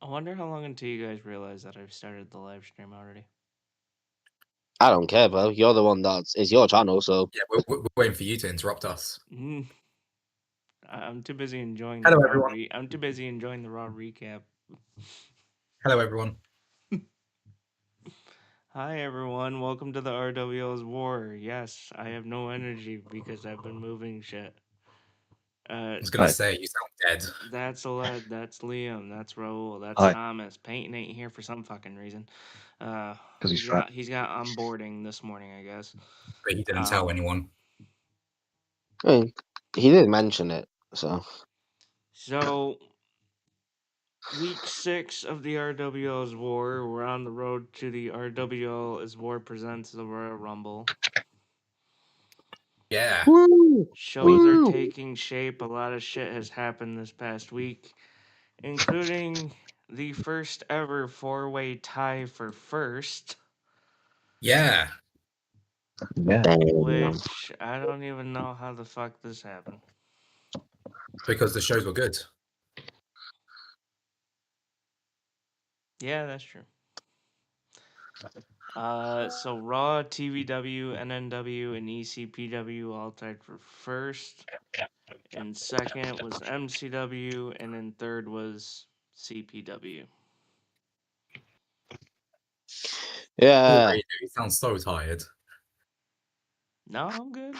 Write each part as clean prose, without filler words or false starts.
I wonder how long until you guys realize that I've started the live stream already. I don't care, bro. You're the one it's your channel, so. Yeah, we're waiting for you to interrupt us. I'm too busy enjoying Hello, the raw everyone. I'm too busy enjoying the raw recap. Hello, everyone. Hi, everyone. Welcome to the RWL's War. Yes, I have no energy because I've been moving shit. I was going to say, you sound dead. That's Aled, that's Liam, that's Raul, that's Hi. Thomas. Peyton ain't here for some fucking reason. Because he's fat. He's got onboarding this morning, I guess. But he didn't tell anyone. He did mention it, so. So, week 6 of the RWL's War. We're on the road to the RWL's War presents the Royal Rumble. Yeah. Woo! Shows are taking shape. A lot of shit has happened this past week, including the first ever 4-way tie for first. Yeah. Yeah. Which I don't even know how the fuck this happened. Because the shows were good. Yeah, that's true. So Raw, TVW, NNW, and ECPW all tied for first. And second was MCW, and then third was CPW. Yeah. Oh, you sound so tired. No, I'm good.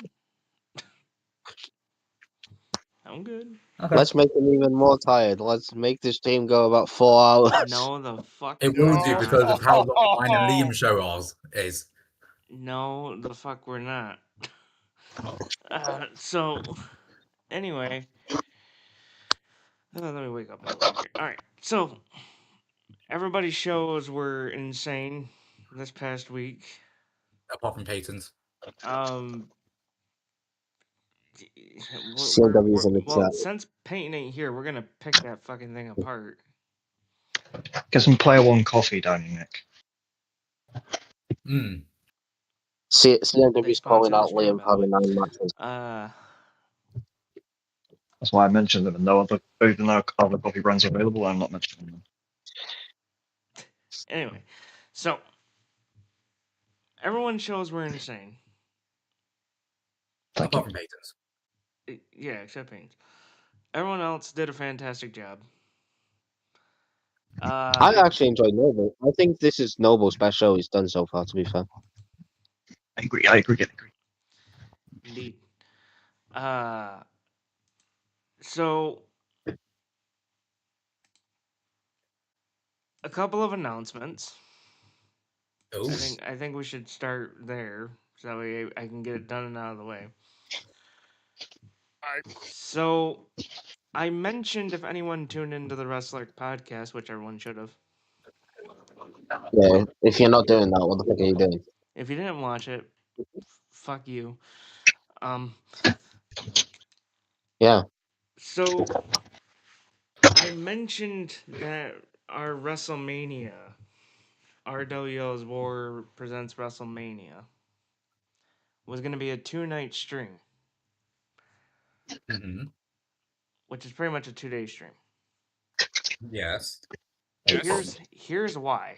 I'm good. Okay. Let's make them even more tired. Let's make this team go about 4 hours. No, the fuck. It will do because of how long mine and Liam show is. No, the fuck we're not. So, anyway. Let me wake up a little here. Alright, so, everybody's shows were insane this past week. Apart from Peyton's. CW's in the chat. Since Peyton ain't here, we're gonna pick that fucking thing apart. Get some player one coffee down you, Nick. CW's calling out Liam for having 9 matches. That's why I mentioned them, and no other coffee brands available. I'm not mentioning them. Anyway, so everyone's shows were insane. Apart from Peyton's. Yeah, except Peyton's. Everyone else did a fantastic job. I actually enjoyed Noble. I think this is Noble's best show he's done so far, to be fair. I agree. Indeed. So, a couple of announcements. Oh. I think we should start there, so that way I can get it done and out of the way. So, I mentioned if anyone tuned into the Wrestler podcast, which everyone should have. Yeah, if you're not doing that, what the fuck are you doing? If you didn't watch it, fuck you. Yeah. So, I mentioned that our WrestleMania, RWL's War presents WrestleMania, was going to be a 2-night stream. Mm-hmm. Which is pretty much a 2-day stream. Yes. Here's why.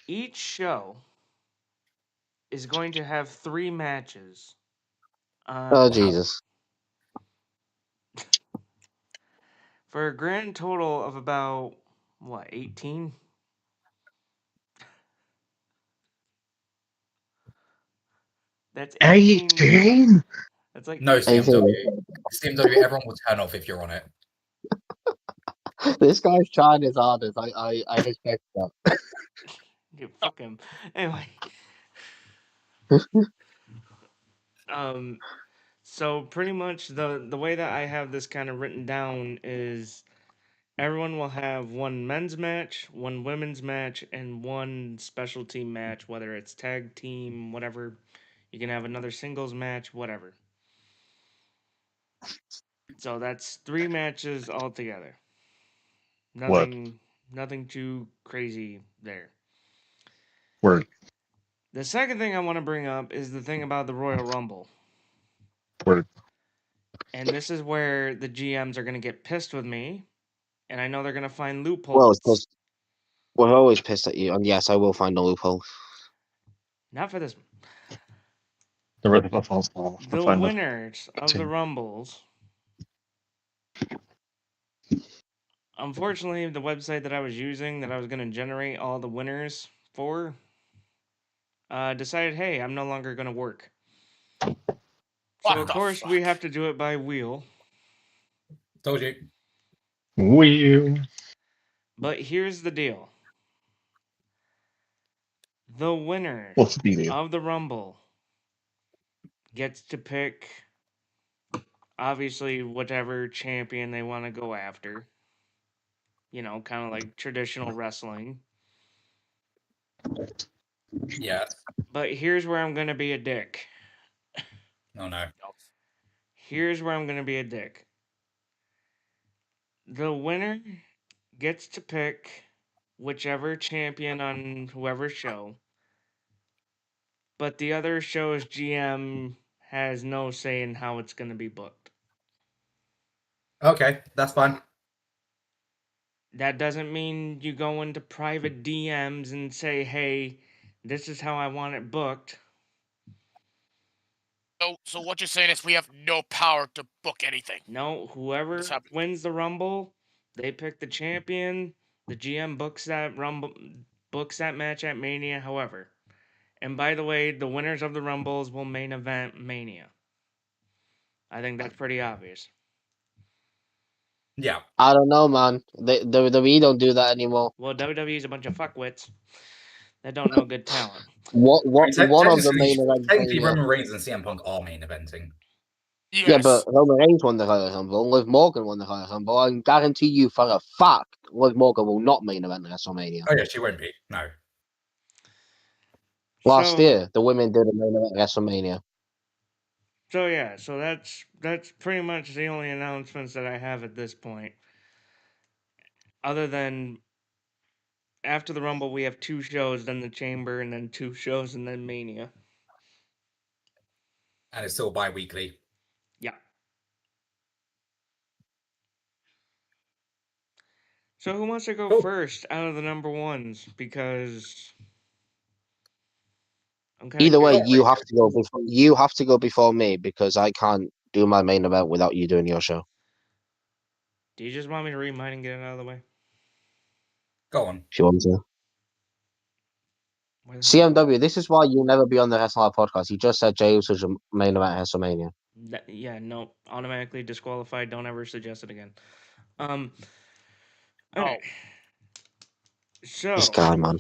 Each show is going to have 3 matches. Oh, Jesus. For a grand total of about, 18? That's 18? That's like no, CMW. CMW, everyone will turn off if you're on it. This guy's trying his hardest. I respect that. Dude, fuck him. Anyway. So pretty much the way that I have this kind of written down is everyone will have 1 men's match, 1 women's match, and 1 special team match, whether it's tag team, whatever. You can have another singles match, whatever. So that's 3 matches altogether. Nothing too crazy there. Word. The second thing I want to bring up is the thing about the Royal Rumble. Word. And this is where the GMs are going to get pissed with me, and I know they're going to find Well, loopholes. it's because we're always pissed at you, and yes, I will find a loophole. Not for this one. The Riddler falls off. The winners of the Rumbles. Unfortunately, the website that I was using, that I was going to generate all the winners for, decided, hey, I'm no longer going to work. So, of course, we have to do it by wheel. Told you. Wheel. But here's the deal. The winner What's the deal? of the Rumble gets to pick, obviously, whatever champion they want to go after. You know, kind of like traditional wrestling. Yes. But here's where I'm going to be a dick. Oh no. Here's where I'm going to be a dick. The winner gets to pick whichever champion on whoever's show, but the other show's GM has no say in how it's going to be booked. Okay, that's fine. That doesn't mean you go into private DMs and say, hey, this is how I want it booked. So what you're saying is we have no power to book anything. No, whoever wins the Rumble, they pick the champion. The GM books that Rumble, books that match at Mania. However, and by the way, the winners of the Rumbles will main event Mania. I think that's pretty obvious. Yeah. I don't know, man. The WWE don't do that anymore. Well, WWE is a bunch of fuckwits that don't know good talent. One of the main Technically, events. Roman Reigns and CM Punk are main eventing. Yes. Yeah, but Roman Reigns won the Royal Rumble, and Liv Morgan won the Royal Rumble. I can guarantee you for a fact, Liv Morgan will not main event WrestleMania. Oh yeah, she won't be. No. Last year, the women did a main event WrestleMania. So yeah, so that's pretty much the only announcements that I have at this point. Other than after the Rumble, we have 2 shows, then the Chamber, and then 2 shows, and then Mania. And it's still bi-weekly. Yeah. So who wants to go first out of the number ones? Because I'm kind of Either way, you have to go before before me because I can't do my main event without you doing your show. Do you just want me to read mine and get it out of the way? Go on. If you want to. CMW, this is why you'll never be on the Wrestling podcast. You just said Jey Uso's your main event at WrestleMania. Yeah, no, automatically disqualified. Don't ever suggest it again. Okay. So This guy, man.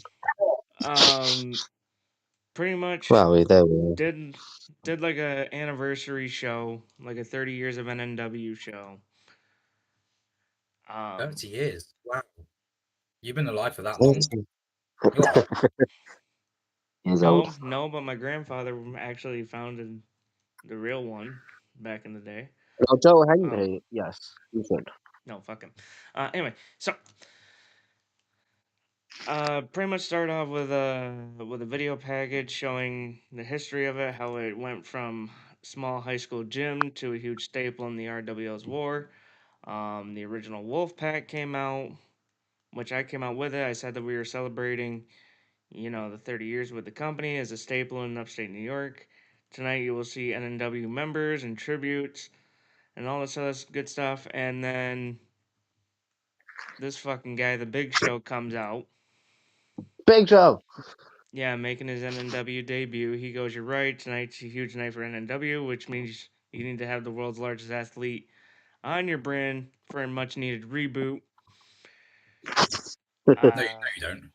Pretty much. Well, there we are. Did like a anniversary show, like a 30 years of NNW show. 30 years. Wow. You've been alive for that long. No, but my grandfather actually founded the real one back in the day. No, Joe Henry, yes, you should. No, fuck him. Anyway, so pretty much start off with a video package showing the history of it, how it went from small high school gym to a huge staple in the RWL's war. The original Wolfpack came out, which I came out with it. I said that we were celebrating, the 30 years with the company as a staple in upstate New York. Tonight you will see NNW members and tributes and all this other good stuff. And then this fucking guy, the Big Show, comes out. Big Show! Yeah, making his NNW debut. He goes, "You're right, tonight's a huge night for NNW, which means you need to have the world's largest athlete on your brand for a much needed reboot." No, you don't.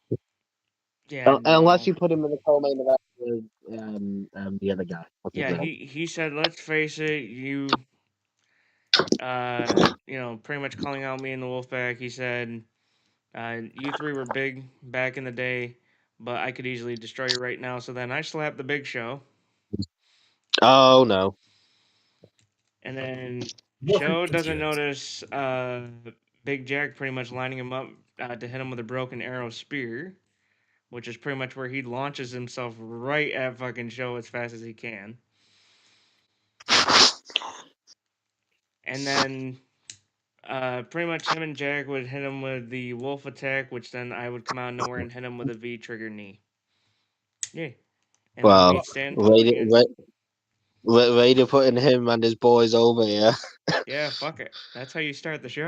Yeah, unless you put him in the co-main event with the other guy. Yeah, he said, "Let's face it, pretty much calling out me and the Wolfpack." He said, "You 3 were big back in the day, but I could easily destroy you right now." So then I slapped the Big Show. Oh no! And then Show doesn't notice Big Jack pretty much lining him up to hit him with a broken arrow spear, which is pretty much where he launches himself right at fucking Show as fast as he can. And then pretty much him and Jack would hit him with the wolf attack, which then I would come out of nowhere and hit him with a V trigger knee. Yeah. And then Well, we'd stand tall again. Raider putting him and his boys over, yeah. Yeah, fuck it. That's how you start the show.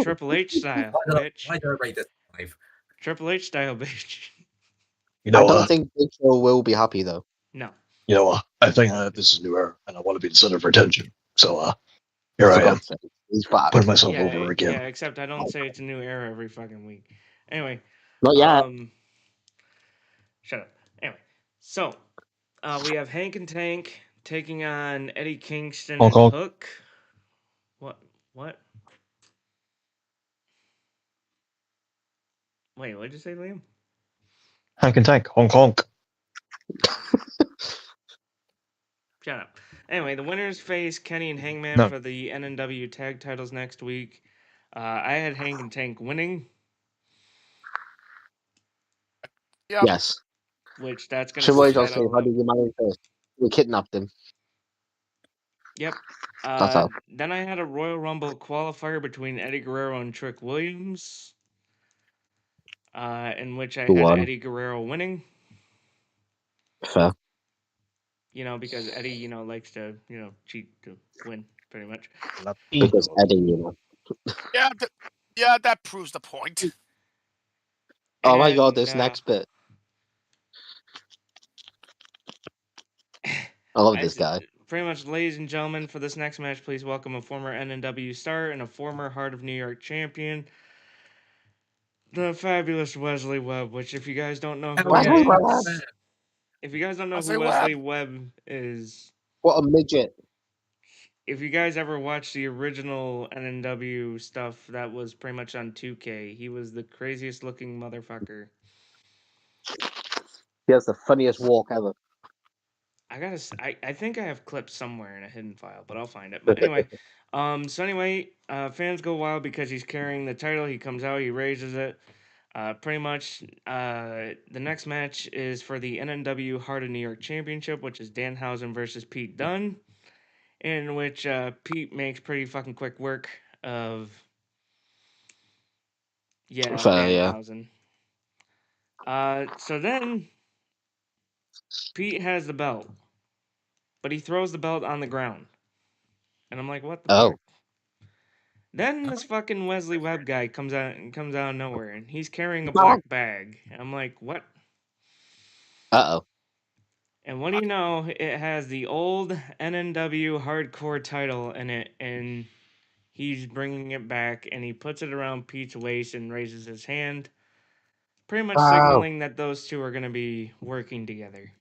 Triple H style, bitch. Why do I rate this 5? Triple H style, bitch. You know I don't what? think Big Show will be happy, though. No. You know what? I think this is a new era, and I want to be the center of attention. So here For I am, God's sake. He's back. putting myself Yeah, over again. yeah, except I don't say it's a new era every fucking week. Anyway. Not yet. Shut up. Anyway. So, we have Hank and Tank taking on Eddie Kingston Honk, and honk. Hook. What? Wait, what did you say, Liam? Hank and Tank, honk honk. Shut up. Anyway, the winners face Kenny and Hangman No. for the NNW tag titles next week. I had Hank and Tank winning, Yep. Yes. which that's going to Triple H set will that say, all how up. did you manage this? We kidnapped him. Yep. That's all. Then I had a Royal Rumble qualifier between Eddie Guerrero and Trick Williams, in which I Who had won? Eddie Guerrero winning. Fair. You know, because Eddie, you know, likes to, you know, cheat to win, pretty much. Because Eddie, you know. Yeah, that proves the point. Oh my god, And, this next bit. I love this guy. Pretty much, ladies and gentlemen, for this next match, please welcome a former NNW star and a former Heart of New York champion, the fabulous Wesley Webb. Which, if you guys don't know who Wesley he Webb. is, if you guys don't know Wesley who Wesley Webb is, What a midget. if you guys ever watched the original NNW stuff that was pretty much on 2K, he was the craziest looking motherfucker. He has the funniest walk ever. I think I have clips somewhere in a hidden file, but I'll find it. But anyway, fans go wild because he's carrying the title. He comes out, he raises it. Pretty much, the next match is for the NNW Heart of New York Championship, which is Danhausen versus Pete Dunne, in which Pete makes pretty fucking quick work of, Fair, yeah. Danhausen. So then, Pete has the belt, but he throws the belt on the ground. And I'm like, what the Oh. fuck? Then this fucking Wesley Webb guy comes out of nowhere, and he's carrying a black bag. I'm like, what? Uh-oh. And what do you know? It has the old NNW Hardcore title in it, and he's bringing it back, and he puts it around Pete's waist and raises his hand, pretty much signaling that those two are going to be working together.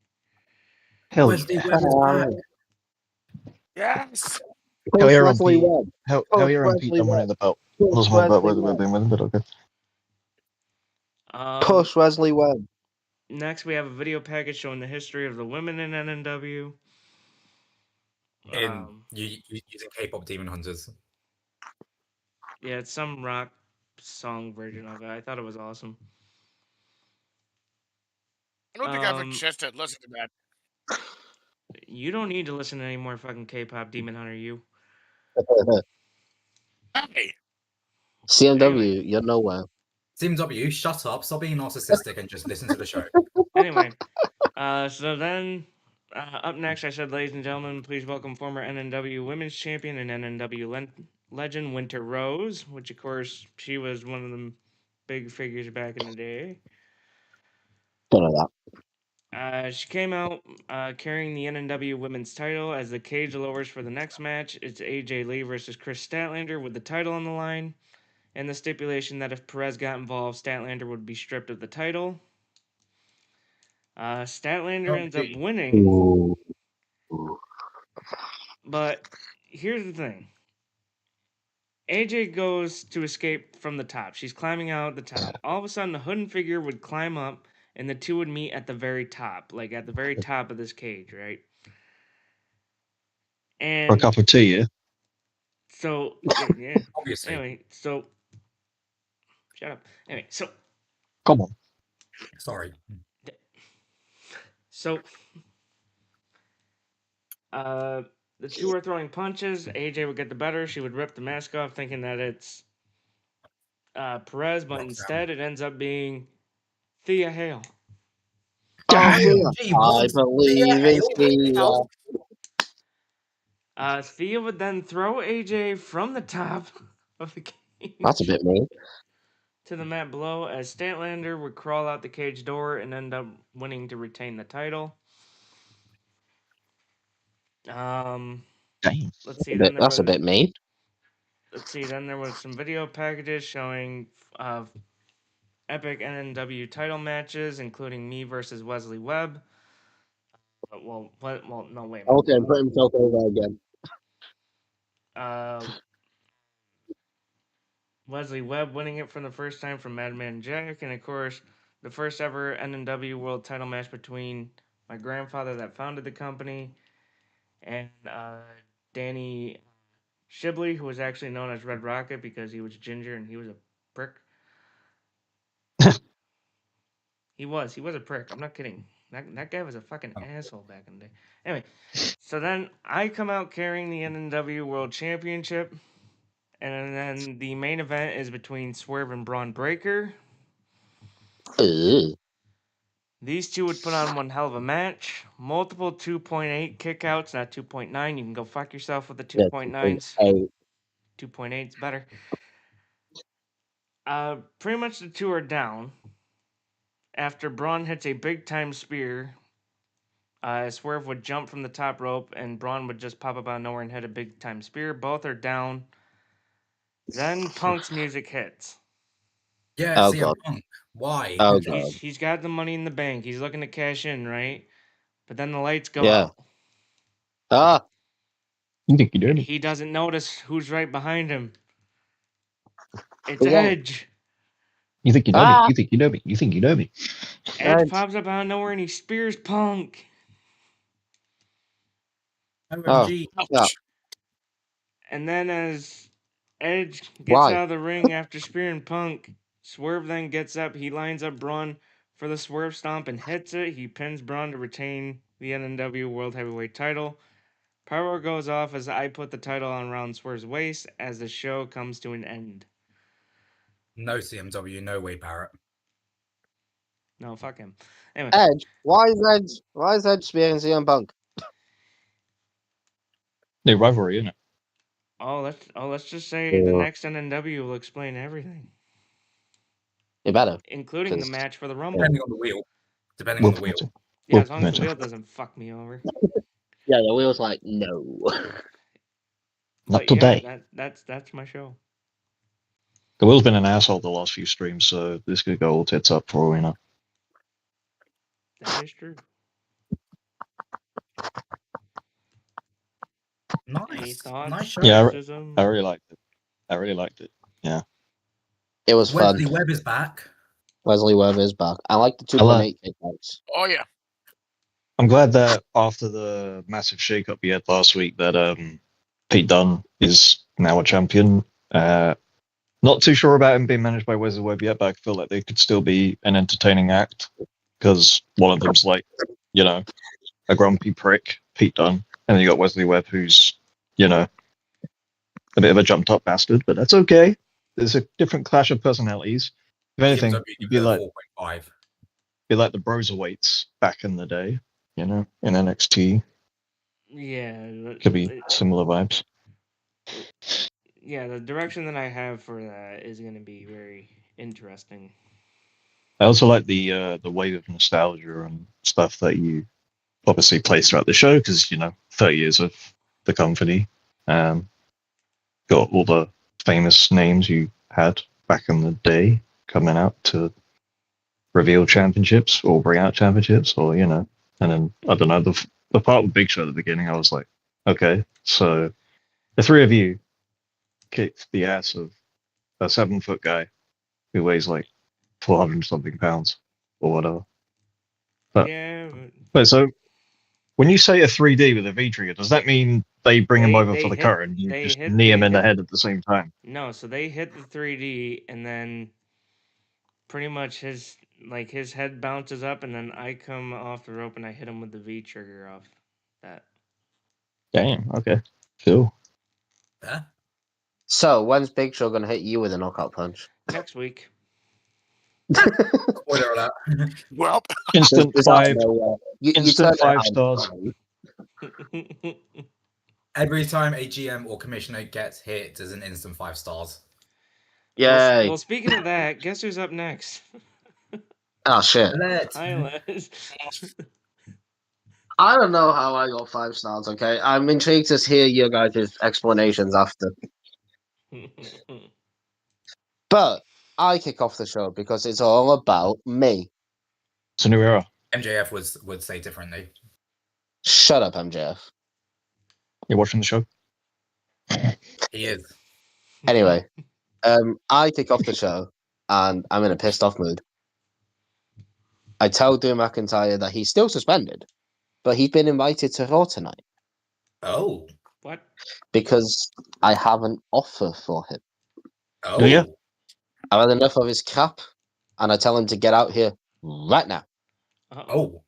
Hell Wesley yeah. Webb is back. Yes. Hell yeah, Wesley Pete. Webb. Hell yeah, on Pete. I'm winning the belt. I wasn't worried about whether we're being with him, but okay. Push Wesley Webb. Next, we have a video package showing the history of the women in NNW. Using K-pop Demon Hunters. Yeah, it's some rock song version of it. I thought it was awesome. I don't think I have a chance to listen to that. You don't need to listen to any more fucking K-pop Demon Hunter, you. Hey. CMW, Anyway. you're nowhere. CMW, shut up, stop being narcissistic and just listen to the show. Anyway, so then, up next, I said, ladies and gentlemen, please welcome former NNW Women's Champion and NNW legend Winter Rose, which, of course, she was one of the big figures back in the day. Don't know that. She came out carrying the NNW Women's title as the cage lowers for the next match. It's AJ Lee versus Chris Statlander with the title on the line, and the stipulation that if Perez got involved, Statlander would be stripped of the title. Statlander ends up winning. Ooh. But here's the thing. AJ goes to escape from the top. She's climbing out the top. All of a sudden, the Hidden Figure would climb up, and the two would meet at the very top, like at the very top of this cage, right? And For a cup of tea, yeah? so, yeah. Obviously. Anyway, so shut up. Anyway, so Come on. Sorry. So, the two are throwing punches. AJ would get the better. She would rip the mask off, thinking that it's Perez, but Roxanne. instead it ends up being Thea Hale. Oh, Damn, Thea. gee, I what? believe in Thea. Thea would then throw AJ from the top of the That's a cage bit mean. to the mat below, as Statlander would crawl out the cage door and end up winning to retain the title. Damn. Let's see. Then there That's a was bit mean. let's see. Then there was some video packages showing epic NNW title matches, including me versus Wesley Webb. Well, no, wait a minute. Okay, put himself over again. Wesley Webb winning it for the first time from Madman Jack, and of course, the first ever NNW World Title match between my grandfather that founded the company and Danny Shibley, who was actually known as Red Rocket because he was ginger and he was a prick. He was a prick. I'm not kidding. That guy was a fucking asshole back in the day. Anyway, so then I come out carrying the NNW World Championship. And then the main event is between Swerve and Braun Breaker. Ugh. These two would put on one hell of a match. Multiple 2.8 kickouts, not 2.9. You can go fuck yourself with the 2.9s. 2.8's better. Pretty much the two are down. After Braun hits a big time spear, Swerve would jump from the top rope and Braun would just pop up out of nowhere and hit a big time spear. Both are down. Then Punk's music hits. Yeah, Oh, CM God. Punk. Why? Oh, God. He's got the money in the bank. He's looking to cash in, right? But then the lights go Yeah. out. Ah, You think you do me? He doesn't notice who's right behind him. It's Who's that? Edge. You think you know me? Ah. You think you know me? You think you know me? Edge Edge. pops up out of nowhere and he spears Punk. OMG. yeah. And then as Edge gets Why? out of the ring after spearing Punk, Swerve then gets up. He lines up Braun for the Swerve Stomp and hits it. He pins Braun to retain the NNW World Heavyweight title. Power goes off as I put the title on around Swerve's waist as the show comes to an end. No CMW, no way, Barrett. No, fuck him. Anyway, Edge. Why is Edge spearing CM Punk? No rivalry, isn't it? let's just say the next NNW will explain everything, You better. including the 'cause- match for the Rumble. Depending on the wheel. Depending We'll on the wheel. promote it. Yeah, We'll as long as the promote wheel it. doesn't fuck me over. Yeah, the wheel's like, no. Not But today. yeah, that's my show. The Will's been an asshole the last few streams, so this could go all tits up for all we know. That is true. Any Nice. thoughts? Nice show. Yeah, criticism? I really liked it. I really liked it. Yeah. It was Wesley fun. Webb is back. Wesley Webb is back. I like the I love- 2.8 kickouts. Oh yeah. I'm glad that after the massive shakeup we had last week, that Pete Dunne is now a champion. Not too sure about him being managed by Wesley Webb yet, but I feel like they could still be an entertaining act because one of them's like, you know, a grumpy prick, Pete Dunne, and then you got Wesley Webb, who's, you know, a bit of a jumped up bastard, but that's okay. There's a different clash of personalities. If anything, CMW you'd be give it a like 4.5. the Broserweights back in the day, you know, in NXT. Yeah, Could be similar vibes. yeah. The direction that I have for that is going to be very interesting. I also like the wave of nostalgia and stuff that you obviously play throughout the show because, you know, 30 years of the company. Got all the famous names you had back in the day coming out to reveal championships or bring out championships, or, you know, and then I don't know, the part with Big Show at the beginning, I was like, okay, so the three of you kicked the ass of a 7-foot guy who weighs like 400 something pounds or whatever. But, Yeah, but so when you say a 3D with a V trigger, does that mean they bring him over they for the hit- current and you they just hit- knee him they in the hit- head at the same time? no. So they hit the 3D, and then pretty much his head bounces up, and then I come off the rope and I hit him with the V trigger off that. Damn. Okay. Cool. Yeah. So, when's Big Show going to hit you with a knockout punch? Next week. Spoiler alert. Well, Instant Just out of 5. nowhere. You Instant turn it 5 out. stars. Every time a GM or commissioner gets hit, there's an instant 5 stars. Yay. Well, speaking of that, guess who's up next? Oh, shit. Alert. Hi, Les. I don't know how I got 5 stars, okay? I'm intrigued to hear your guys' explanations after. But I kick off the show because it's all about me. It's a new era. MJF would say differently. Shut up, MJF. You're watching the show? He is. Anyway, I kick off the show and I'm in a pissed off mood. I tell Drew McIntyre that he's still suspended, but he's been invited to Raw tonight Oh. What? because I have an offer for him. Oh. Yeah. I've had enough of his crap, and I tell him to get out here right now. Oh.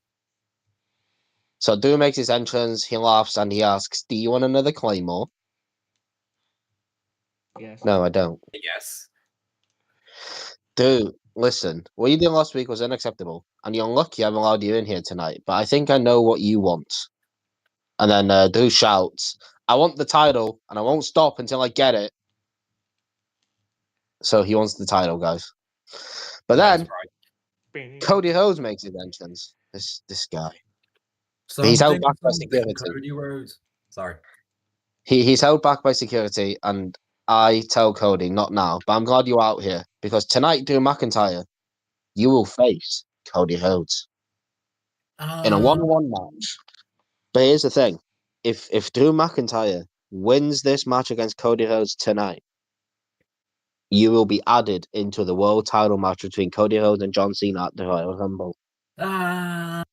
So Drew makes his entrance, he laughs, and he asks, "Do you want another Claymore?" Yes. No, I don't. Yes. Drew, listen, what you did last week was unacceptable, and you're lucky I've allowed you in here tonight, but I think I know what you want. And then Drew shouts, "I want the title, and I won't stop until I get it." So he wants the title, guys. But That then is right. Cody Rhodes makes his entrance. This guy. Something, He's held back by something, security. Cody Rhodes. Sorry. He's held back by security, and I tell Cody, not now, but I'm glad you're out here, because tonight, Drew McIntyre, you will face Cody Rhodes in a 1-on-1 match. But here's the thing. If Drew McIntyre wins this match against Cody Rhodes tonight, you will be added into the world title match between Cody Rhodes and John Cena at the Royal Rumble. Ah.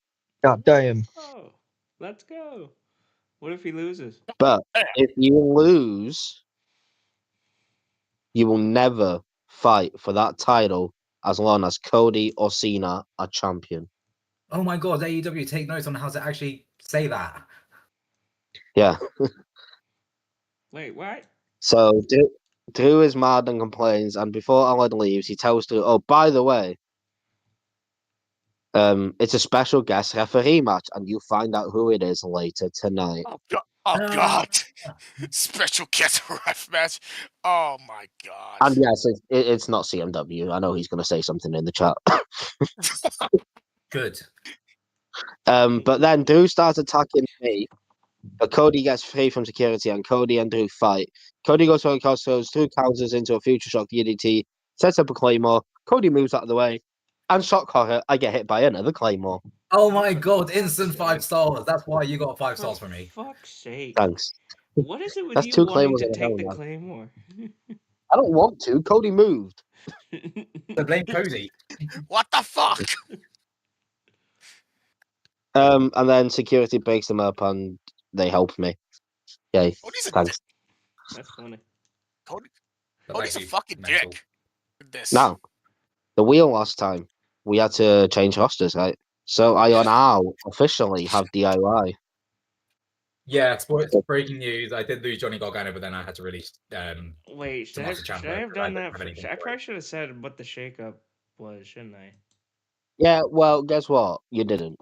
God damn. Oh, let's go. What if he loses? But if you lose, you will never fight for that title as long as Cody or Cena are champion. Oh my god, AEW, take notes on how to actually say that. Yeah. Wait, what? So Drew is mad and complains, and before Alan leaves, he tells Drew, "Oh, by the way, it's a special guest referee match, and you'll find out who it is later tonight." oh god. Oh god. Special guest ref match. Oh my god. And yes, it's not CMW. I know he's going to say something in the chat. Good. But then Drew starts attacking me. But Cody gets free from security, and Cody and Drew fight. Cody goes for a crossroads, Drew counters into a future shock DDT, sets up a Claymore. Cody moves out of the way, and shock horror, I get hit by another Claymore. Oh my god, instant 5 stars. That's why you got 5 stars from me. Fuck's sake. Thanks. What is it with That's you 2 wanting Claymores to in a take the row now. Claymore? I don't want to. Cody moved. So blame Cody. What the fuck? And then security breaks them up, and they help me. Yay. Cody's a Thanks. That's funny. Cody, But Cody's a actually, fucking mental. dick. This. Now, the wheel last time, we had to change rosters, right? So I now officially have DIY. Yeah, sports breaking news. I did lose Johnny Gargano, but then I had to release Wait, should I Tommaso Ciampa have because done didn't that? have anything I for probably it. should have said what the shakeup was, shouldn't I? Yeah, well, guess what? You didn't.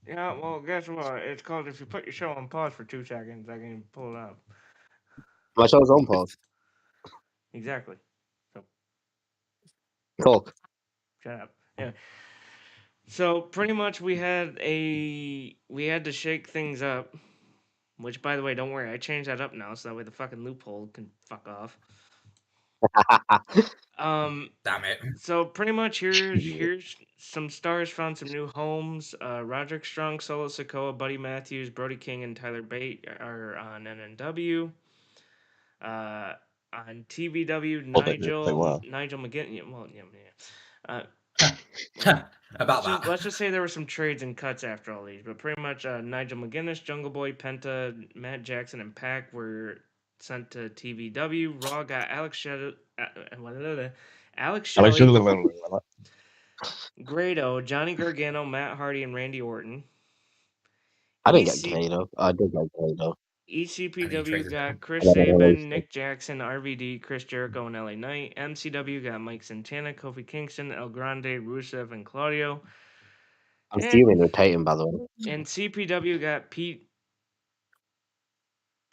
Yeah, well, guess what? It's called if you put your show on pause for 2 seconds, I can pull it up. My show's on pause. Exactly. So, Talk. shut up. Yeah. So pretty much we had to shake things up. Which, by the way, don't worry, I changed that up now, so that way the fucking loophole can fuck off. Damn it. So pretty much here's some stars found some new homes. Roderick Strong, Solo Sikoa, Buddy Matthews, Brody King, and Tyler Bate are on NNW. On TVW, Well, they were. Nigel McGinn. About that. Let's just say there were some trades and cuts after all these, but pretty much Nigel McGuinness, Jungle Boy, Penta, Matt Jackson, and Pac were sent to TVW. Raw got Alex Shelley, Grado, Johnny Gargano, Matt Hardy, and Randy Orton. I didn't get EC Grado. I did like Grado. ECPW traded got him. Chris I don't know what Sabin, he Nick Jackson, RVD, Chris Jericho, and LA Knight. MCW got Mike Santana, Kofi Kingston, El Grande, Rusev, and Claudio. I'm And fuming with Peyton, by the way. and CPW got Pete.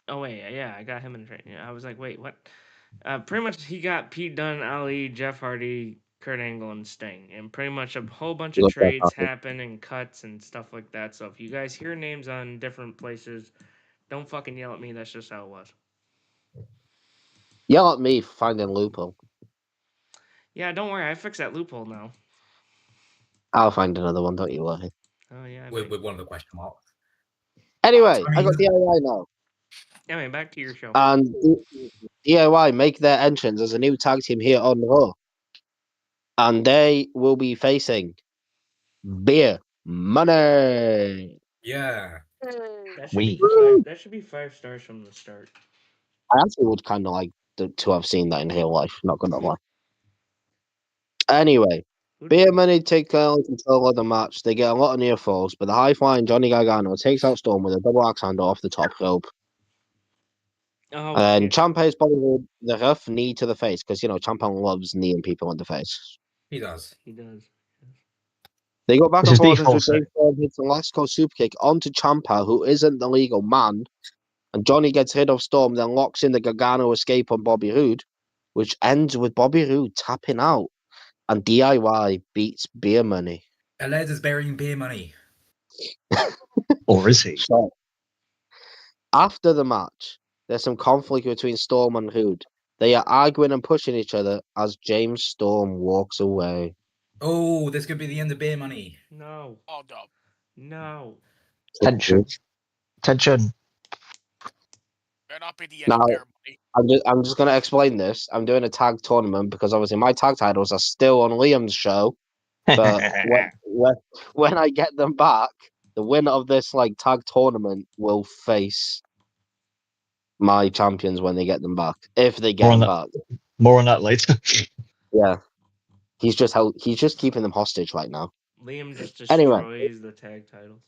Oh wait, yeah, I got him in the trade. Yeah, I was like, wait, what? Pretty much he got Pete Dunne, Ali, Jeff Hardy, Kurt Angle, and Sting, and pretty much a whole bunch of You got Jeff trades Hardy. happen and cuts and stuff like that. So if you guys hear names on different places, don't fucking yell at me. That's just how it was. Yell at me for finding a loophole. Yeah, don't worry, I fixed that loophole now. I'll find another one, don't you worry. Oh yeah. With one of the question marks. Anyway, I I got mean- DIY now. Anyway, back to your show. And DIY make their entrance as a new tag team here on Raw. And they will be facing Beer Money. Yeah. That should be 5 stars from the start. I actually would kind of like to have seen that in real life, not gonna lie. Anyway, Beer Money take control of the match. They get a lot of near falls, but the high flying Johnny Gargano takes out Storm with a double axe handle off the top rope. Oh, And yeah. Ciampa's body with the rough knee to the face because Ciampa loves kneeing people in the face. He does. He does. They go back This and is forth until default James Storm hits the Lasco super kick onto Ciampa, who isn't the legal man. And Johnny gets rid of Storm, then locks in the Gargano escape on Bobby Roode, which ends with Bobby Roode tapping out. And DIY beats Beer Money. Alez is burying Beer Money. Or is he? So, after the match, there's some conflict between Storm and Roode. They are arguing and pushing each other as James Storm walks away. Oh, this could be the end of Beer Money. No. Oh, no. No. Tension. Tension. Better not be the end Now- of Bear Money. I'm just gonna explain this. I'm doing a tag tournament because obviously my tag titles are still on Liam's show. But when I get them back, the winner of this tag tournament will face my champions when they get them back. If they get More on them that. back. More on that later. Yeah. He's just keeping them hostage right now. Liam just Anyway. destroys the tag titles.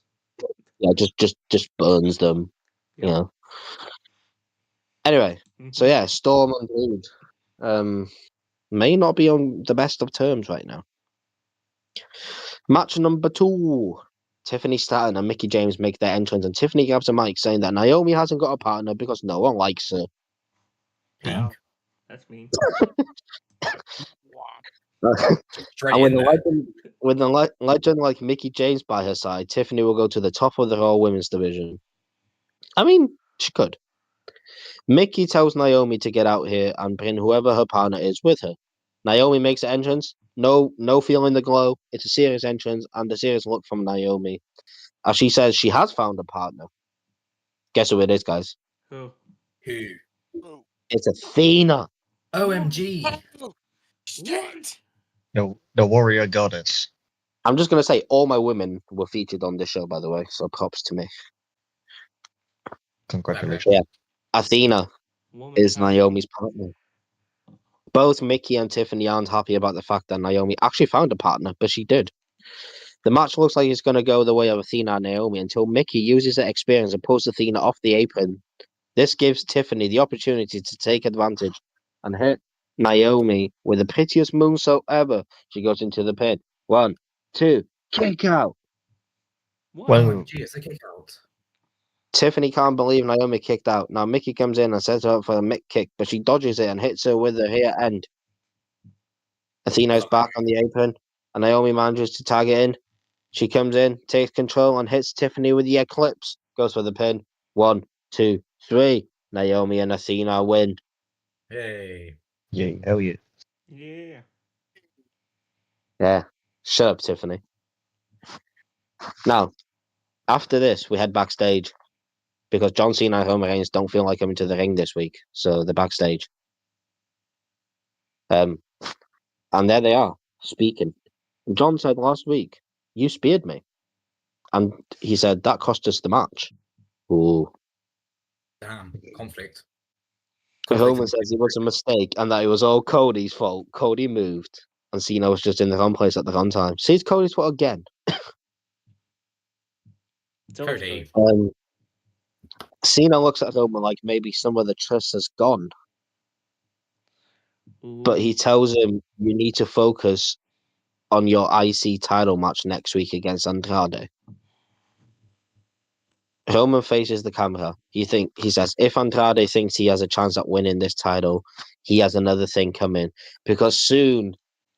Yeah, just burns them. Yep. You know. Anyway, Mhm. so yeah, Storm and Roode may not be on the best of terms right now. Match number 2. Tiffany Stratton and Mickie James make their entrance, and Tiffany grabs a mic saying that Naomi hasn't got a partner because no one likes her. Wow. That's mean. Wow. Straight And in there. with the legend like Mickie James by her side, Tiffany will go to the top of the Raw Women's division. I mean, she could. Mickie tells Naomi to get out here and bring whoever her partner is with her. Naomi makes an entrance. No feeling the glow. It's a serious entrance and a serious look from Naomi. As she says she has found a partner. Guess who it is, guys? Who? Who? Ooh. It's Athena. OMG. Oh, shit. The warrior goddess. I'm just going to say all my women were featured on this show, by the way, so props to me. Congratulations. Yeah. Athena Woman is power. Naomi's partner. Both Mickie and Tiffany aren't happy about the fact that Naomi actually found a partner, but she did. The match looks like it's going to go the way of Athena and Naomi until Mickie uses her experience and pulls Athena off the apron. This gives Tiffany the opportunity to take advantage and hit Naomi with the prettiest moonsault ever. She goes into the pin. 1, 2, kick out. What? Well- OMG, it's a kick out. Tiffany can't believe Naomi kicked out. Now Mickie comes in and sets her up for a Mick kick, but she dodges it and hits her with her rear end. Athena's back on the apron, and Naomi manages to tag it in. She comes in, takes control, and hits Tiffany with the Eclipse. Goes for the pin. 1, 2, 3. Naomi and Athena win. Hey. Yeah, hell yeah. Yeah. Yeah. Shut up, Tiffany. Now, after this, we head backstage because John Cena and Roman Reigns don't feel like coming to the ring this week, so they're backstage. And there they are, speaking. John said last week, "You speared me," and he said that cost us the match. Ooh. Damn. Conflict. Roman says it was a mistake and that it was all Cody's fault. Cody moved, and Cena was just in the wrong place at the wrong time. See, it's Cody's fault again. It's always Cody. Cena looks at Roman like maybe some of the trust has gone, but he tells him you need to focus on your IC title match next week against Andrade. Roman faces the camera. He says if Andrade thinks he has a chance at winning this title, he has another thing coming because soon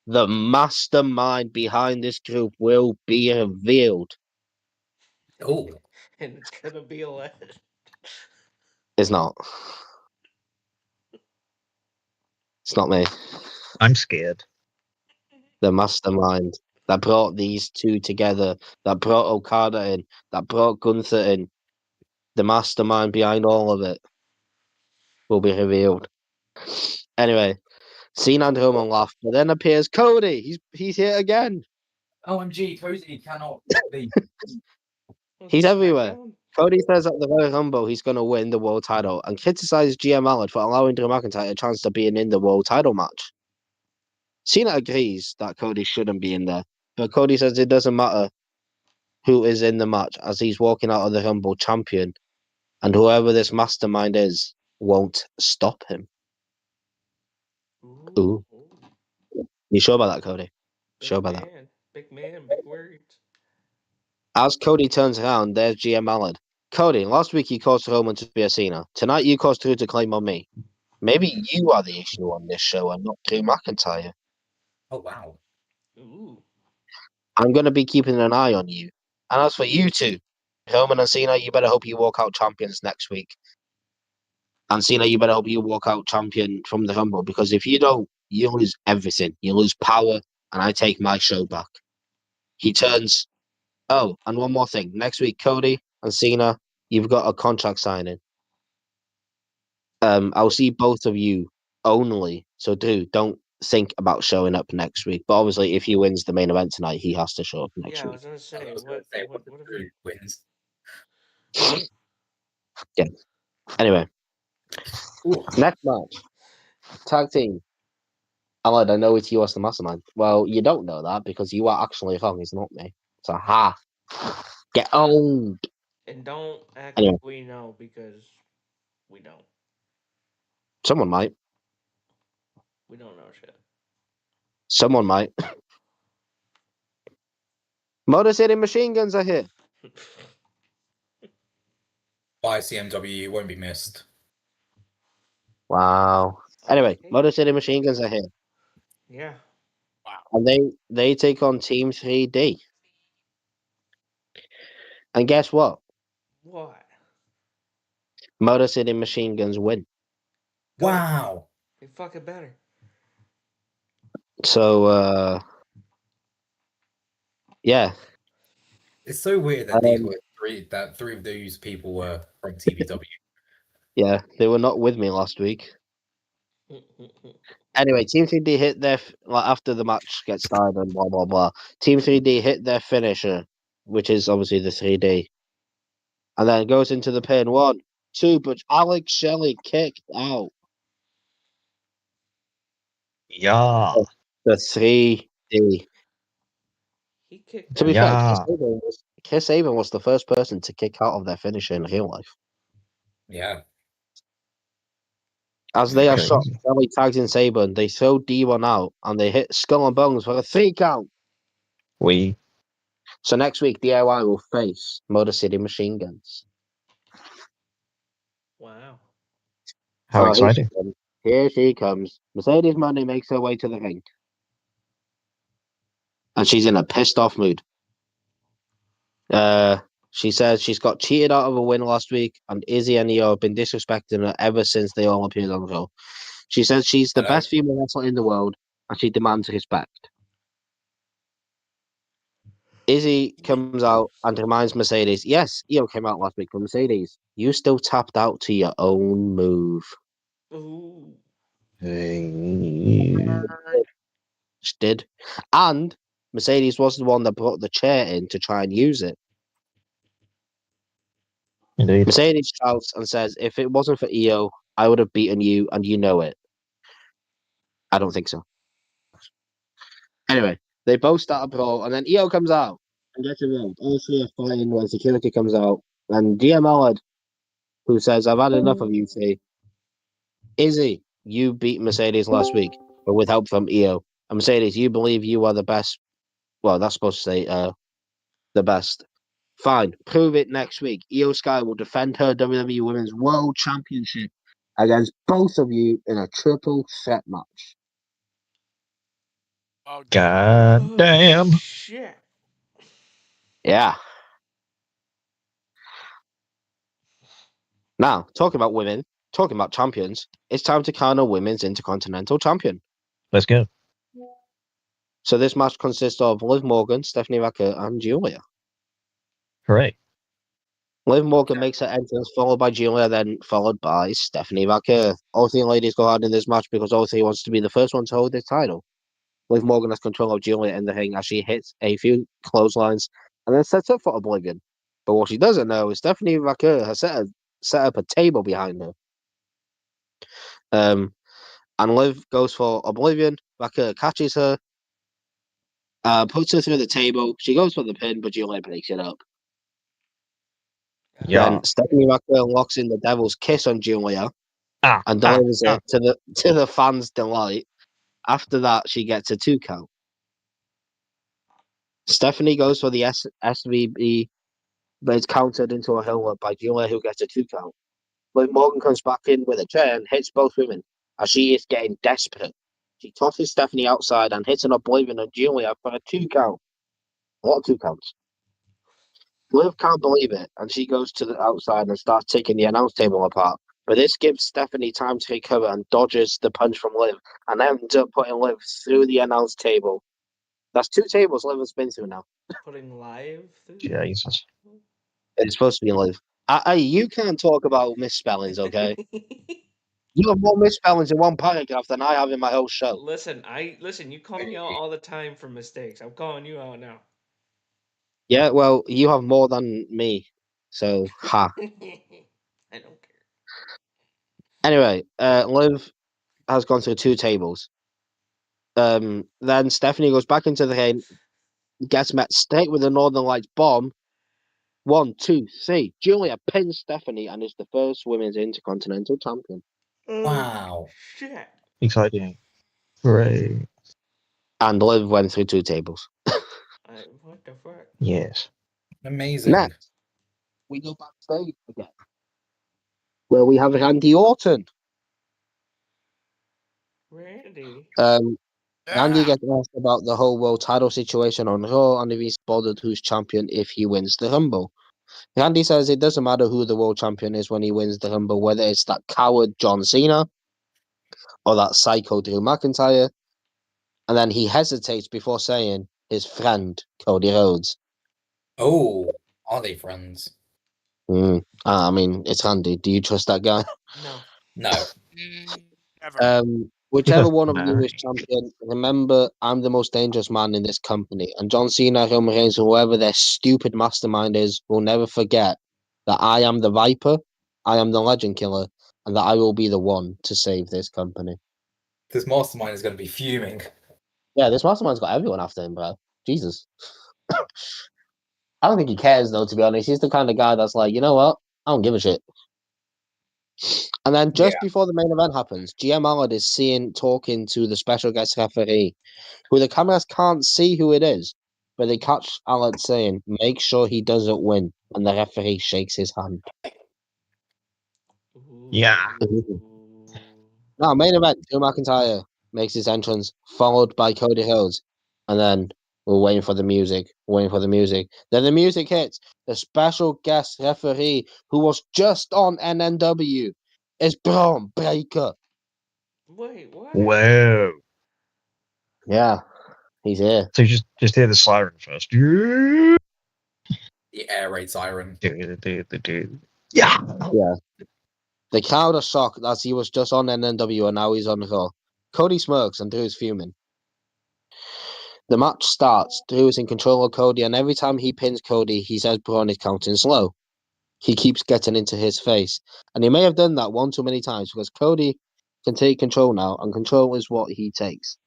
the mastermind behind this group will be revealed. Oh, and it's gonna be a legend. It's not. It's not me. I'm scared. The mastermind that brought these two together, that brought Okada in, that brought Gunther in, the mastermind behind all of it will be revealed. Anyway, Cena and Roman laugh, but then appears Cody. He's here again. OMG, Cody cannot be. He's everywhere. Cody says at the Royal Rumble he's going to win the world title and criticizes GM Allard for allowing Drew McIntyre a chance to be in the world title match. Cena agrees that Cody shouldn't be in there, but Cody says it doesn't matter who is in the match as he's walking out of the Rumble champion, and whoever this mastermind is won't stop him. Ooh. You sure about that, Cody? Sure about that? Big man, big words. As Cody turns around, there's GM Allard. Cody, last week you caused Roman to be a Cena. Tonight you caused Drew to claim on me. Maybe you are the issue on this show and not Drew McIntyre. Oh, wow. Ooh. I'm going to be keeping an eye on you. And as for you two, Roman and Cena, you better hope you walk out champions next week. And Cena, you better hope you walk out champion from the Rumble, because if you don't, you lose everything. You lose power, and I take my show back. He turns. Oh, and one more thing. Next week, Cody and Cena, you've got a contract signing. I'll see both of you only. So, don't think about showing up next week. But obviously, if he wins the main event tonight, he has to show up next Yeah, I week. was gonna say, I was what gonna say, what if if Drew he wins? Yeah. Anyway, Ooh. next match, tag team. Alad, I know it's you as the mastermind. Well, you don't know that because you are actually wrong. It's not me. So, ha. Get owned. And don't act Anyway. like we know, because we don't. Someone might. We don't know shit. Someone might. Motor City Machine Guns are here. By CMW won't be missed. Wow. Anyway, Motor City Machine Guns are here. Yeah. And they take on Team 3D. And guess what? What? Motor City Machine Guns win. Wow. They fucking better. So, yeah. It's so weird that these were three of those people were from TBW. Yeah, they were not with me last week. Anyway, Team 3D hit their after the match gets started and blah blah blah. Team 3D hit their finisher, which is obviously the 3D, and then goes into the pin. 1, 2, but Alex Shelley kicked out. Yeah. The 3D. He kicked To be Yeah. fair, Chris Sabin was the first person to kick out of their finisher in real life. Yeah. As they are Okay. shot, Shelley tags in Sabin. They throw D1 out and they hit Skull and Bones for a 3 count. So next week, DIY will face Motor City Machine Guns. Wow. How Oh, exciting. Here she comes. Mercedes Money makes her way to the ring. And she's in a pissed off mood. She says she's got cheated out of a win last week, and Izzy and Io have been disrespecting her ever since they all appeared on the show. She says she's the best female wrestler in the world, and she demands respect. Izzy comes out and reminds Mercedes, yes, Io came out last week, but Mercedes, you still tapped out to your own move. Ooh. She did. And Mercedes was the one that brought the chair in to try and use it. Indeed. Mercedes shouts and says, if it wasn't for Io, I would have beaten you, and you know it. I don't think so. Anyway, they both start a brawl, and then Io comes out. and gets involved. All three are fighting when security comes out. And GM Allard, who says, I've had enough of you, say, Izzy, you beat Mercedes last week, but with help from EO. And Mercedes, you believe you are the best. Well, that's supposed to say the best. Fine, prove it next week. Io Sky will defend her WWE Women's World Championship against both of you in a triple threat match. Oh, God damn. Shit. Yeah. Now, talking about women, talking about champions, it's time to crown a women's Intercontinental Champion. Let's go. So this match consists of Liv Morgan, Stephanie Raquel, and Julia. Hooray. Liv Morgan makes her entrance, followed by Julia, then followed by Stephanie Raquel. All three ladies go hard in this match because all three wants to be the first one to hold this title. Liv Morgan has control of Julia in the ring as she hits a few clotheslines and then sets up for Oblivion. But what she doesn't know is Stephanie Raquel has set up a table behind her. And Liv goes for Oblivion. Raquel catches her, puts her through the table. She goes for the pin, but Julia breaks it up. Yeah. Then Stephanie Raquel locks in the Devil's Kiss on Julia and Ah, delivers it to the fans' delight. After that, she gets a 2 count. Stephanie goes for the SVB, but it's countered into a heel up by Julia, who gets a 2 count. Liv Morgan comes back in with a chair and hits both women as she is getting desperate. She tosses Stephanie outside and hits an Oblivion on Julia for a 2 count. A lot of 2 counts. Liv can't believe it, and she goes to the outside and starts taking the announce table apart. But this gives Stephanie time to recover and dodges the punch from Liv, and ends up putting Liv through the announce table. That's 2 tables Liv has been through now. Putting live through? Jesus. It's supposed to be Liv. You can't talk about misspellings, okay? You have more misspellings in one paragraph than I have in my whole show. Listen, you call me out all the time for mistakes. I'm calling you out now. Yeah, well, you have more than me, so ha. I don't care. Anyway, Liv has gone through 2 tables. Then Stephanie goes back into the ring, gets met straight with a Northern Lights bomb. 1, 2, 3. Julia pins Stephanie and is the first women's Intercontinental Champion. Wow. Shit. Exciting. Hooray. And Liv went through 2 tables. What the fuck? Yes. Amazing. Next, we go backstage again, where we have Randy Orton. Randy. Randy yeah. gets asked about the whole world title situation on Raw and if he's bothered who's champion if he wins the Rumble. Randy says it doesn't matter who the world champion is when he wins the Rumble, whether it's that coward John Cena or that psycho Drew McIntyre. And then he hesitates before saying his friend Cody Rhodes. Oh, are they friends? I mean, it's Randy. Do you trust that guy? No. No. Never. Whichever one of you is champion, remember, I'm the most dangerous man in this company. And John Cena, Roman Reigns, whoever their stupid mastermind is, will never forget that I am the Viper, I am the Legend Killer, and that I will be the one to save this company. This mastermind is going to be fuming. Yeah, this mastermind's got everyone after him, bro. Jesus. I don't think he cares, though, to be honest. He's the kind of guy that's like, you know what? I don't give a shit. And then just before the main event happens, GM Allard is talking to the special guest referee, who the cameras can't see who it is, but they catch Allard saying, make sure he doesn't win, and the referee shakes his hand. Yeah. Now, main event, Drew McIntyre makes his entrance, followed by Cody Rhodes, and then we're waiting for the music, Then the music hits. The special guest referee, who was just on NNW, is Braun Breaker. Wait, what? Whoa. Yeah, he's here. So you just hear the siren first. Yeah. The air raid siren. Yeah. The crowd are shocked as he was just on NNW and now he's on Raw. Cody smirks and Drew's fuming. The match starts. Drew is in control of Cody, and every time he pins Cody, he says Braun is counting slow. He keeps getting into his face, and he may have done that one too many times because Cody can take control now, and control is what he takes.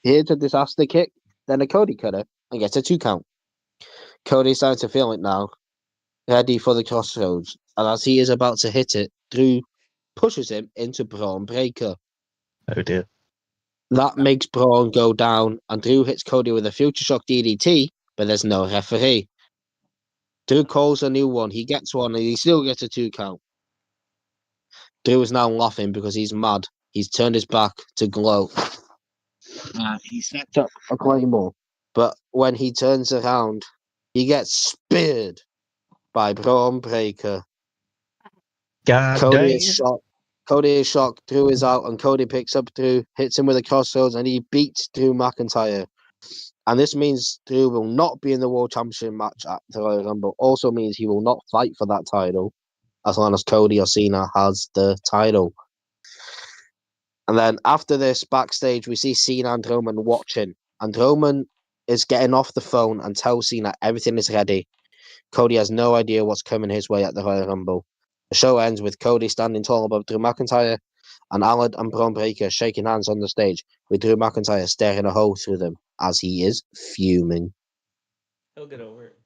He hits a disaster kick, then a Cody cutter, and gets a 2 count. Cody's starting to feel it now. Ready for the crossroads. And as he is about to hit it, Drew pushes him into Braun Breaker. Oh dear. That makes Braun go down, and Drew hits Cody with a Future Shock DDT, but there's no referee. Drew calls a new one. He gets one, and he still gets a 2 count. Drew is now laughing because he's mad. He's turned his back to Glow. He sets up a Claymore, but when he turns around, he gets speared by Braun Breaker. God Cody damn. is shocked. Cody is shocked. Drew is out, and Cody picks up Drew, hits him with a crossroads, and he beats Drew McIntyre. And this means Drew will not be in the World Championship match at the Royal Rumble. Also means he will not fight for that title as long as Cody or Cena has the title. And then after this, backstage, we see Cena and Roman watching. And Roman is getting off the phone and tells Cena everything is ready. Cody has no idea what's coming his way at the Royal Rumble. The show ends with Cody standing tall above Drew McIntyre and Alan and Braun Breaker shaking hands on the stage, with Drew McIntyre staring a hole through them as he is fuming. He'll get over it.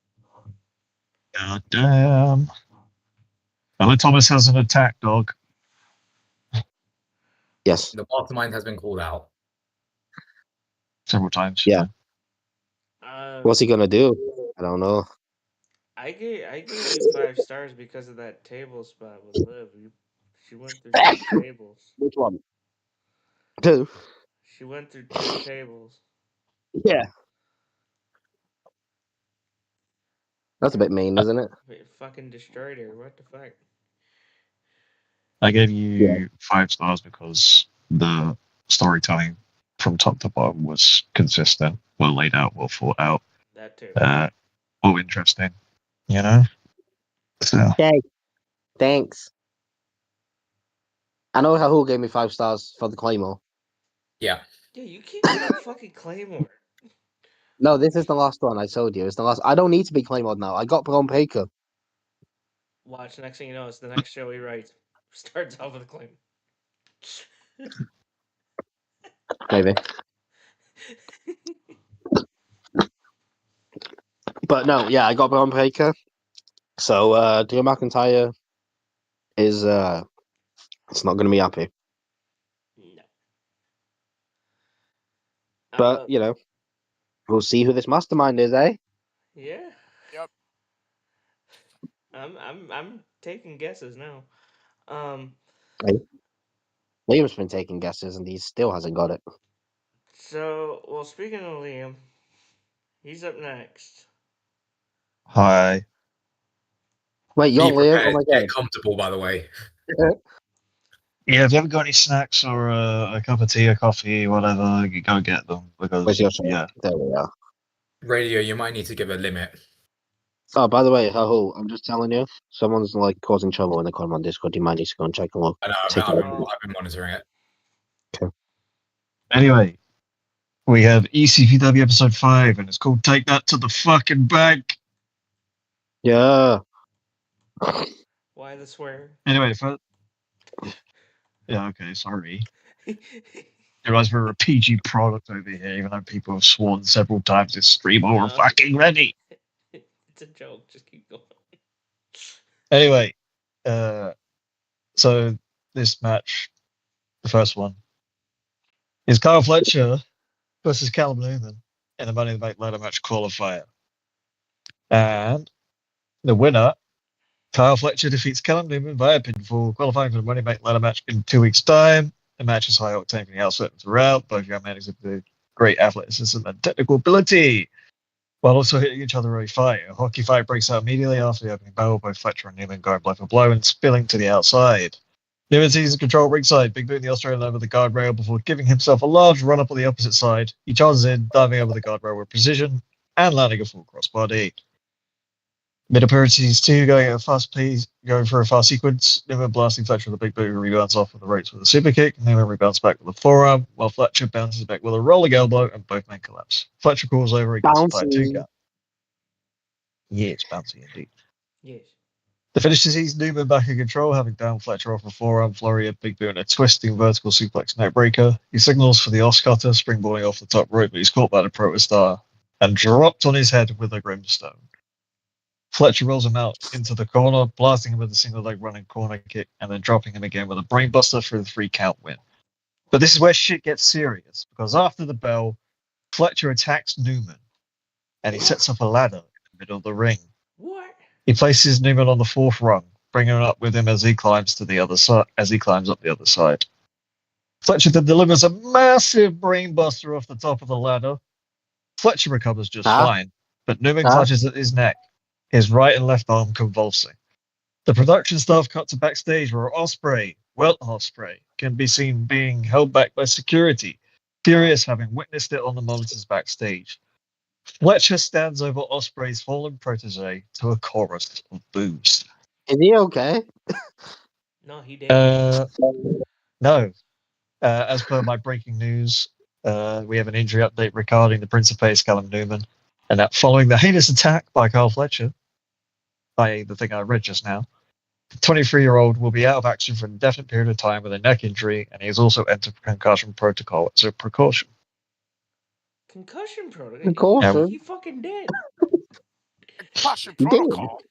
God damn. Ella Thomas has an attack dog. Yes. The mastermind has been called out. Several times. Yeah. What's he gonna do? I don't know. I gave you 5 stars because of that table spot with Liv. She went through 2 tables. Which one? 2? She went through 2 tables. Yeah. That's a bit mean, isn't it? It fucking destroyed her. What the fuck? I gave you 5 stars because the storytelling from top to bottom was consistent, well laid out, well thought out, That too. all interesting, you know? So, Okay. Thanks. I know Rahul gave me 5 stars for the Claymore. Yeah. Yeah, you keep that fucking Claymore. No, this is the last one I told you. It's the last. I don't need to be Claymore now. I got Braun Breaker. Watch, next thing you know, it's the next show he writes. Starts off with a Claymore. Maybe. But no, yeah, I got Braun Breaker. So Drew McIntyre is it's not gonna be happy. No. But you know, we'll see who this mastermind is, eh? Yeah. Yep. I'm taking guesses now. Liam's been taking guesses and he still hasn't got it. So, well, speaking of Liam, he's up next. hi. Wait, you're Be Liam? prepared. Oh my god. Get comfortable, by the way. Yeah, if you haven't got any snacks or a cup of tea, a coffee, whatever, you go get them. Because, Where's your shot? yeah. There we are. Radio, you might need to give a limit. Oh, by the way, Rahul, I'm just telling you, someone's like causing trouble in the comment on Discord. You might need to go and check and look. I know, Take a look. I've been monitoring it. Anyway, we have ECPW episode 5, and it's called Take That to the Fucking Bank. Yeah. Why the swear? Anyway, yeah, okay, sorry. Realize we're a PG product over here, even though people have sworn several times this stream, oh, we're fucking ready. It's a joke. Just keep going. Anyway, so this match, the first one, is Kyle Fletcher versus Callum Newman in the Money in the Bank ladder match qualifier. And the winner, Kyle Fletcher, defeats Callum Newman via pinfall, qualifying for the Money in the Bank ladder match in 2 weeks' time. The match is high octane from the outset and throughout. Both young men exhibited great athleticism and technical ability, while also hitting each other very fire. A hockey fight breaks out immediately after the opening bell, both Fletcher and Newman going blow for blow and spilling to the outside. Newman seizes control ringside, big booting the Australian over the guardrail before giving himself a large run up on the opposite side. He charges in, diving over the guardrail with precision and landing a full crossbody. Mid appearances two going at a fast pace, going for a fast sequence. Newman blasting Fletcher with a big boot, who rebounds off of the ropes with a super kick. Newman rebounds back with a forearm, while Fletcher bounces back with a rolling elbow, and both men collapse. Fletcher calls over against the 5-2 count. Yeah, it's bouncy indeed. Yes. The finish sees Newman back in control, having down Fletcher off a forearm flurry, a big boot, and a twisting vertical suplex neckbreaker. He signals for the Oscutter, springboarding off the top rope, but he's caught by the Protostar and dropped on his head with a Grimstone. Fletcher rolls him out into the corner, blasting him with a single leg running corner kick, and then dropping him again with a brainbuster for the 3 count win. But this is where shit gets serious, because after the bell, Fletcher attacks Newman, and he sets up a ladder in the middle of the ring. What? He places Newman on the 4th rung, bringing him up with him as he climbs to the other side. As he climbs up the other side, Fletcher then delivers a massive brainbuster off the top of the ladder. Fletcher recovers just fine, but Newman clutches at his neck, his right and left arm convulsing. The production staff cut to backstage where Welt Ospreay, can be seen being held back by security, furious having witnessed it on the monitors backstage. Fletcher stands over Ospreay's fallen protege to a chorus of boos. Is he okay? No, he did. No. As per my breaking news, we have an injury update regarding the Prince of Pace, Callum Newman, and that following the heinous attack by Carl Fletcher, by the thing I read just now, the 23-year-old will be out of action for an indefinite period of time with a neck injury, and he has also entered concussion protocol as a precaution. Concussion protocol? Concussion? He fucking did. Concussion He did. protocol.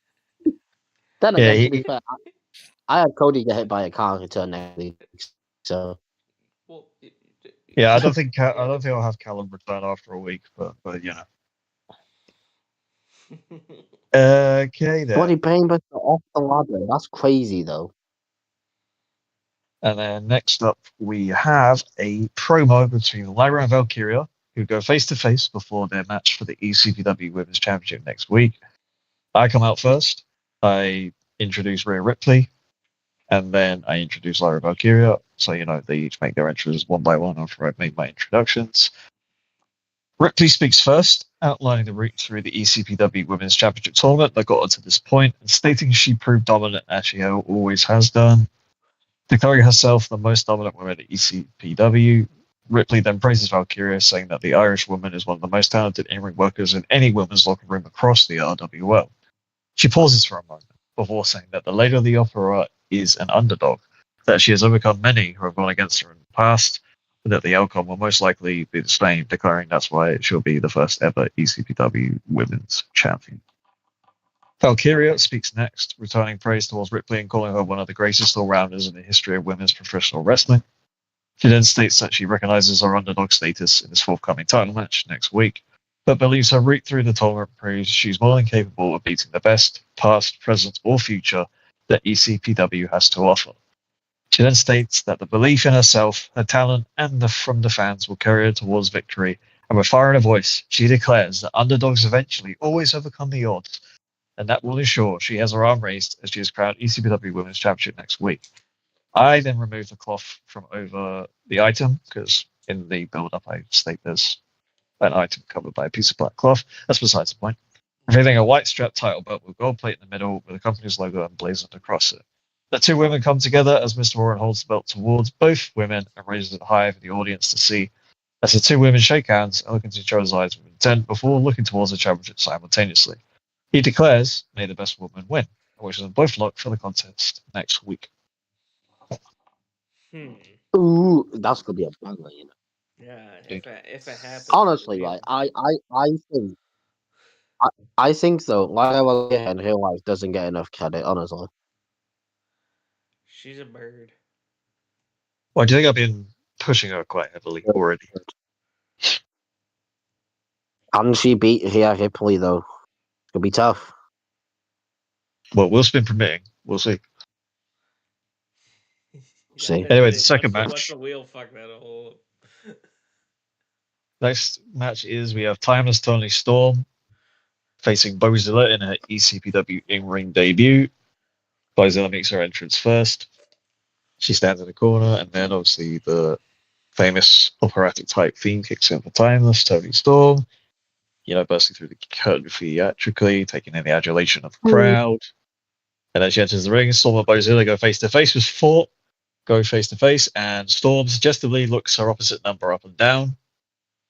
Then Yeah, again, to be fair, I had Cody get hit by a car return next week, so Well, Yeah, I don't think I'll have Callum return after a week, but you know. Okay then. bloody brainbuster off the ladder. That's crazy, though. And then next up, we have a promo between Lyra and Valkyria, who go face to face before their match for the ECPW Women's Championship next week. I come out first. I introduce Rhea Ripley, and then I introduce Lyra Valkyria. So, you know, they each make their entrances one by one after I make my introductions. Ripley speaks first, outlining the route through the ECPW Women's Championship tournament that got her to this point, and stating she proved dominant as she always has done. Declaring herself the most dominant woman at ECPW, Ripley then praises Valkyria, saying that the Irish woman is one of the most talented in-ring workers in any women's locker room across the RWL. She pauses for a moment before saying that the Lady of the Opera is an underdog, that she has overcome many who have gone against her in the past, and that the outcome will most likely be the same, declaring that's why she'll be the first ever ECPW Women's Champion. Valkyria speaks next, returning praise towards Ripley and calling her one of the greatest all-rounders in the history of women's professional wrestling. She then states that she recognizes her underdog status in this forthcoming title match next week, but believes her route through the tournament proves she's more than capable of beating the best, past, present, or future that ECPW has to offer. She then states that the belief in herself, her talent, and from the fans will carry her towards victory, and with fire in her voice, she declares that underdogs eventually always overcome the odds, and that will ensure she has her arm raised as she is crowned ECPW Women's Championship next week. I then remove the cloth from over the item, because in the build-up I state there's an item covered by a piece of black cloth. That's besides the point. Revealing a white strap title belt with gold plate in the middle with the company's logo emblazoned across it. The two women come together as Mr. Warren holds the belt towards both women and raises it high for the audience to see, as the two women shake hands and look into each other's eyes with intent before looking towards the championship simultaneously. He declares, "May the best woman win," and wishes them both luck for the contest next week. Ooh, that's gonna be a banger, you know. Yeah, if it happens. Honestly, right, I think though, Lyra Valkyria in real life doesn't get enough credit, honestly. She's a bird. Well, do you think I've been pushing her quite heavily already? Can she beat Rhea Ripley though? It's gonna be tough. Well, we'll spin permitting. We'll see. See. Anyway, the second match. What's the wheel? Fuck that whole. Next match is we have Timeless Tony Storm facing Bozilla in her ECPW in-ring debut. Bozilla makes her entrance first. She stands in the corner, and then obviously the famous operatic type theme kicks in for Timeless Tony Storm. You know, bursting through the curtain theatrically, taking in the adulation of the crowd. And then she enters the ring. Storm and Bozilla go face to face with Fort. Go face to face, and Storm suggestively looks her opposite number up and down,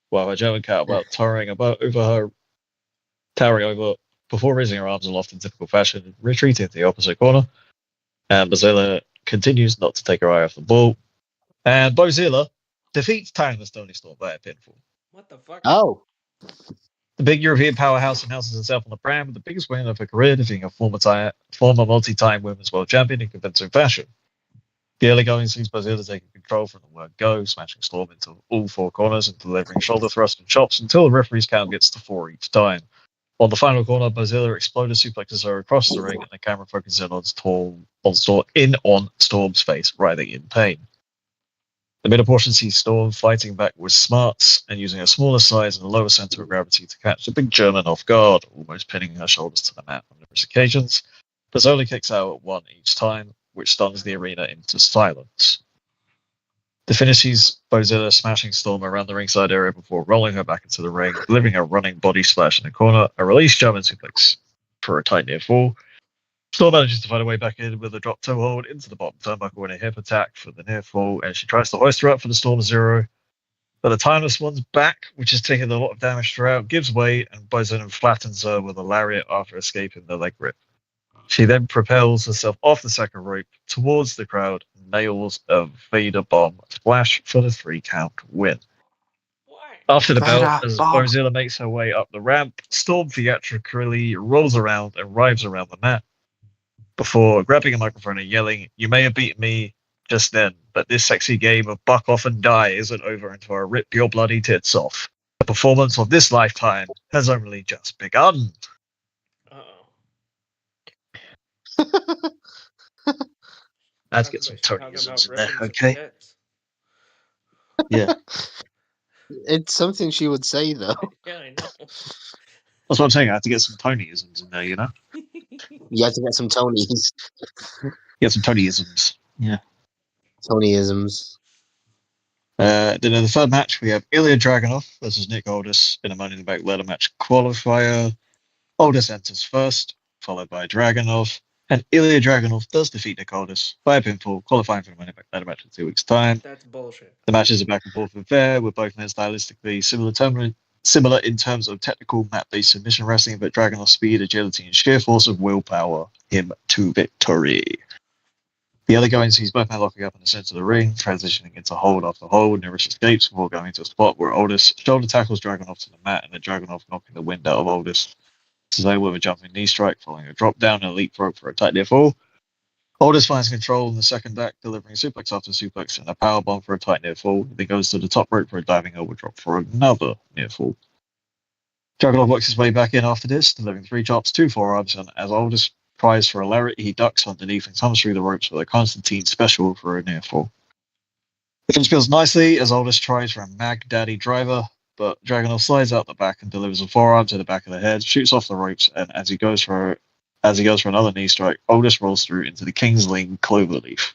while her German counterpart towering over before raising her arms aloft in typical fashion, retreating to the opposite corner. And Bozilla continues not to take her eye off the ball. And Bozilla defeats Timeless Tony Storm by a pinfall. What the fuck? Oh. The big European powerhouse announces herself on the brand with the biggest win of her career, defeating a former multi-time women's world champion in convincing fashion. The early going sees Brazil taking control from the word go, smashing Storm into all four corners and delivering shoulder thrusts and chops until the referee's count gets to 4 each time. On the final corner, Brazil exploded suplexes her across the ring, and the camera focuses on Storm's face, writhing in pain. The middle portion sees Storm fighting back with smarts and using her smaller size and lower center of gravity to catch the big German off guard, almost pinning her shoulders to the mat on numerous occasions. Brazil kicks out at 1 each time, which stuns the arena into silence. The finish sees Bozilla smashing Storm around the ringside area before rolling her back into the ring, delivering a running body splash in the corner, a release German suplex for a tight near fall. Storm manages to find her way back in with a drop toe hold into the bottom turnbuckle and a hip attack for the near fall, and she tries to hoist her up for the Storm Zero. But the timeless one's back, which has taken a lot of damage throughout, gives way, and Bozilla flattens her with a lariat after escaping the leg rip. She then propels herself off the second rope towards the crowd and nails a Vader bomb splash for the 3 count win. After the bell, as Bozilla makes her way up the ramp, Storm theatrically rolls around and writhes around the mat before grabbing a microphone and yelling, "You may have beaten me just then, but this sexy game of buck off and die isn't over until I rip your bloody tits off. The performance of this lifetime has only just begun." I had to get some Tonyisms in there, okay? Yeah. It's something she would say, though. Yeah, I know. That's what I'm saying. I had to get some Tonyisms in there, you know? You had to get some Tonys. Get some Tonyisms. Yeah. Tonyisms. Then in the third match, we have Ilya Dragunov versus Nick Aldis in a Money in the Bank ladder match qualifier. Aldis enters first, followed by Dragunov. And Ilya Dragunov does defeat Nick Aldis by pinfall, qualifying for the Money in the Bank ladder match in 2 weeks' time. That's bullshit. The matches are back and forth affair, with both men stylistically similar in terms of technical mat-based submission wrestling, but Dragunov's speed, agility, and sheer force of willpower him to victory. The other going sees both men locking up in the center of the ring, transitioning into hold after hold, numerous escapes before going to a spot where Aldis shoulder tackles Dragunov to the mat, and then Dragunov knocking the wind out of Aldis. Today with a jumping knee strike, following a drop down and a leap rope for a tight near fall. Aldis finds control in the second act, delivering suplex after suplex and a power bomb for a tight near fall. Then goes to the top rope for a diving elbow drop for another near fall. Dragunov works his way back in after this, delivering 3 chops, 2 forearms, and as Aldis tries for a lariat, he ducks underneath and comes through the ropes with a Constantine special for a near fall. The finish builds nicely as Aldis tries for a Mag Daddy driver, but Dragunov slides out the back and delivers a forearm to the back of the head, shoots off the ropes, and as he goes for another knee strike, Aldis rolls through into the Kingsling Cloverleaf.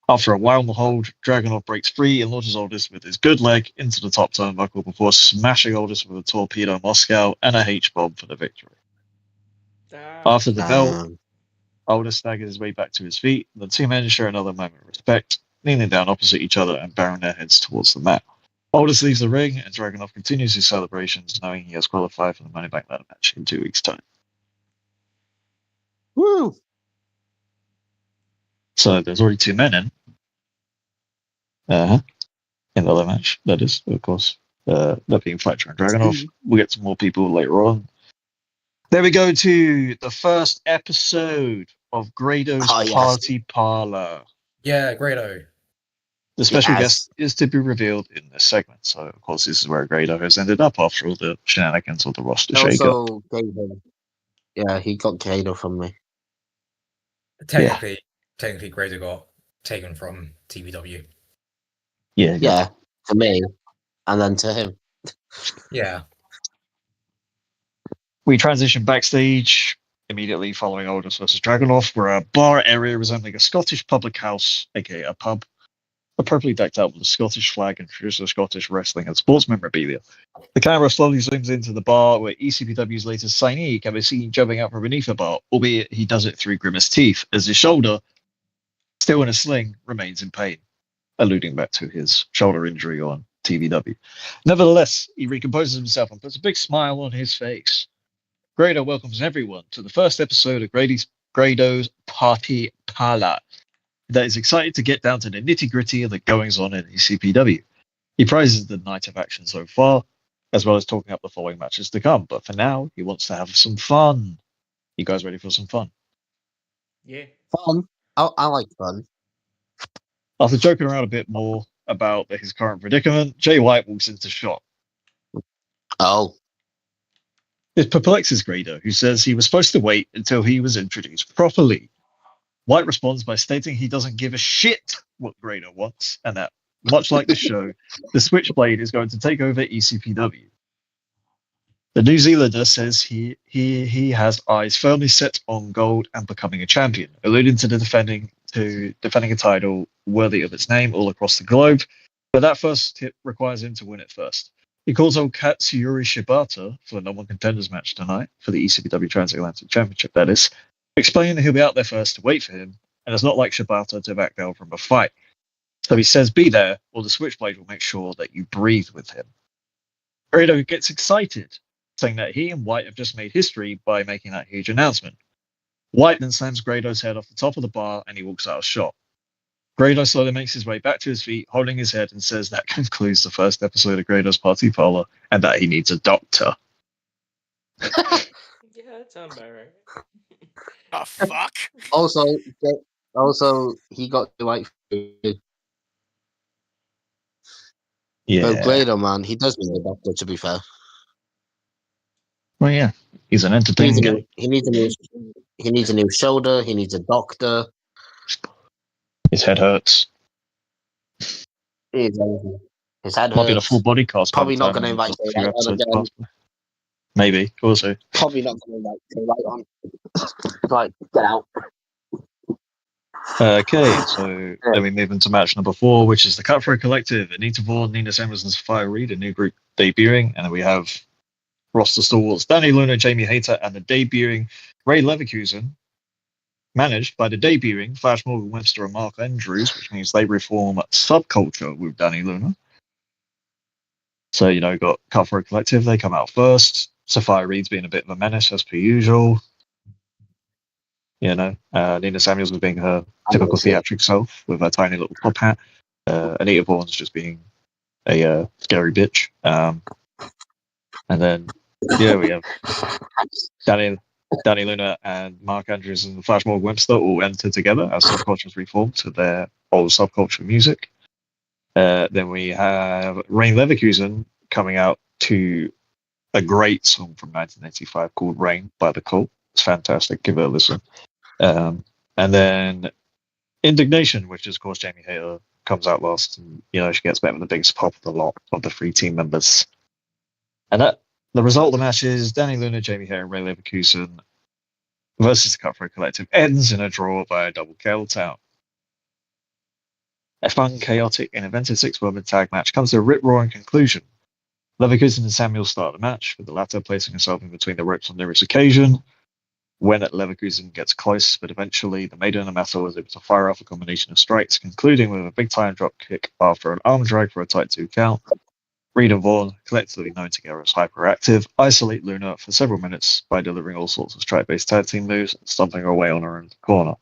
After a wild hold, Dragunov breaks free and launches Aldis with his good leg into the top turnbuckle before smashing Aldis with a Torpedo Moscow and a H-bomb for the victory. After the bell, Aldis staggers his way back to his feet, and the two men share another moment of respect, kneeling down opposite each other and bowing their heads towards the mat. Aldis leaves the ring, and Dragunov continues his celebrations, knowing he has qualified for the Money Bank ladder match in 2 weeks' time. Woo! So there's already 2 men in the other match. That is, of course, that being Fletcher and Dragunov. We'll get some more people later on. There we go to the first episode of Grado's Party Parlor. Yeah, Grado. The special guest is to be revealed in this segment. So, of course, this is where Grado has ended up after all the shenanigans of the roster shake-up. Yeah, he got Grado from me. Technically, Grado got taken from TBW. Yeah, to me, and then to him. Yeah. We transition backstage immediately following Aldis versus Dragunov, where a bar area resembling a Scottish public house, aka a pub, appropriately decked out with a Scottish flag and traditional Scottish wrestling and sports memorabilia. The camera slowly zooms into the bar, where ECPW's latest signee can be seen jumping out from beneath the bar, albeit he does it through grimaced teeth, as his shoulder, still in a sling, remains in pain, alluding back to his shoulder injury on TVW. Nevertheless, he recomposes himself and puts a big smile on his face. Grado welcomes everyone to the first episode of Grado's Party Parlor that is excited to get down to the nitty-gritty of the goings-on in ECPW. He prizes the night of action so far, as well as talking up the following matches to come. But for now, he wants to have some fun. You guys ready for some fun? Yeah. Fun. I like fun. After joking around a bit more about his current predicament, Jay White walks into shot. Oh. It perplexes Grado, who says he was supposed to wait until he was introduced properly. White responds by stating he doesn't give a shit what Grado wants, and that, much like the show, the Switchblade is going to take over ECPW. The New Zealander says he has eyes firmly set on gold and becoming a champion, alluding to defending a title worthy of its name all across the globe, but that first hit requires him to win it first. He calls on Katsuyori Shibata for the number one contenders match tonight, for the ECPW Transatlantic Championship, that is, explaining that he'll be out there first to wait for him, and it's not like Shibata to back down from a fight. So he says, be there, or the Switchblade will make sure that you breathe with him. Grado gets excited, saying that he and White have just made history by making that huge announcement. White then slams Grado's head off the top of the bar, and he walks out of shot. Grado slowly makes his way back to his feet, holding his head, and says that concludes the first episode of Grado's Party Parlor, and that he needs a doctor. Yeah, that sounds about right. The fuck? Also, he got the right food. Yeah. But Grado, man, he does need a doctor, to be fair. Well, yeah. He's an entertaining guy. He needs a new shoulder. He needs a doctor. His head hurts. His head Might be in a hurts. full body cast. Probably not going to invite a Jay few White on episodes again. past. Maybe. Also. Probably not going to invite Jay White on. Like, get out. Okay, so then we move into match number 4, which is the Cutthroat Collective. Anita Vaughn, Nina Samuels, and Sapphire Reed, a new group debuting. And then we have roster stalwarts Danny Luna, Jamie Hayter, and the debuting Ray Leverkusen, managed by the debuting Flash Morgan Webster and Mark Andrews, which means they reform Subculture with Danny Luna. So, you know, got Cutthroat Collective, they come out first. Sapphire Reed's being a bit of a menace, as per usual. You know, Nina Samuels was being her typical theatric self with her tiny little top hat. Anita Vaughn's just being a scary bitch. And then, yeah, we have Danny Luna and Mark Andrews and Flash Morgan Webster all enter together as Subcultures reform to their old Subculture music. Then we have Rain Leverkusen coming out to a great song from 1985 called Rain by The Cult. It's fantastic. Give it a listen. And then Indignation, which is, of course, Jamie Hayter, comes out last, and you know she gets better than the biggest pop of the lot of the 3 team members. And the result of the match is Danny Luna, Jamie Hayter, and Ray Leverkusen versus the Cutthroat Collective ends in a draw by a double count out. A fun, chaotic, and inventive 6-woman tag match comes to a rip-roaring conclusion. Leverkusen and Samuel start the match, with the latter placing herself in between the ropes on numerous occasions. When Leverkusen gets close, but eventually the Maiden of Metal is able to fire off a combination of strikes, concluding with a big-time drop kick after an arm drag for a tight 2 count. Reed and Vaughn, collectively known together as Hyperactive, isolate Luna for several minutes by delivering all sorts of strike-based tag team moves and stomping her away on her own corner.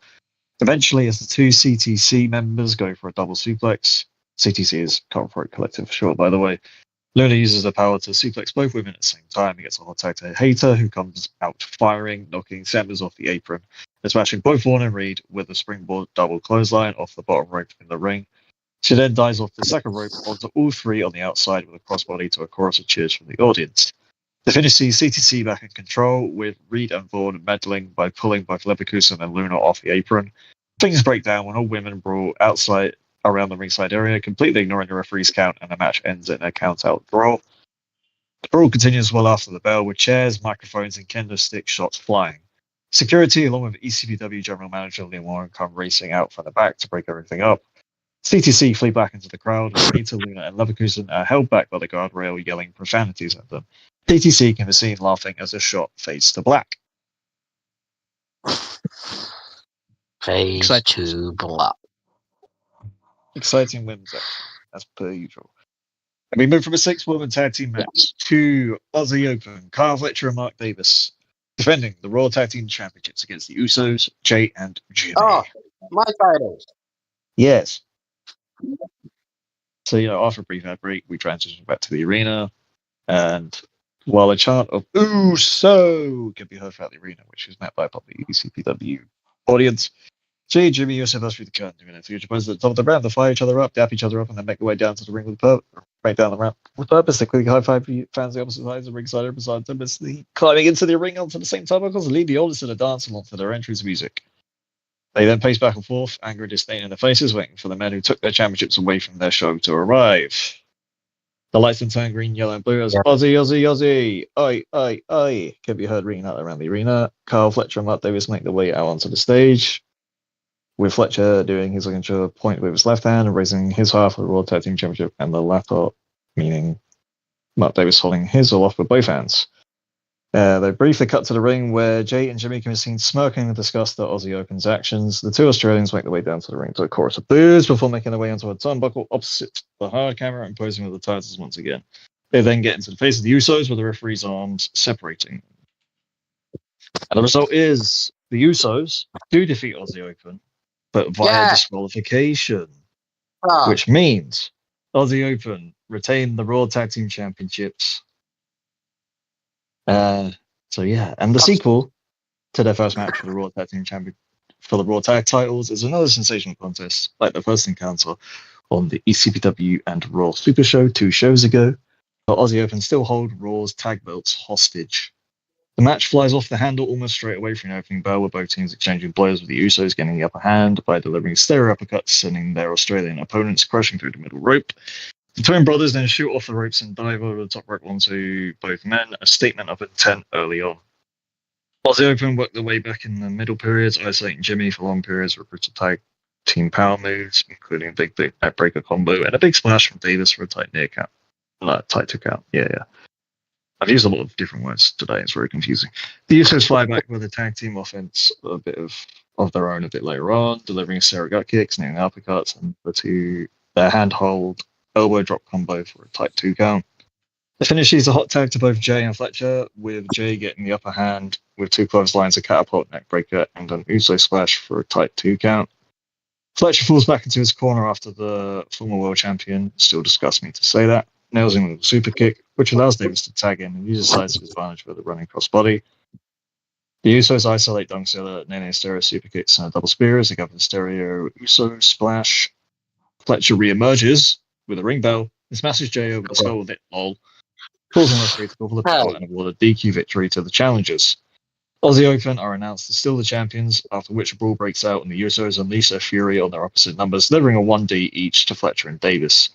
Eventually, as the 2 CTC members go for a double suplex, CTC is Cutthroat Collective for short, by the way, Luna uses the power to suplex both women at the same time. He gets on attack to Hayter, who comes out firing, knocking Samuels off the apron, and smashing both Vaughn and Reed with a springboard double clothesline off the bottom rope in the ring. She then dives off the second rope onto all 3 on the outside with a crossbody to a chorus of cheers from the audience. The finish sees CTC back in control, with Reed and Vaughn meddling by pulling both Leverkusen and Luna off the apron. Things break down when all women brawl outside around the ringside area, completely ignoring the referee's count, and the match ends in a count-out draw. The brawl continues well after the bell, with chairs, microphones, and kendo stick shots flying. Security, along with ECPW General Manager Liam Warren, come racing out from the back to break everything up. CTC flee back into the crowd, and Anita, Luna, and Leverkusen are held back by the guardrail, yelling profanities at them. CTC can be seen laughing as the shot fades to black. Fade to black. Exciting women's action, as per usual. And we move from a 6-woman tag team match to Aussie Open. Kyle Fletcher and Mark Davis defending the Raw Tag Team Championships against the Usos, Jay and Jimmy. Oh, my titles. Yes. So, you know, after a brief ad break, we transition back to the arena. And while a chant of "Uso" can be heard throughout the arena, which is met by a popular ECPW audience, Jay and Jimmy Uso burst through the curtain, doing their future poses at the top of the ramp. They fire each other up, dap each other up, and then make their way down to the ring right down the ramp with purpose. They quickly high five fans the opposite sides of the ringside beside them as they climbing into the ring onto the same turnbuckles and lead the oldest to the dance along for their entrance music. They then pace back and forth, anger and disdain in their faces, waiting for the men who took their championships away from their show to arrive. The lights then turn green, yellow, and blue as Aussie, Aussie, Aussie, oi, oi, oi, can be heard ringing out around the arena. Kyle, Fletcher, and Mark Davis make their way out onto the stage, with Fletcher doing his signature point with his left hand and raising his half of the World Tag Team Championship, and the latter, meaning Mark Davis, holding his aloft with both hands. They briefly cut to the ring where Jay and Jimmy can be seen smirking and discuss the Aussie Open's actions. The two Australians make their way down to the ring to a chorus of boos before making their way onto a turnbuckle opposite the hard camera and posing with the titles once again. They then get into the face of the Usos with the referee's arms separating. And the result is the Usos do defeat Aussie Open, but via disqualification, which means Aussie Open retain the Raw Tag Team Championships. So yeah, and the sequel to their first match for the Raw Tag Team Champion for the Raw Tag titles is another sensational contest, like the first encounter on the ECPW and Raw Super Show 2 shows ago. But Aussie Open still hold Raw's tag belts hostage. The match flies off the handle almost straight away from the opening bell, with both teams exchanging blows, with the Usos getting the upper hand by delivering stereo uppercuts, sending their Australian opponents crashing through the middle rope. The twin brothers then shoot off the ropes and dive over the top rope onto both men, a statement of intent early on. Aussie Open worked their way back in the middle periods, isolating Jimmy for long periods with brutal tag team power moves, including a big backbreaker combo and a big splash from Davis for a tight near count. Tight to count, yeah. I've used a lot of different words today, it's very confusing. The Usos fly back with a tag team offense, a bit of their own a bit later on, delivering stereo gut kicks, nailing uppercuts, and their handhold elbow drop combo for a tight 2 count. The finish is a hot tag to both Jay and Fletcher, with Jay getting the upper hand with 2 clotheslines, a catapult neckbreaker, and an Uso splash for a tight 2 count. Fletcher falls back into his corner after the former world champion, still disgusts me to say that, nails him with a super kick, which allows Davis to tag in and uses sides to his advantage with a running crossbody. The Usos isolate Dunkzilla, nailing stereo super kicks and a double spear as they go for the stereo Uso splash. Fletcher re-emerges with a ring bell, and smashes Jay over the skull with it, lol, causing the referee to call for the power and award a DQ victory to the challengers. Aussie Open are announced as still the champions, after which a brawl breaks out and the Usos unleash their fury on their opposite numbers, delivering a 1D each to Fletcher and Davis.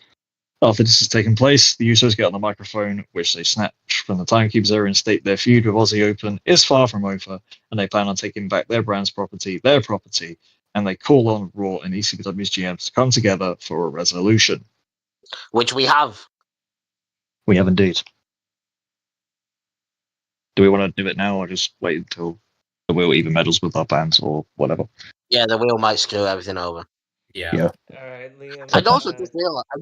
After this has taken place, the Usos get on the microphone, which they snatch from the Timekeepers era, and state their feud with Aussie Open is far from over, and they plan on taking back their brand's property, their property, and they call on Raw and ECPW's GMs to come together for a resolution. Which we have. We have indeed. Do we want to do it now, or just wait until the wheel even meddles with our bands or whatever? Yeah, the wheel might screw everything over. Yeah. All right, Liam. I also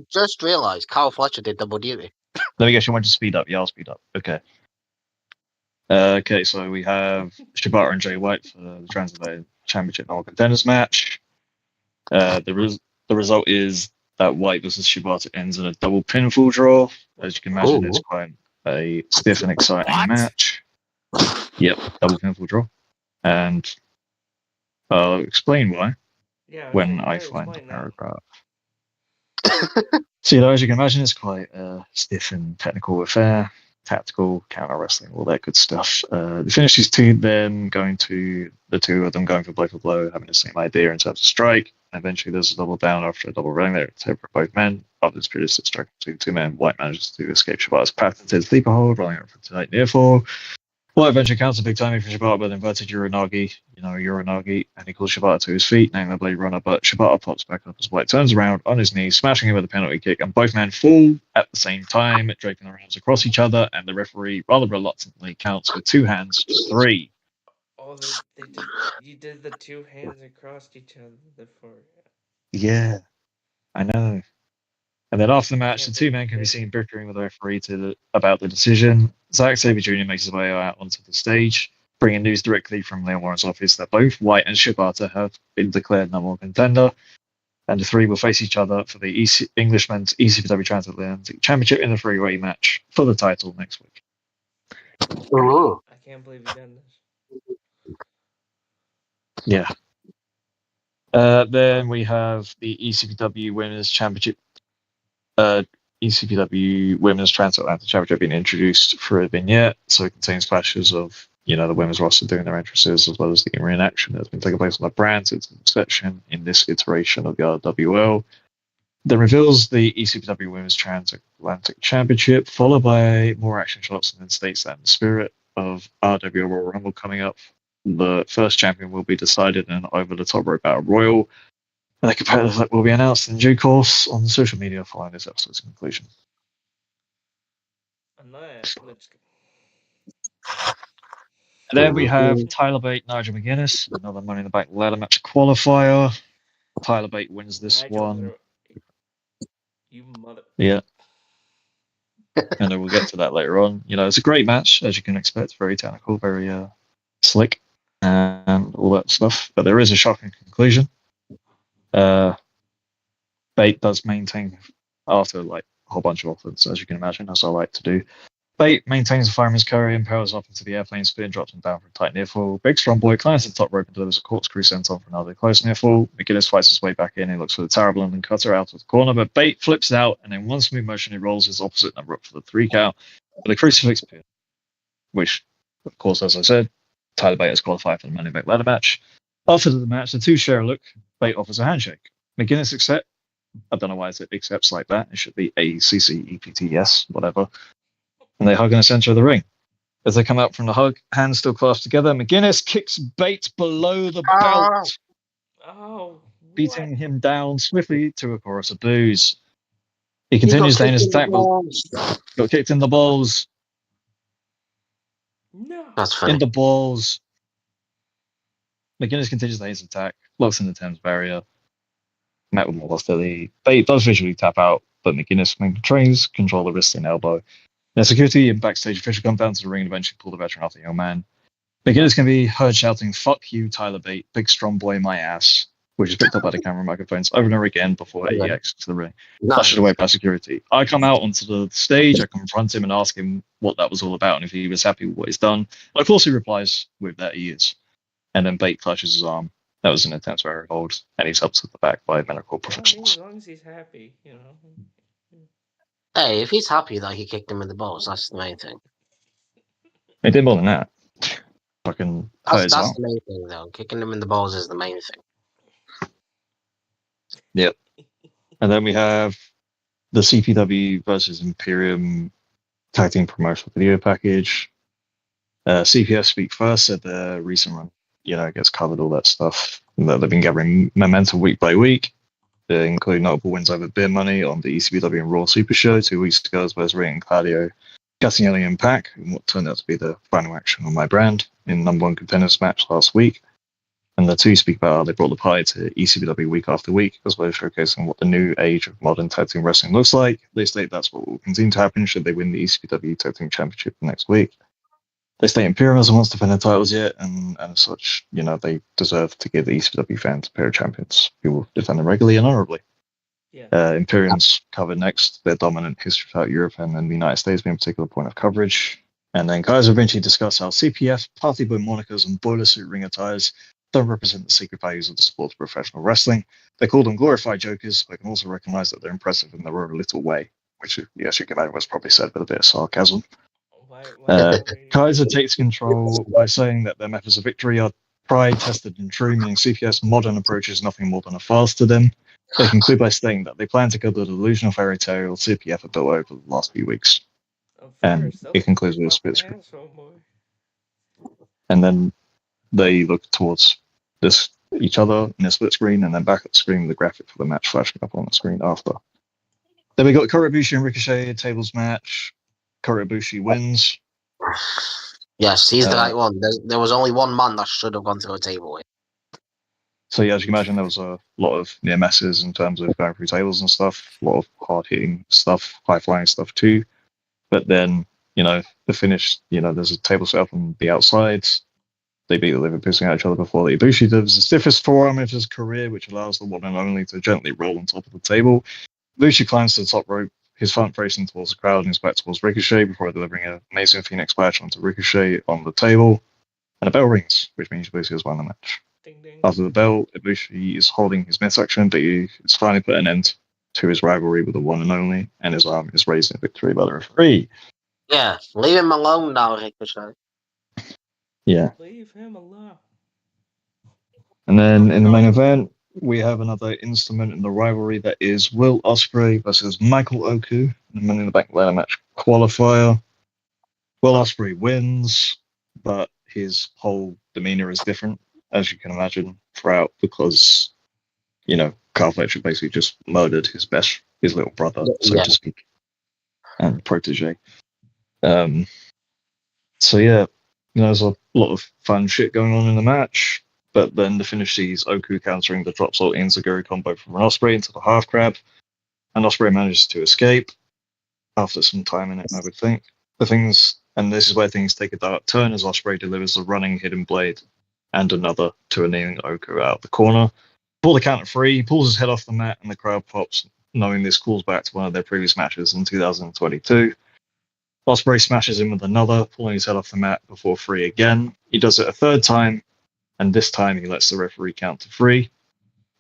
just realized Carl Fletcher did double duty. Let me guess, you want to speed up? Yeah, I'll speed up. Okay. Okay, so we have Shibata and Jay White for the Transatlantic Championship Normal Contenders match. The result is that White versus Shibata ends in a double pinfall draw. As you can imagine, it's quite a stiff and exciting match. Yep, double pinfall draw. And I'll explain why when I find the paragraph. So, as you can imagine, it's quite a stiff and technical affair. Tactical, counter wrestling, all that good stuff. The finish is the two of them going for blow, having the same idea in terms of strike. And eventually there's a double down after a double running there. It's over for both men. After this produces a strike between 2 men, White manages to escape Shibata's patented sleeper hold, rolling over for tight near fall. White eventually counts a big timing from Shibata with inverted Uranagi, and he calls Shibata to his feet, naming the Blade Runner, but Shibata pops back up as White turns around on his knees, smashing him with a penalty kick, and both men fall at the same time, draping their arms across each other, and the referee rather reluctantly counts with 2 hands, 3. Oh, they did. You did the 2 hands across each other before. Yeah, I know. And then after the match, the 2 men can be seen bickering with the referee about the decision. Zack Sabre Jr. makes his way out onto the stage, bringing news directly from Leon Warren's office that both White and Shibata have been declared number 1 contender. And the three will face each other for the English Men's ECPW Transatlantic Championship in a three-way match for the title next week. Ooh. I can't believe you done this. Yeah. Then we have the ECPW Women's Championship. ECPW Women's Transatlantic Championship being introduced through a vignette, so it contains flashes of the women's roster doing their entrances as well as the in-ring action that's been taking place on the brand since its inception in this iteration of the RWL. Then reveals the ECPW Women's Transatlantic Championship, followed by more action shots, and then states that in the spirit of RWL Royal Rumble coming up, the first champion will be decided in an over-the-top rope battle royal, and the competitors that will be announced in due course on social media following this episode's conclusion. Unless, let's go. And then we have Tyler Bate, Nigel McGuinness, another Money in the Bank ladder match qualifier. Tyler Bate wins this Nigel, one. you mother. Yeah. And then we'll get to that later on. It's a great match, as you can expect. Very technical, very slick, and all that stuff. But there is a shocking conclusion. Bate does maintain, after a whole bunch of offense, as you can imagine, as I like to do. Bate maintains the fireman's carry and powers up into the airplane spin, drops him down for a tight near fall. Big strong boy climbs the top rope and delivers a corkscrew senton for another close near fall. McGuinness fights his way back in and looks for the terrible and cutter out of the corner, but Bate flips out and in one smooth motion he rolls his opposite number up for the 3 count with a crucifix pin, which, of course, as I said, Tyler Bate has qualified for the Money in the Bank ladder match. After the match, the two share a look. Bate offers a handshake. McGuinness accepts. I don't know why it accepts like that. It should be ACCEPTS, whatever. And they hug in the center of the ring. As they come out from the hug, hands still clasped together, McGuinness kicks Bate below the belt, beating him down swiftly to a chorus of boos. He continues Dana's attack, but got kicked in the balls. No. That's funny. In the balls. McGuinness continues Dana's attack, locks in the Thames barrier, met with more hostility. Bate does visually tap out, but McGuinness maintains control the wrist and elbow. Now, security and backstage official come down to the ring and eventually pull the veteran off the young man. McGuinness can be heard shouting, "Fuck you, Tyler Bate, big strong boy, my ass," which is picked up by the camera microphones over and over again before he exits the ring. Flashed away by security. I come out onto the stage, I confront him and ask him what that was all about and if he was happy with what he's done. And of course he replies with that he is. And then Bate clutches his arm. That was an intense very hold, and he's helped at the back by medical professionals. As long as he's happy, Hey, if he's happy that he kicked him in the balls, that's the main thing. He did more than that. Fucking That's the main thing, though. Kicking him in the balls is the main thing. Yep. And then we have the CPW versus Imperium tag team promotional video package. CPS Speak First said the recent run, gets covered all that stuff. That they've been gathering momentum week by week. They include notable wins over Beer Money on the ECPW and Raw Super Show 2 weeks ago, as well as Ring and Claudio, Gastignelli and Pac, in what turned out to be the final action on my brand in number 1 contenders match last week. And the two speak about how they brought the pie to ECPW week after week, as well as showcasing what the new age of modern tag team wrestling looks like. They state that's what will continue to happen should they win the ECPW Tag Team Championship next week. They state Imperium hasn't won to defend their titles yet, and as such, they deserve to give the ECPW fans a pair of champions who will defend them regularly and honorably. Yeah. Imperium's covered next. Their dominant history throughout Europe and the United States being a particular point of coverage. And then Kaiser eventually discuss how CPF, party boy monikers, and boiler suit ring attires don't represent the secret values of the sport of professional wrestling. They call them glorified jokers, but can also recognize that they're impressive in their own little way, which, yes, you can imagine was probably said with a bit of sarcasm. Kaiser takes control by saying that their methods of victory are tried, tested, and true, meaning CPS modern approach is nothing more than a farce to them. They conclude by saying that they plan to cover the delusional fairy tale CPF have built over the last few weeks. And it concludes with a split screen. And then they look towards each other in a split screen, and then back at the screen with the graphic for the match flashing up on the screen after. Then we got Kota Ibushi and Ricochet tables match. Kota Ibushi wins. Yes, he's the right one. There was only one man that should have gone to a table. So yeah, as you can imagine, there was a lot of near misses in terms of going through tables and stuff. A lot of hard hitting stuff, high flying stuff too. But then, the finish, there's a table set up on the outside. They beat the living pissing out each other before the Ibushi does the stiffest forearm of his career, which allows the one and only to gently roll on top of the table. Ibushi climbs to the top rope, his front facing towards the crowd and his back towards Ricochet before delivering an amazing Phoenix splash onto Ricochet on the table. And a bell rings, which means Ibushi has won the match. Ding ding. After the bell, Ibushi is holding his midsection, but he has finally put an end to his rivalry with the one and only, and his arm is raised in victory by the referee. Yeah, leave him alone now, Ricochet. Yeah. Leave him alone. And then in the main event, we have another instrument in the rivalry that is Will Ospreay versus Michael Oku in the Money in the Bank ladder match qualifier. Will Ospreay wins, but his whole demeanor is different, as you can imagine, throughout, because, you know, Carl Fletcher basically just murdered his little brother, so to speak, and protege. So yeah, there's a lot of fun shit going on in the match. But then the finish sees Oku countering the drop salt Enziguri combo from Ospreay into the half crab, and Ospreay manages to escape after some time in it, I would think. And this is where things take a dark turn as Ospreay delivers a running hidden blade and another to a kneeling Oku out of the corner. Before the count of 3, he pulls his head off the mat and the crowd pops, knowing this calls back to one of their previous matches in 2022. Ospreay smashes him with another, pulling his head off the mat before 3 again. He does it a third time, and this time he lets the referee count to 3.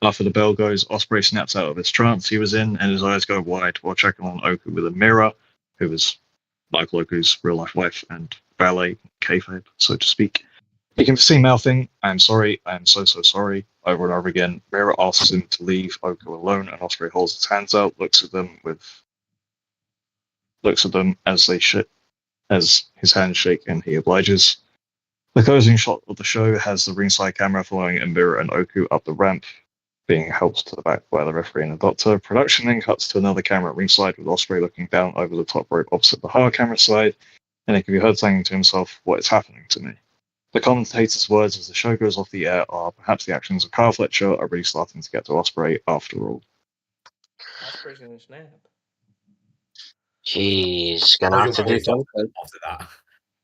After the bell goes, Ospreay snaps out of his trance he was in, and his eyes go wide while checking on Oku with a mirror, who was Michael Oku's real-life wife and valet, kayfabe, so to speak. You can see mouthing, "I am sorry, I am so sorry," over and over again. Mirror asks him to leave Oku alone, and Ospreay holds his hands out, looks at them as his hands shake, and he obliges. The closing shot of the show has the ringside camera following Mbira and Oku up the ramp, being helped to the back by the referee and the doctor. Production then cuts to another camera at ringside with Ospreay looking down over the top rope opposite the hard camera side, and it can be heard saying to himself, "What is happening to me?" The commentator's words as the show goes off the air are, "Perhaps the actions of Carl Fletcher are really starting to get to Ospreay after all." Ospreay's gonna snap. He's gonna have to do something. After that.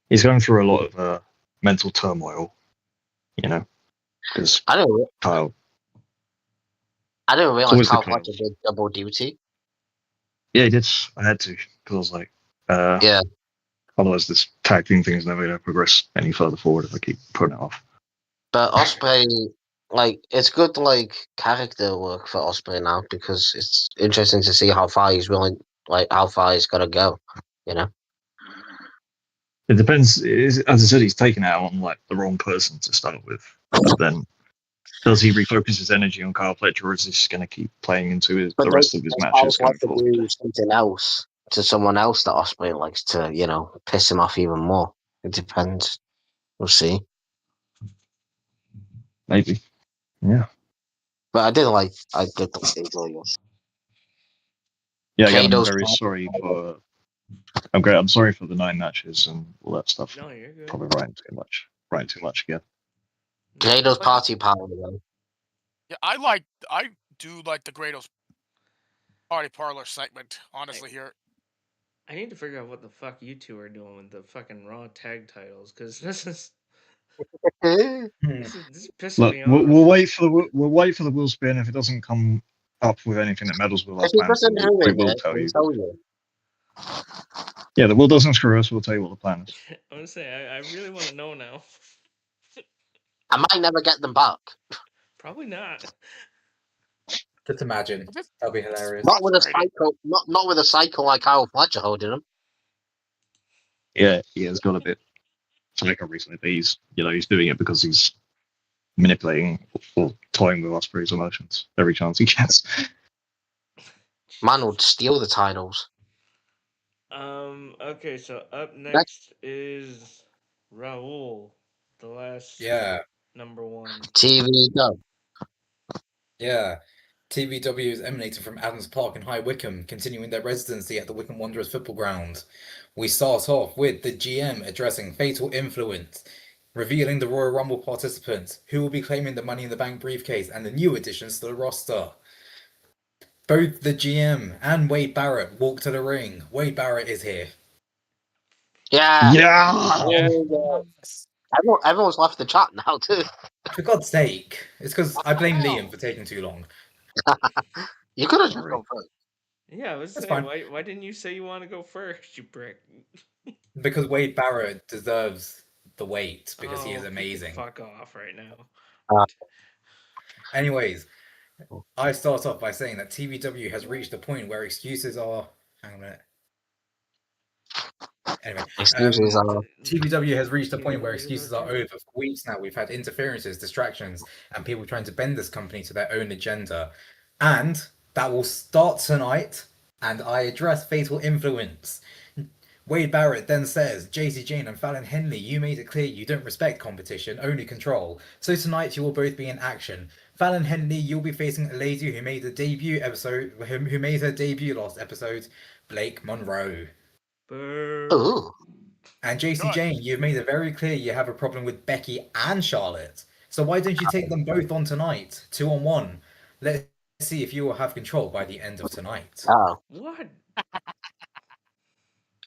He's going through a lot of mental turmoil, you know, because I didn't Kyle. realize always the Carl Kyle. Fletcher did double duty. Yeah, he did. I had to, because I was like, Yeah. otherwise this tag team thing is never going to progress any further forward if I keep putting it off. But Ospreay, like, it's good, like, character work for Ospreay now, because it's interesting to see how far he's how far he's got to go, you know? It depends. As I said, he's taken out on like the wrong person to start with. Then does he refocus his energy on Carl Fletcher, or is he just going to keep playing into the rest of his matches going to forward? do something else to someone else that Ospreay likes to, you know, piss him off even more. It depends. We'll see. Maybe. Yeah. But I did enjoy it. Yeah, again, I'm Kado's very part- sorry for. I'm sorry for the 9 matches and all that stuff. No, you're good. Probably writing too much again. Kado's party power, though. Yeah, I do like the Grados Party Parlor segment, honestly, here. I need to figure out what the fuck you two are doing with the fucking Raw tag titles, because this is pissing me off. We'll wait for the wheel spin. If it doesn't come up with anything that meddles with our If he plans, doesn't do we it, will yet, tell he'll you. tell you. Yeah, the wheel doesn't screw us. We'll tell you what the plan is. I'm gonna say I really want to know now. I might never get them back. Probably not. Just imagine. That'll be hilarious. Not with a psycho. Not with a psycho like Kyle Fletcher holding them. Yeah, he has got a bit psycho recently, but he's doing it because he's manipulating or toying with Ospreay's emotions every chance he gets. Man would steal the titles. Okay, so up next is Raul, the last number 1. TV dub. Yeah. TBW is emanating from Adams Park in High Wycombe, continuing their residency at the Wycombe Wanderers football ground. We start off with the GM addressing Fatal Influence, revealing the Royal Rumble participants, who will be claiming the Money in the Bank briefcase and the new additions to the roster. Both the GM and Wade Barrett walk to the ring. Wade Barrett is here. Yeah. Yeah. Oh, Everyone's left the chat now too. For God's sake. It's because I blame Liam for taking too long. You could have just Sorry. gone first. Yeah, I was That's saying, fine. why didn't you say you want to go first, you prick? Because Wade Barrett deserves the wait because he is Oh, amazing. Fuck off right now. Anyways, I start off by saying that TVW has reached a point where excuses are. Hang on a minute. Anyway, Excuses are. TVW has reached a point where excuses are over. For weeks now, we've had interferences, distractions, and people trying to bend this company to their own agenda. And that will start tonight, and I address fatal influence. Wade Barrett then says, JC Jane and Fallon Henley, you made it clear you don't respect competition, only control. So tonight you will both be in action. Fallon Henley, you'll be facing a lady who made a debut episode, who made her debut last episode, Blake Monroe. Ooh. And JC Jane, you've made it very clear you have a problem with Becky and Charlotte. So why don't you take them both on tonight, 2-on-1? Let's see if you will have control by the end of tonight. Oh. What?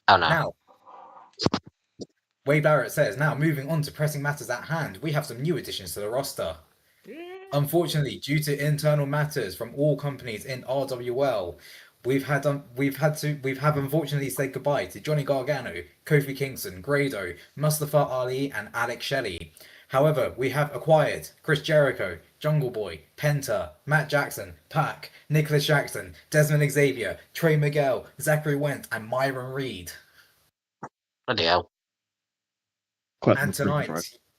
Oh no. Now, Wade Barrett says, now moving on to pressing matters at hand, we have some new additions to the roster. Yeah. Unfortunately, due to internal matters from all companies in RWL, we've unfortunately said goodbye to Johnny Gargano, Kofi Kingston, Grado, Mustafa Ali, and Alex Shelley. However, we have acquired Chris Jericho, Jungle Boy, Penta, Matt Jackson, Pac, Nicholas Jackson, Desmond Xavier, Trey Miguel, Zachary Wentz, and Myron Reed. Bloody hell. And tonight,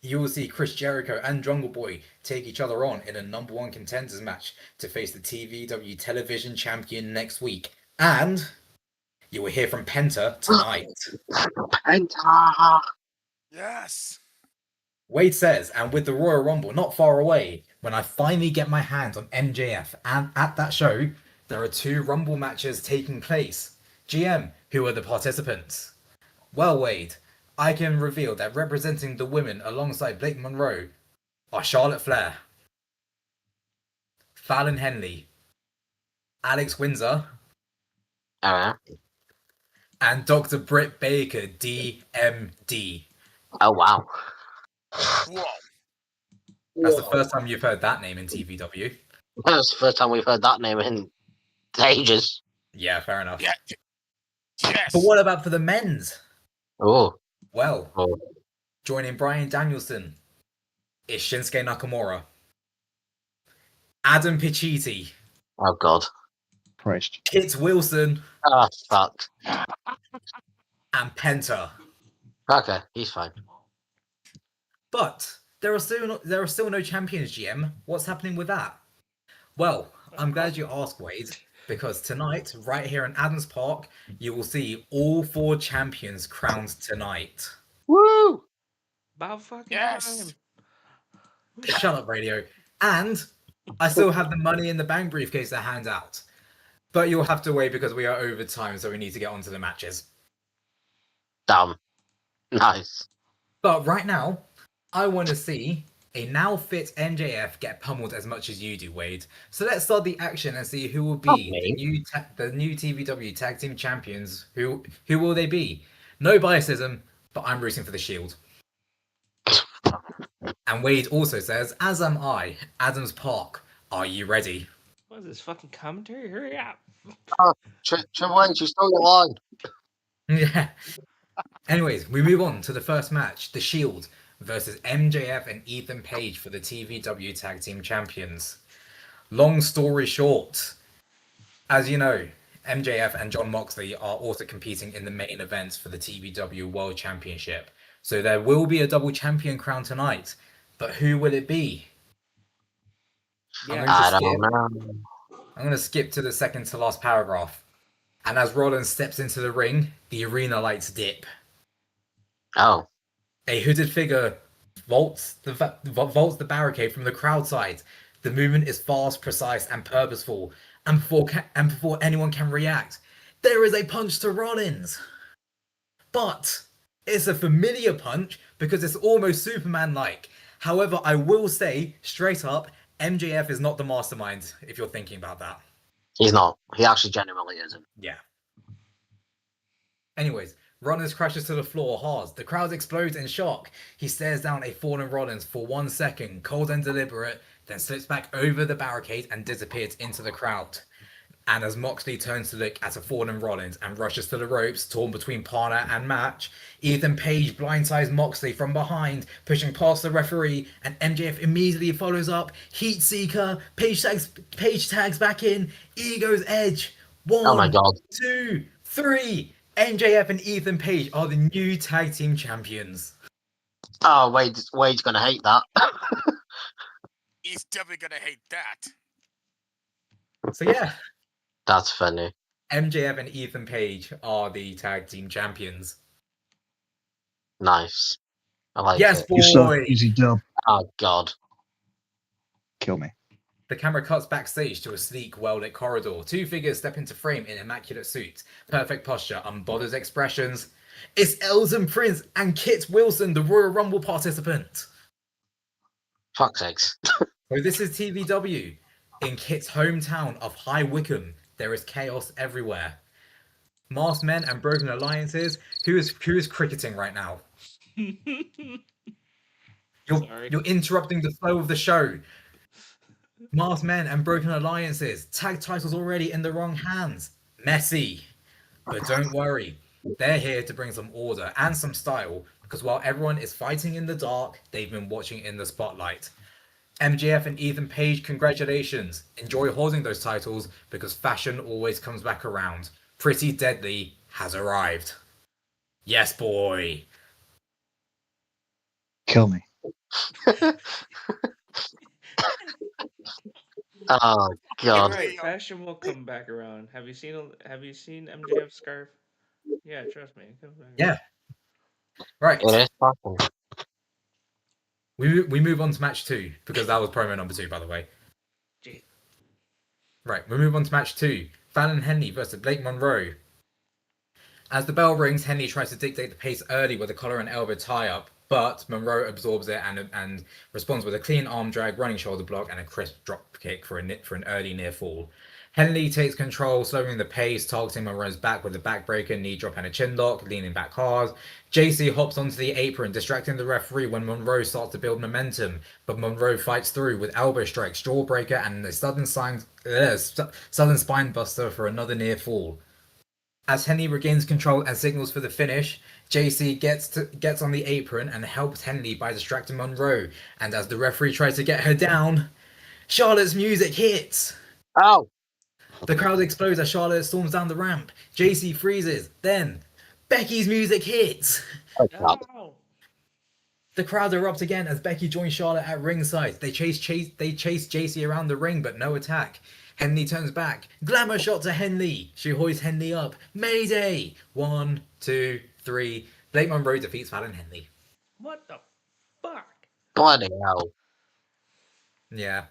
you will see Chris Jericho and Jungle Boy take each other on in a #1 contenders match to face the TVW television champion next week. And you will hear from Penta tonight. Penta! Yes. Wade says, and with the Royal Rumble not far away, when I finally get my hands on MJF, and at that show, there are 2 Rumble matches taking place. GM, who are the participants? Well, Wade, I can reveal that representing the women alongside Blake Monroe are Charlotte Flair, Fallon Henley, Alex Windsor, and Dr. Britt Baker, DMD. Oh wow. Whoa. That's the first time you've heard that name in TVW. That's the first time we've heard that name in ages. Yeah, fair enough. Yeah. Yes. But what about for the men's? Oh. Well, Oh. joining Bryan Danielson is Shinsuke Nakamura, Adam Pichiti, Oh god. Christ. Kit Wilson, Oh fuck. and Penta. Okay, he's fine. But there are still no champions, GM. What's happening with that? Well, I'm glad you asked, Wade, because tonight, right here in Adams Park, you will see all 4 champions crowned tonight. Woo! About fucking Yes. time. Shut up, radio. And I still have the Money in the Bank briefcase to hand out. But you'll have to wait because we are over time, so we need to get onto the matches. Damn. Nice. But right now, I want to see a now fit MJF get pummeled as much as you do, Wade. So let's start the action and see who will be the new TVW Tag Team Champions. Who will they be? No biasism, but I'm rooting for the Shield. And Wade also says, as am I, Adams Park. Are you ready? What is this fucking commentary? Hurry up. Triple H, you stole your line. Yeah. Anyways, we move on to the first match, The Shield versus MJF and Ethan Page for the TVW Tag Team Champions. Long story short, as you know, MJF and Jon Moxley are also competing in the main events for the TVW World Championship. So there will be a double champion crown tonight, but who will it be? Yeah. I don't know. I'm going to skip to the second to last paragraph. And as Rollins steps into the ring, the arena lights dip. Oh. A hooded figure vaults the barricade from the crowd side. The movement is fast, precise, and purposeful. And before anyone can react, there is a punch to Rollins. But it's a familiar punch because it's almost Superman-like. However, I will say, straight up, MJF is not the mastermind, if you're thinking about that. He's not. He actually genuinely isn't. Yeah. Anyways, Rollins crashes to the floor hard. The crowd explodes in shock. He stares down a fallen Rollins for 1 second, cold and deliberate, then slips back over the barricade and disappears into the crowd. And as Moxley turns to look at a fallen Rollins and rushes to the ropes, torn between partner and match, Ethan Page blindsides Moxley from behind, pushing past the referee, and MJF immediately follows up. Heat Seeker, Page tags back in, Ego's Edge. 1, Oh my God. 2, 3. MJF and Ethan Page are the new tag team champions. Oh, Wade's gonna hate that. He's definitely gonna hate that. So yeah, That's funny. MJF and Ethan Page are the tag team champions. Nice. I like Yes, it. You so boy! easy dub. Oh God. Kill me. The camera cuts backstage to a sleek, well-lit corridor. 2 figures step into frame in immaculate suits. Perfect posture, unbothered expressions. It's Elton Prince and Kit Wilson, the Royal Rumble participant. Fuck's sakes. So this is TVW. In Kit's hometown of High Wycombe, there is chaos everywhere. Masked men and broken alliances. Who is cricketing right now? You're interrupting the flow of the show. Masked men and broken alliances. Tag titles already in the wrong hands. Messy. But don't worry. They're here to bring some order and some style, because while everyone is fighting in the dark, they've been watching in the spotlight. MJF and Ethan Page, congratulations. Enjoy holding those titles, because fashion always comes back around. Pretty Deadly has arrived. Yes, boy. Kill me. Oh God. Right, fashion will come back around. Have you seen MJF's scarf? Yeah, trust me. It comes back Yeah. Right. It is fashion. We move on to match 2, because that was promo number 2, by the way. Jeez. Right, we move on to match 2. Fallon Henley versus Blake Monroe. As the bell rings, Henley tries to dictate the pace early with a collar and elbow tie-up, but Monroe absorbs it and responds with a clean arm drag, running shoulder block, and a crisp drop kick for an early near fall. Henley takes control, slowing the pace, targeting Monroe's back with a backbreaker, knee drop, and a chin lock, leaning back hard. JC hops onto the apron, distracting the referee when Monroe starts to build momentum, but Monroe fights through with elbow strikes, jawbreaker, and a sudden spine buster for another near fall. As Henley regains control and signals for the finish, JC gets on the apron and helps Henley by distracting Monroe, and as the referee tries to get her down, Charlotte's music hits! Oh! The crowd explodes as Charlotte storms down the ramp. JC freezes. Then, Becky's music hits. Oh God. No. The crowd erupts again as Becky joins Charlotte at ringside. They chase JC around the ring, but no attack. Henley turns back. Glamour shot to Henley. She hoists Henley up. Mayday! 1, 2, 3. Blake Monroe defeats Fallon Henley. What the fuck? Bloody hell. Yeah.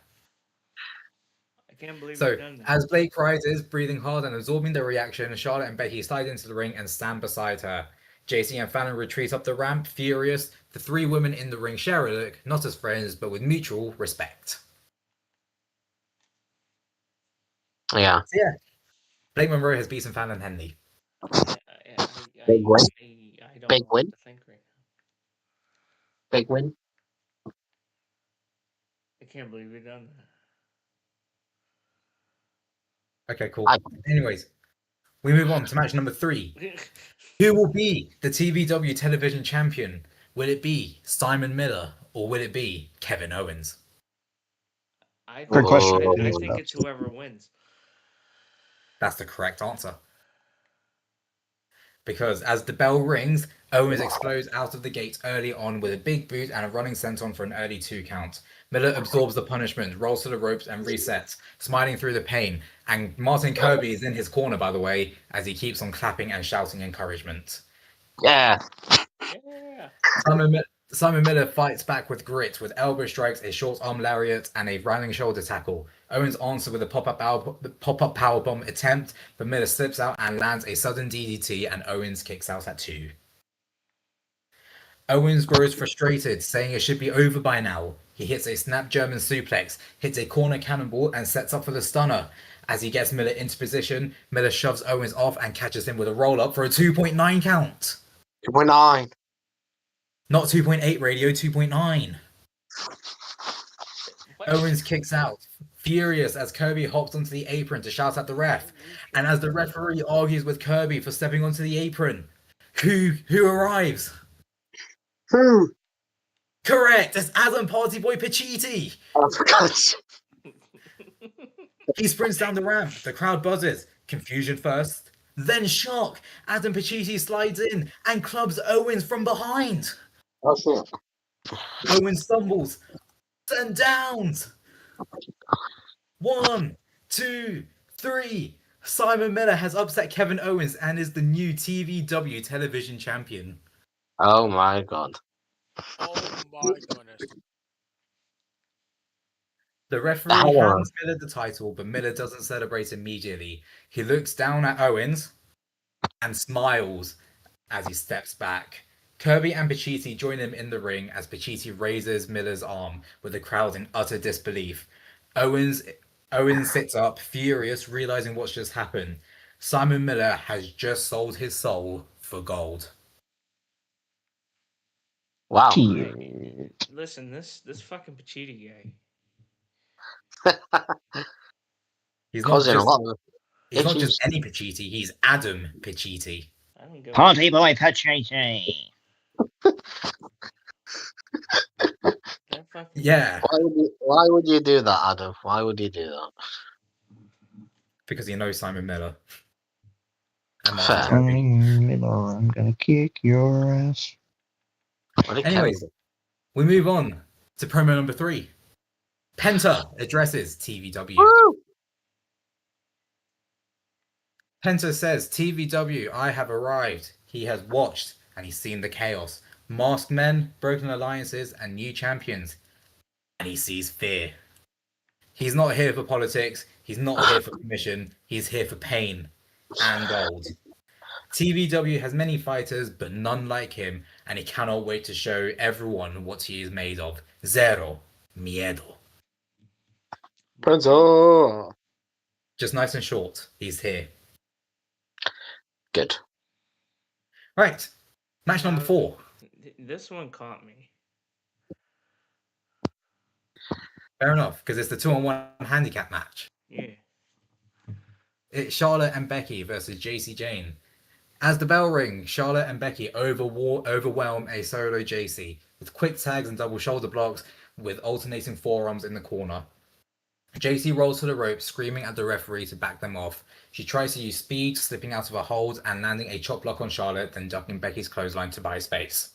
I can't believe So, you've done that. as Blake rises, breathing hard and absorbing the reaction, Charlotte and Becky slide into the ring and stand beside her. JC and Fallon retreat up the ramp, furious. The 3 women in the ring share a look, not as friends, but with mutual respect. Yeah. So yeah, Blake Monroe has beaten Fallon Henley. Big win. I don't Big know win. what to think right now. Big win. I can't believe you've done that. Okay, cool. Anyways, we move on to match number 3. Who will be the TVW television champion? Will it be Simon Miller or will it be Kevin Owens? Great question. I think it's whoever wins. That's the correct answer. Because as the bell rings, Owens explodes out of the gate early on with a big boot and a running senton for an early 2 count. Miller absorbs the punishment, rolls to the ropes and resets, smiling through the pain. And Martin Kirby is in his corner, by the way, as he keeps on clapping and shouting encouragement. Yeah. Yeah. Simon Miller fights back with grit, with elbow strikes, a short arm lariat, and a running shoulder tackle. Owens answers with a pop-up powerbomb attempt, but Miller slips out and lands a sudden DDT, and Owens kicks out at 2. Owens grows frustrated, saying it should be over by now. He hits a snap German suplex, hits a corner cannonball, and sets up for the stunner. As he gets Miller into position, Miller shoves Owens off and catches him with a roll-up for a 2.9 count. 2.9. Not 2.8 radio, 2.9. Owens kicks out, furious as Kirby hops onto the apron to shout at the ref. And as the referee argues with Kirby for stepping onto the apron, who arrives? Who? Correct, it's Adam Party Boy Pacitti. Oh, for God's sake. He sprints down the ramp, the crowd buzzes. Confusion first, then shock. Adam Pacitti slides in and clubs Owens from behind. That's it. Owens stumbles and downs. 1, 2, 3. Simon Miller has upset Kevin Owens and is the new TVW television champion. Oh my God. Oh my goodness. The referee hands Miller the title, but Miller doesn't celebrate immediately. He looks down at Owens and smiles as he steps back. Kirby and Pacitti join him in the ring as Pacitti raises Miller's arm, with the crowd in utter disbelief. Owens sits up, furious, realizing what's just happened. Simon Miller has just sold his soul for gold. Wow. Listen, this fucking Pacitti guy. He's not Causing a lot of He's not issues. just any Pacitti, he's Adam Pacitti. I don't give a Party boy Pacitti. that fucking Yeah, Why would you do that, Adam? Why would you do that? because you know Simon Miller. And Fair. Martin Kirby. Miller, I'm gonna kick your ass. What did Anyways, Kevin- we move on to promo number 3. Penta addresses TVW. Woo! Penta says, TVW, I have arrived. He has watched and he's seen the chaos. Masked men, broken alliances, and new champions. And he sees fear. He's not here for politics. He's not here for commission. He's here for pain and gold. TVW has many fighters, but none like him, and he cannot wait to show everyone what he is made of. Zero miedo. Penta. Just nice and short. He's here. Good. Right. Match number 4. This one caught me. Fair enough, because it's the 2-on-1 handicap match. Yeah. It's Charlotte and Becky versus JC Jane. As the bell rings, Charlotte and Becky overwhelm a solo JC with quick tags and double shoulder blocks with alternating forearms in the corner. JC rolls to the ropes, screaming at the referee to back them off. She tries to use speed, slipping out of a hold and landing a chop block on Charlotte, then ducking Becky's clothesline to buy space.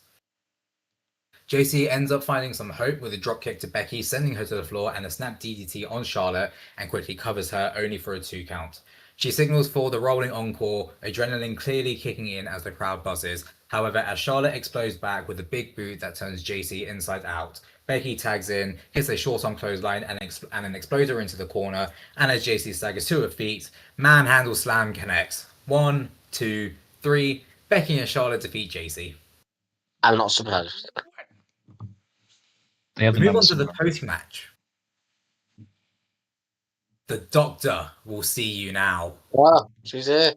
JC ends up finding some hope with a dropkick to Becky, sending her to the floor, and a snap DDT on Charlotte, and quickly covers her, only for a 2 count. She signals for the rolling encore, adrenaline clearly kicking in as the crowd buzzes. However, as Charlotte explodes back with a big boot that turns JC inside out, Becky tags in, hits a short-arm clothesline and an exploder into the corner, and as JC staggers to her feet, manhandle slam connects. 1, 2, 3. Becky and Charlotte defeat JC. I'm not surprised. They have We the move on numbers to the in them. post-match. The Doctor will see you now. Wow, she's here.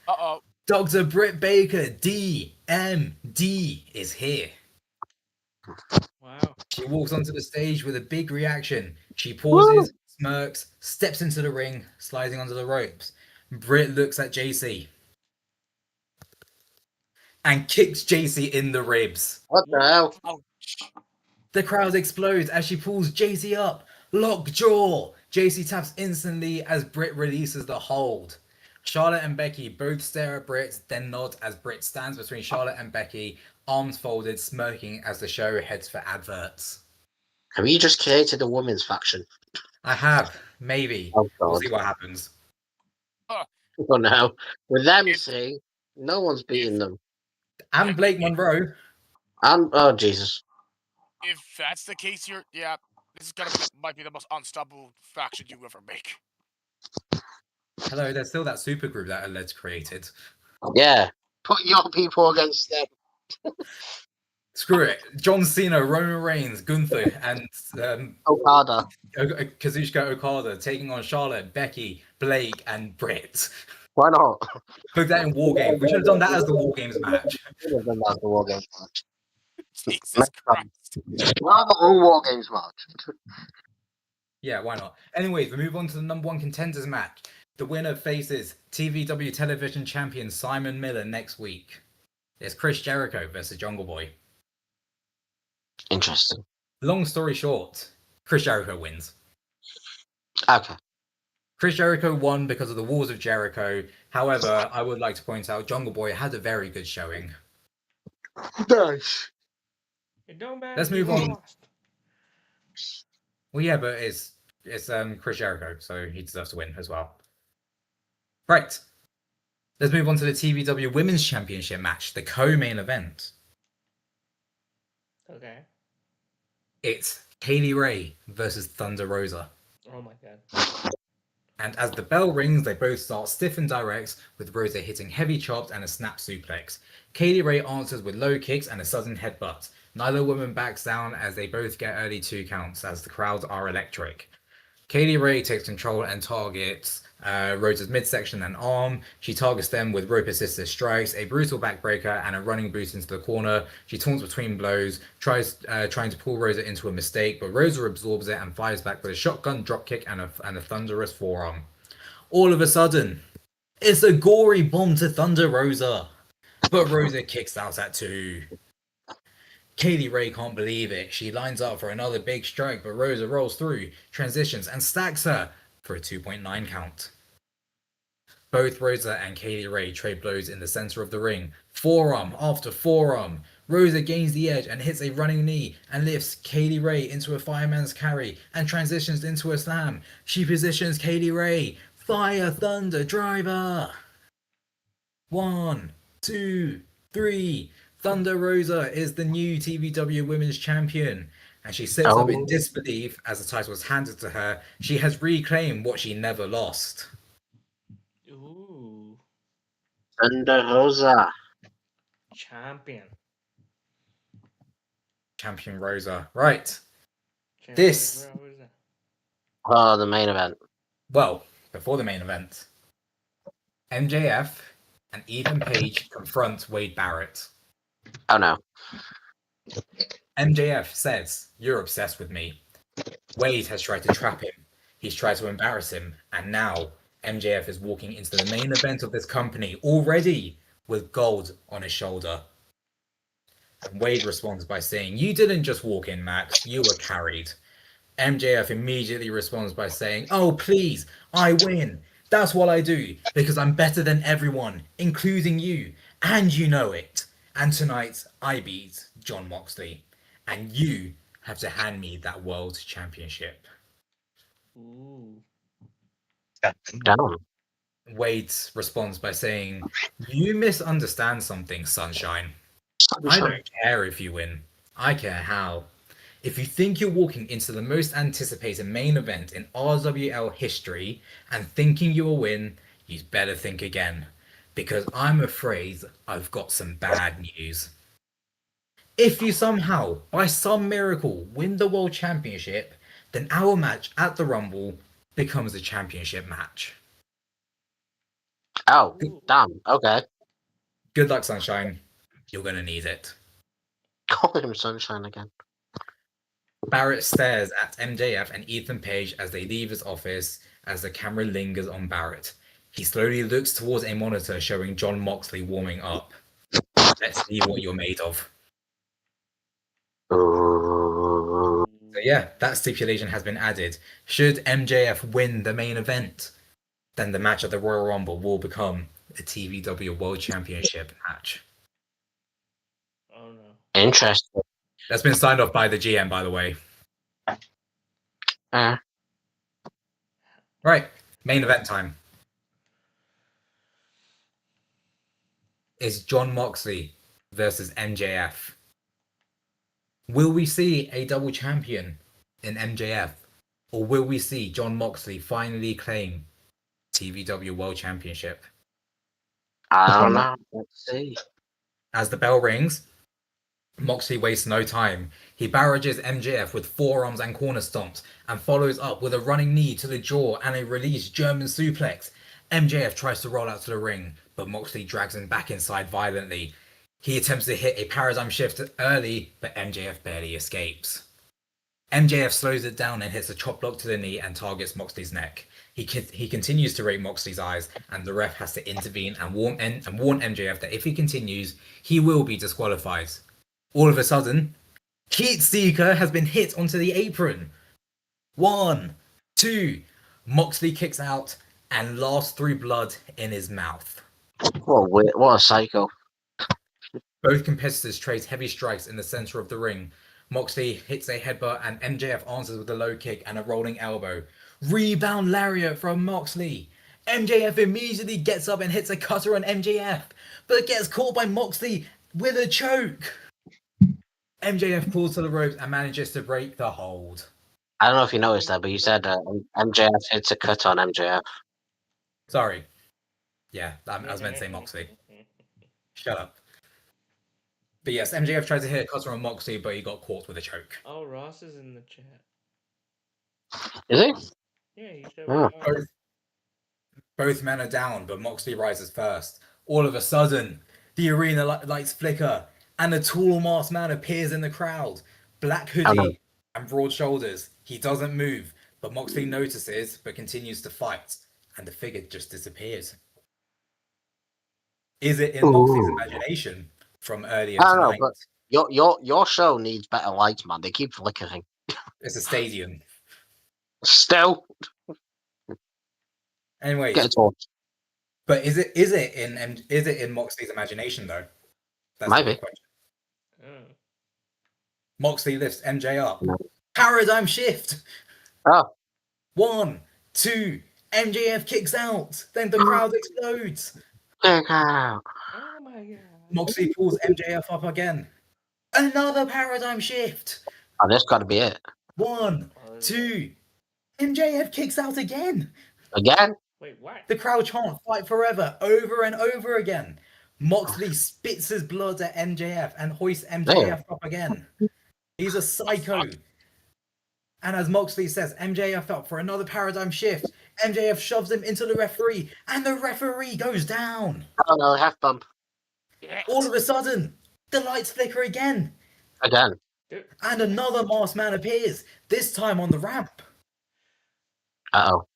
Uh-oh. Dr. Britt Baker, DMD, is here. Wow. She walks onto the stage with a big reaction. She pauses, smirks, steps into the ring, sliding onto the ropes. Britt looks at JC and kicks JC in the ribs. What the hell? Ouch. The crowd explodes as she pulls JC up. Lockjaw! JC taps instantly as Britt releases the hold. Charlotte and Becky both stare at Britt, then nod as Britt stands between Charlotte and Becky, arms folded, smirking as the show heads for adverts. Have you just created a women's faction? I have. Maybe. Oh, We'll God. see what happens. Oh, no. With them, If- see, no one's beating them. And Blake Monroe. And, oh, Jesus. If that's the case here, yeah, this is might be the most unstoppable faction you ever make. Hello, there's still that supergroup that Aled's created. Yeah. Put your people against them. Screw it. John Cena, Roman Reigns, Gunther, and Okada. Kazuchika Okada taking on Charlotte, Becky, Blake, and Britt. Why not? Put that in War Games. We should have done that as the War Games match. Should have done that as the War Games match. Jesus Next time. Christ. We'll have a whole War Games match. Yeah, why not? Anyways, we move on to the number one contenders match. The winner faces TVW television champion Simon Miller next week. It's Chris Jericho versus Jungle Boy. Interesting. Long story short, Chris Jericho wins. Okay. Chris Jericho won because of the Walls of Jericho. However, I would like to point out Jungle Boy had a very good showing. Nice. It don't matter. Let's you move on. lost. Well, yeah, but it's Chris Jericho, so he deserves to win as well. Right. Let's move on to the TVW Women's Championship match, the co-main event. Okay. It's Kaylee Ray versus Thunder Rosa. Oh my god. And as the bell rings, they both start stiff and direct, with Rosa hitting heavy chops and a snap suplex. Kaylee Ray answers with low kicks and a sudden headbutt. Neither woman backs down as they both get early 2 counts, as the crowds are electric. Kaylee Ray takes control and targets Rosa's midsection and arm. She targets them with rope-assisted strikes, a brutal backbreaker, and a running boot into the corner. She taunts between blows, trying to pull Rosa into a mistake, but Rosa absorbs it and fires back with a shotgun dropkick and a thunderous forearm. All of a sudden, it's a gory bomb to Thunder Rosa, but Rosa kicks out at 2. Kaylee Ray can't believe it. She lines up for another big strike, but Rosa rolls through, transitions, and stacks her for a 2.9 count. Both Rosa and Kaylee Ray trade blows in the center of the ring, forearm after forearm. Rosa gains the edge and hits a running knee and lifts Kaylee Ray into a fireman's carry and transitions into a slam. She positions Kaylee Ray, Fire Thunder Driver. 1, 2, 3. Thunder Rosa is the new TVW Women's Champion, and she sits up in disbelief as the title was handed to her. She has reclaimed what she never lost. Ooh. Thunder Rosa. Champion. Champion Rosa. Right. Champion This- Rosa. Oh, the main event. Well, before the main event, MJF and Ethan Page confront Wade Barrett. Oh no. MJF says, "You're obsessed with me." Wade has tried to trap him. He's tried to embarrass him. And now MJF is walking into the main event of this company already with gold on his shoulder. And Wade responds by saying, "You didn't just walk in, Max. You were carried." MJF immediately responds by saying, "Oh, please, I win. That's what I do, because I'm better than everyone, including you. And you know it. And tonight, I beat Jon Moxley. And you have to hand me that world championship." Ooh. Down. Wade responds by saying, "You misunderstand something, Sunshine. I don't care if you win. I care how. If you think you're walking into the most anticipated main event in RWL history and thinking you will win, you'd better think again. Because I'm afraid I've got some bad news. If you somehow, by some miracle, win the World Championship, then our match at the Rumble becomes a championship match." Oh, damn. Okay. Good luck, Sunshine. You're going to need it. Call him Sunshine again. Barrett stares at MJF and Ethan Page as they leave his office as the camera lingers on Barrett. He slowly looks towards a monitor showing Jon Moxley warming up. Let's see what you're made of. So yeah, that stipulation has been added. Should MJF win the main event, then the match at the Royal Rumble will become a TVW World Championship match. Oh no. Interesting. That's been signed off by the GM, by the way. Right, main event time. Is Jon Moxley versus MJF. Will we see a double champion in MJF? Or will we see Jon Moxley finally claim TVW World Championship? I don't know. Let's see. As the bell rings, Moxley wastes no time. He barrages MJF with forearms and corner stomps and follows up with a running knee to the jaw and a released German suplex. MJF tries to roll out to the ring, but Moxley drags him back inside violently. He attempts to hit a paradigm shift early, but MJF barely escapes. MJF slows it down and hits a chop block to the knee and targets Moxley's neck. He continues to rake Moxley's eyes, and the ref has to intervene and warn MJF that if he continues, he will be disqualified. All of a sudden, Heat Seeker has been hit onto the apron. 1, 2, Moxley kicks out and laughs through blood in his mouth. What a psycho. Both competitors trade heavy strikes in the center of the ring. Moxley hits a headbutt and MJF answers with a low kick and a rolling elbow. Rebound lariat from Moxley. MJF immediately gets up and hits a cutter on MJF, but gets caught by Moxley with a choke. MJF pulls to the ropes and manages to break the hold. I don't know if you noticed that, but you said MJF hits a cut on MJF. Sorry. Yeah, I was meant to say Moxley. Shut up. But yes, MJF tried to hit a cutter on Moxley, but he got caught with a choke. Oh, Ross is in the chat. Is he? Yeah, he said Oh. Both men are down, but Moxley rises first. All of a sudden, the arena lights flicker, and a tall masked man appears in the crowd. Black hoodie and broad shoulders. He doesn't move, but Moxley notices, but continues to fight, and the figure just disappears. Is it in Moxley's imagination from earlier I don't tonight? know, but your show needs better lights, man. They keep flickering. It's a stadium. Still. Anyways, Get a torch. but is it in Moxley's imagination though? That's the Maybe. question. Oh. Moxley lifts MJ up. No. Paradigm shift. Oh. 1, 2, MJF kicks out. Then the crowd explodes. Kick out. Oh my god. Moxley pulls MJF up again. Another paradigm shift. Oh, this got to be it. 1, 2, MJF kicks out again. Again? Wait, what? The crowd chant "Fight Forever" over and over again. Moxley spits his blood at MJF and hoists MJF up again. He's a psycho. And as Moxley says, MJF up for another paradigm shift. MJF shoves him into the referee, and the referee goes down. Oh no, half bump. All of a sudden, the lights flicker again. Again. And another masked man appears, this time on the ramp. Uh-oh.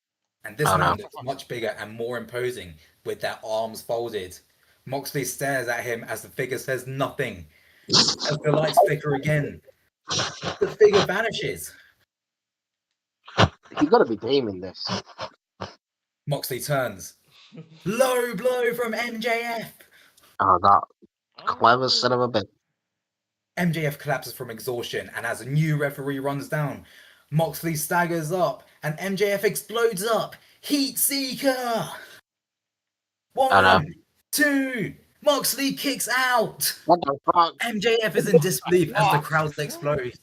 And this man looks much bigger and more imposing, with their arms folded. Moxley stares at him as the figure says nothing. As the lights flicker again, the figure vanishes. You've got to be dreaming this. Moxley turns. Low blow from MJF. Oh, that clever son of a bitch. MJF collapses from exhaustion, and as a new referee runs down, Moxley staggers up, and MJF explodes up. Heat Seeker! 1, 2, Moxley kicks out. What the fuck? MJF is in disbelief as the crowd explodes.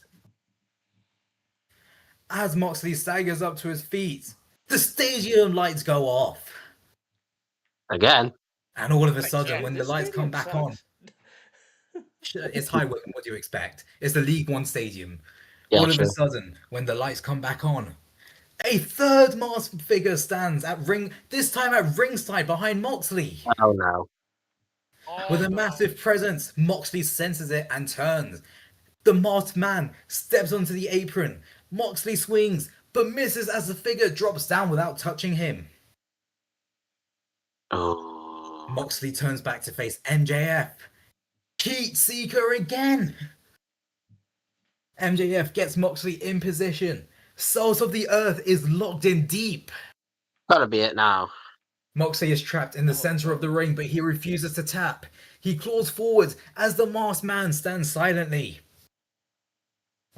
As Moxley staggers up to his feet, the stadium lights go off. Again? And all of a sudden, when the This lights come stadium back on, it's High Wycombe, what do you expect? It's the League One stadium. Yeah, All of true. a sudden, when the lights come back on, a third masked figure stands this time at ringside behind Moxley. Oh no. With a massive presence, Moxley senses it and turns. The masked man steps onto the apron. Moxley swings, but misses as the figure drops down without touching him. Oh. Moxley turns back to face MJF. Heat Seeker again! MJF gets Moxley in position. Salt of the Earth is locked in deep. Gotta be it now. Moxley is trapped in the center of the ring, but he refuses to tap. He claws forward as the masked man stands silently.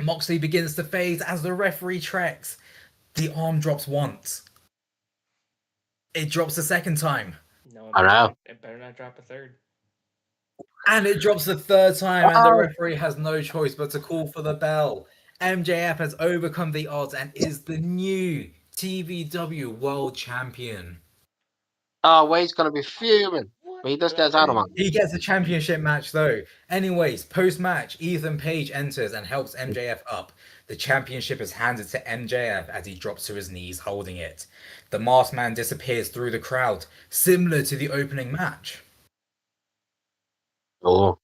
Moxley begins to phase as the referee treks. The arm drops once. It drops a second time. No, I know. It better not drop a third. And it drops the third time, and the referee has no choice but to call for the bell. MJF has overcome the odds and is the new TVW World Champion. Oh, Wade's gonna be fuming. What? He just gets out of man. He gets a championship match though. Anyways, post-match, Ethan Page enters and helps MJF up. The championship is handed to MJF as he drops to his knees holding it. The masked man disappears through the crowd, similar to the opening match. Oh.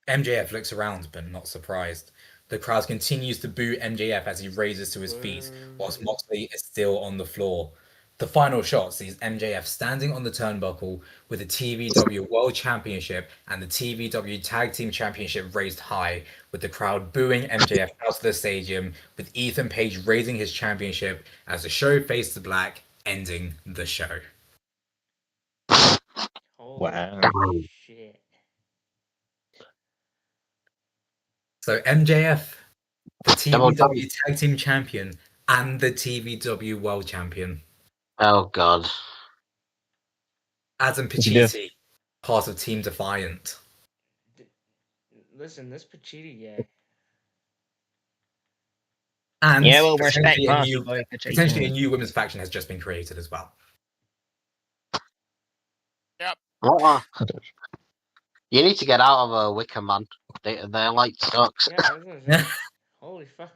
MJF looks around, but not surprised. The crowd continues to boo MJF as he raises to his feet, whilst Moxley is still on the floor. The final shot sees MJF standing on the turnbuckle with the TVW World Championship and the TVW Tag Team Championship raised high, with the crowd booing MJF out of the stadium, with Ethan Page raising his championship as the show fades to black, ending the show. Wow. Shit. So MJF, the Double TVW Tag Team Champion and the TVW World Champion. Oh god. Adam Yeah. Pacitti, part of Team Defiant. Listen, this Pacitti guy. And Yeah, well, respect potentially, a Marty new, Boy for potentially a taking. new women's faction has just been created as well. What? You need to get out of Wickham, man. They're like sucks. Yeah, I was gonna say, holy fuck.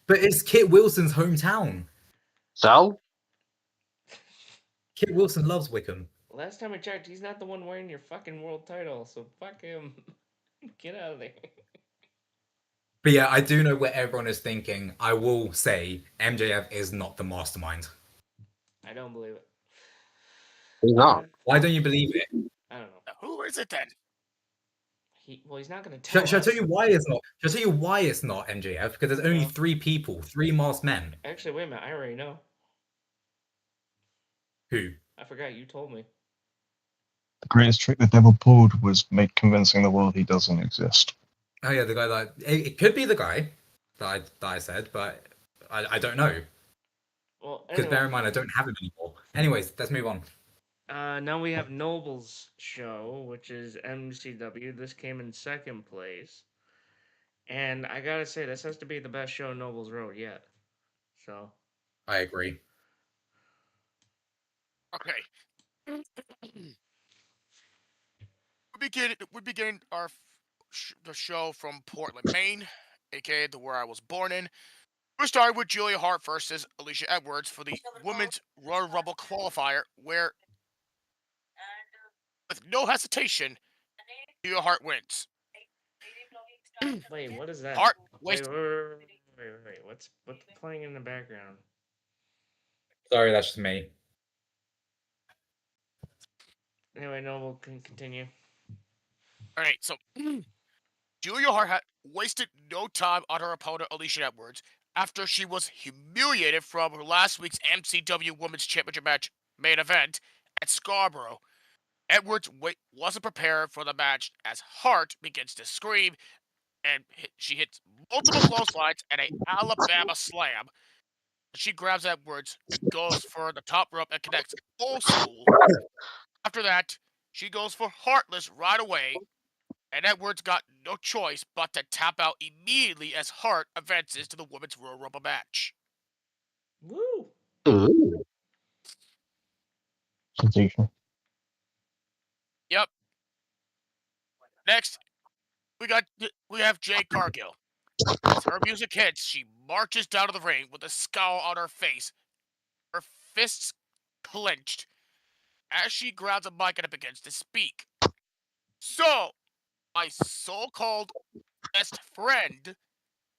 But it's Kit Wilson's hometown. So? Kit Wilson loves Wickham. Last time I checked, he's not the one wearing your fucking world title, so fuck him. Get out of there. But yeah, I do know what everyone is thinking. I will say MJF is not the mastermind. I don't believe it. He's not. Why don't you believe it? I don't know. Who is it then? He's not gonna tell Should I us. tell you why it's not? Should I tell you why it's not MJF? Because there's only 3 people, 3 masked men. Actually, wait a minute. I already know. Who? I forgot. You told me. The greatest trick the devil pulled was convincing the world he doesn't exist. Oh yeah, the guy that it could be the guy that I said, but I don't know. Well, Because anyway, bear in mind I don't have him anymore. Anyways, let's move on. now we have Noble's show, which is MCW. This came in second place, and I gotta say, this has to be the best show Noble's wrote yet. So I agree. Okay. we begin the show from Portland, Maine, aka where I was born in. We started with Julia Hart versus Alicia Edwards for the Women's Royal Rumble qualifier, where, with no hesitation, Julia Hart wins. wait, what is that? Hart Wait, wasted. wait. What's playing in the background? Sorry, that's just me. Anyway, Noble can continue. All right, so Julia Hart had wasted no time on her opponent Alicia Edwards after she was humiliated from her last week's MCW Women's Championship match main event at Scarborough. Edwards wasn't prepared for the match as Hart begins to scream, and she hits multiple clotheslines and an Alabama slam. She grabs Edwards and goes for the top rope and connects old school. After that, she goes for Heartless right away, and Edwards got no choice but to tap out immediately as Hart advances to the Women's Royal Rumble match. Woo! Ooh. Sensational. Yep. Next, we have Jade Cargill. As her music hits, she marches down to the ring with a scowl on her face, her fists clenched, as she grabs a mic and begins to speak. So, my so-called best friend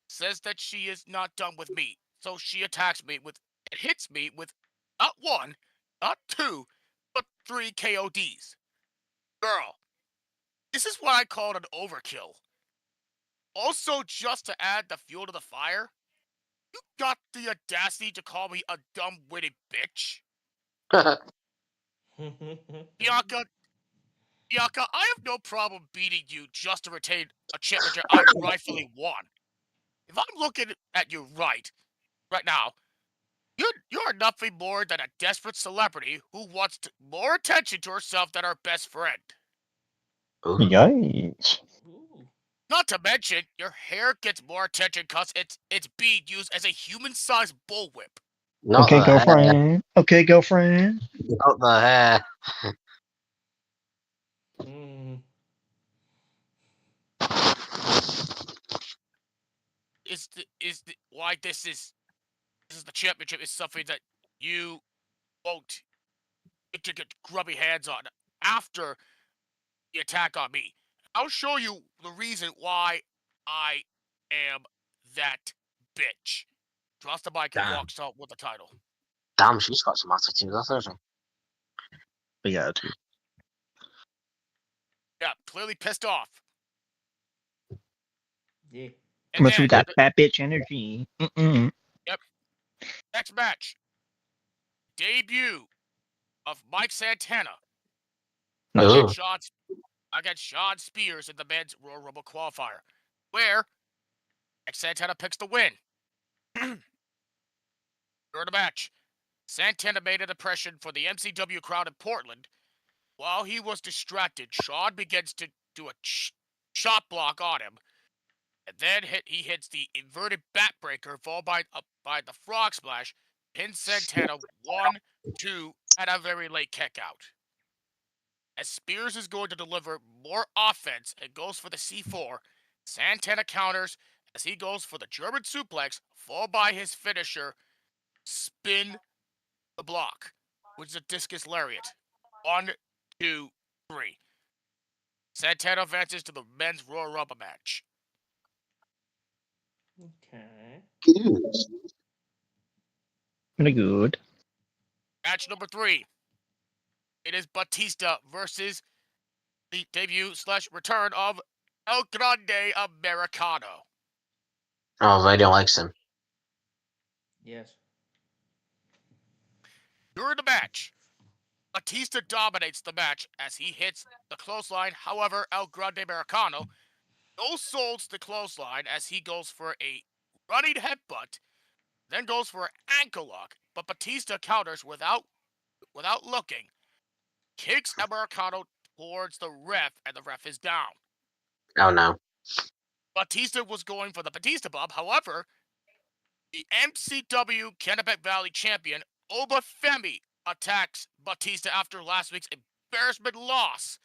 says that she is not done with me, so she attacks me and hits me with not 1, not 2, but 3 KODs. Girl, this is what I call an overkill. Also, just to add the fuel to the fire, you got the audacity to call me a dumb-witted bitch? Bianca, I have no problem beating you just to retain a championship I rightfully won. If I'm looking at you right now, you're nothing more than a desperate celebrity who wants more attention to herself than her best friend. Yikes. Ooh. Not to mention, your hair gets more attention because it's being used as a human-sized bullwhip. Not Okay, the hair. girlfriend. Okay, girlfriend. Not the hair. why this is the championship is something that you won't get to get grubby hands on after the attack on me. I'll show you the reason why I am that bitch. Drops the mic and Damn. walks out with the title. Damn, she's got some attitude, hasn't she? Big attitude. Yeah, clearly pissed off. Yeah. And Must then, have got fat bitch energy. Mm-mm. next match. Debut of Mike Santana Ugh. against Sean Spears in the men's Royal Rumble qualifier, where Mike Santana picks the win. During the match, Santana made an impression for the MCW crowd in Portland. While he was distracted, Sean begins to do a shot block on him, and then he hits the inverted backbreaker, followed by the frog splash, pins Santana 1-2 at a very late kick out. As Spears is going to deliver more offense and goes for the C4, Santana counters as he goes for the German suplex, followed by his finisher, spin the block, which is a discus lariat. 1, 2, 3. Santana advances to the men's Royal Rumble match. Okay. Good. Pretty good. Match number 3. It is Batista versus the debut/return of El Grande Americano. Oh, radio likes him. Yes. During the match, Batista dominates the match as he hits the clothesline. However, El Grande Americano no-solds the clothesline as he goes for a running headbutt, then goes for an ankle lock, but Batista counters without looking, kicks Americano towards the ref, and the ref is down. Oh no. Batista was going for the Batista Bomb. However, the MCW Kennebec Valley champion Obafemi attacks Batista after last week's embarrassment loss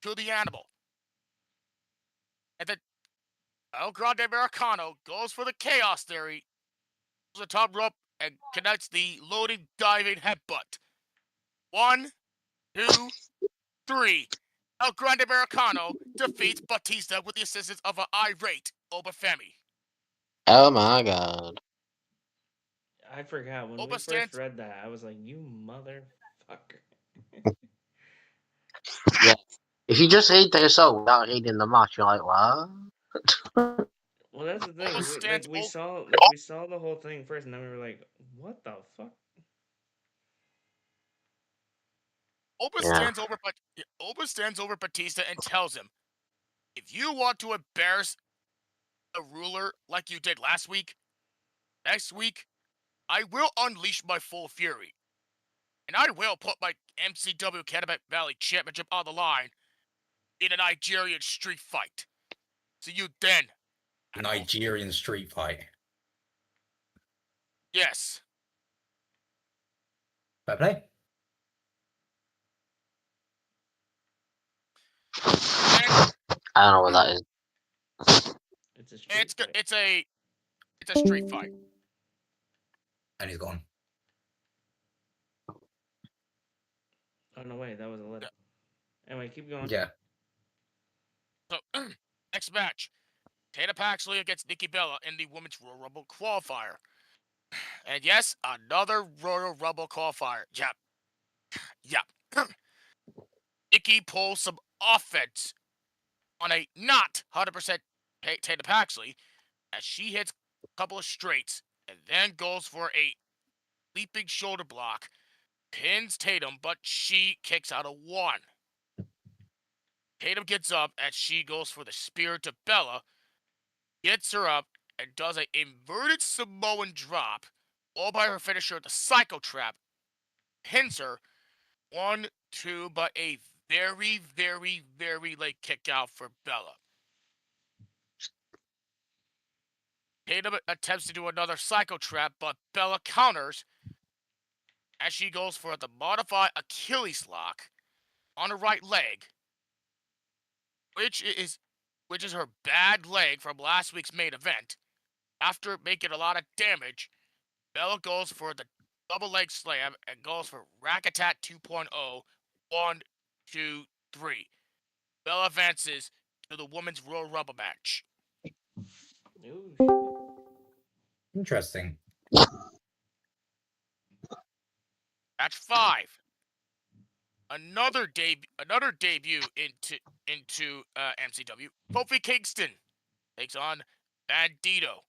to the Animal. And then El Grande Americano goes for the Chaos Theory, the top rope, and connects the loading diving headbutt. 1, 2, 3. El Grande Americano defeats Batista with the assistance of an irate Obafemi. Oh my god. I forgot when we Oba first stands. read that. I was like, "You motherfucker." Yeah. If you just read the result without reading the match, you're like, what? Well, that's the thing. Oba stands. We saw the whole thing first, and then we were like, "What the fuck?" Oba Yeah. stands over Batista and tells him, "If you want to embarrass the ruler like you did last week, next week, I will unleash my full fury. And I will put my MCW Kennebec Valley Championship on the line in a Nigerian street fight. See you then." Nigerian street fight. Yes. Fair play. I don't know what that is. It's a street fight. It's a street fight. And he's gone. Oh no, wait, that was a letter. Anyway, keep going. Yeah. So, next match. Tana Paxley against Nikki Bella in the Women's Royal Rumble qualifier. And yes, another Royal Rumble qualifier. Yep. Nikki pulls some offense on a not 100% Tana Paxley as she hits a couple of straights and then goes for a leaping shoulder block, pins Tatum, but she kicks out a 1. Tatum gets up as she goes for the spear to Bella, gets her up, and does an inverted Samoan drop, followed by her finisher, the Psycho Trap, pins her 1, 2, but a very, very, very late kick out for Bella. Tatum attempts to do another Psycho Trap, but Bella counters as she goes for the modified Achilles lock on her right leg, which is her bad leg from last week's main event. After making a lot of damage, Bella goes for the double leg slam and goes for Rack-A-Tat 2.0. 1, 2, 3. Bella advances to the Women's Royal Rumble match. Ooh, Interesting. Match 5. Another debut into MCW. Kofi Kingston takes on Bandito.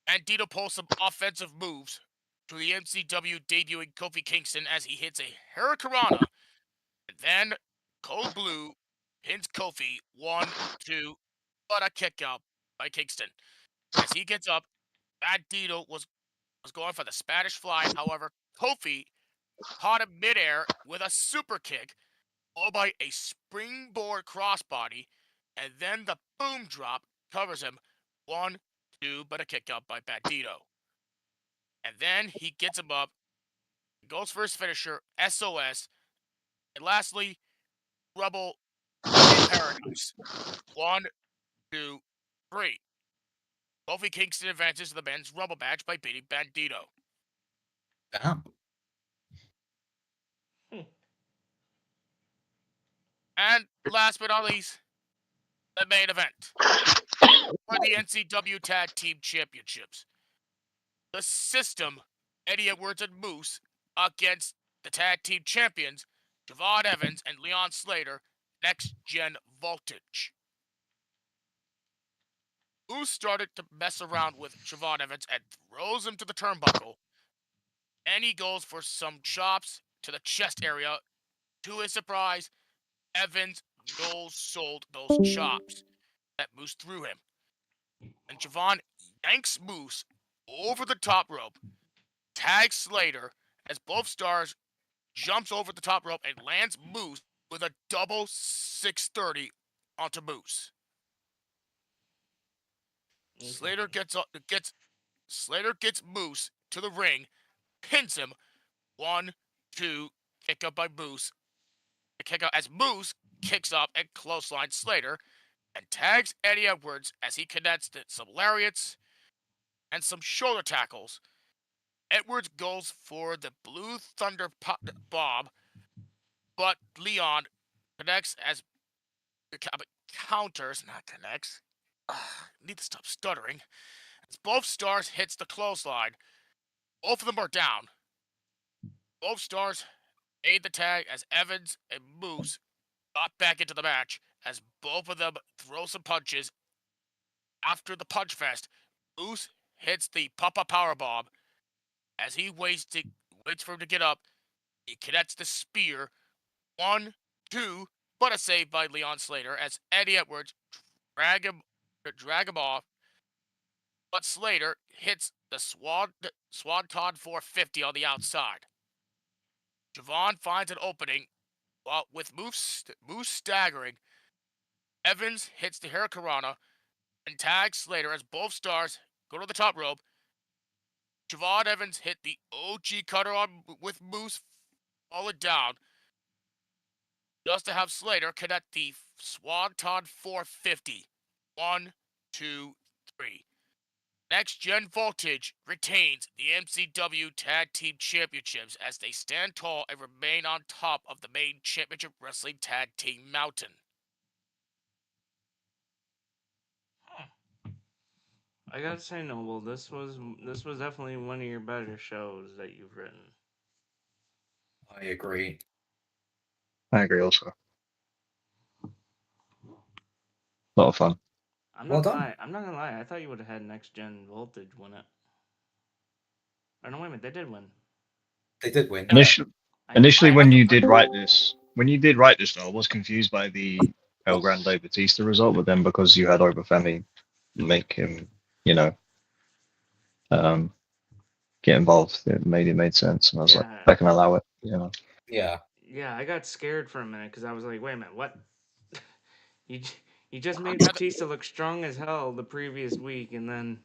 Bandito pulls some offensive moves to the MCW debuting Kofi Kingston as he hits a Hurricanrana. And then Cold Blue pins Kofi 1, 2, but a kick out by Kingston. As he gets up, Bandito was going for the Spanish Fly. However, Kofi caught him midair with a super kick, followed by a springboard crossbody, and then the boom drop covers him 1, 2, but a kick out by Bandito. And then he gets him up, goes for his finisher, SOS, and lastly, Rebel in Paradise. 1, 2, 3. Kofi Kingston advances to the men's Rumble match by beating Bandito. Damn. And last but not least, the main event for the NCW Tag Team Championships. The System, Eddie Edwards and Moose, against the Tag Team Champions, Javon Evans and Leon Slater, Next Gen Voltage. Moose started to mess around with Javon Evans and throws him to the turnbuckle. And he goes for some chops to the chest area. To his surprise, Evans no-sold those chops that Moose threw him. And Javon yanks Moose over the top rope, tags Slater as both stars jumps over the top rope and lands Moose with a double 630 onto Moose. Slater gets Moose to the ring, pins him 1, 2, kick up by Moose. Kick out as Moose kicks up and clotheslines Slater and tags Eddie Edwards as he connects to some lariats and some shoulder tackles. Edwards goes for the Blue Thunder Bomb, but Leon connects as counters, not connects. Need to stop stuttering. As both stars hits the clothesline, both of them are down. Both stars made the tag as Evans and Moose got back into the match as both of them throw some punches. After the punch fest, Moose hits the Papa Powerbomb. As he waits for him to get up, he connects the spear. 1, 2, but a save by Leon Slater as Eddie Edwards drag him off. But Slater hits the Swanton 450 on the outside. Javon finds an opening while with Moose staggering. Evans hits the Hurricanrana and tags Slater as both stars go to the top rope. Javon Evans hit the OG cutter on with Moose falling down, just to have Slater connect the Swanton 450. 1, 2, 3. Next Gen Voltage retains the MCW Tag Team Championships as they stand tall and remain on top of the main championship wrestling tag team mountain. I gotta say, Noble, this was definitely one of your better shows that you've written. I agree. I agree also. A lot of fun. I'm Well not done. lie. I'm not gonna lie. I thought you would have had Next Gen Voltage win it. Or no, wait a minute. They did win. They did win. Initially, I when have you the did write this, though, I was confused by the El Grande Batista result, but then because you had Obafemi make him, get involved, it made sense, and I was like, Yeah. I can allow it. Yeah. Yeah, I got scared for a minute because I was like, wait a minute, what? you just made Yeah, Batista look strong as hell the previous week, and then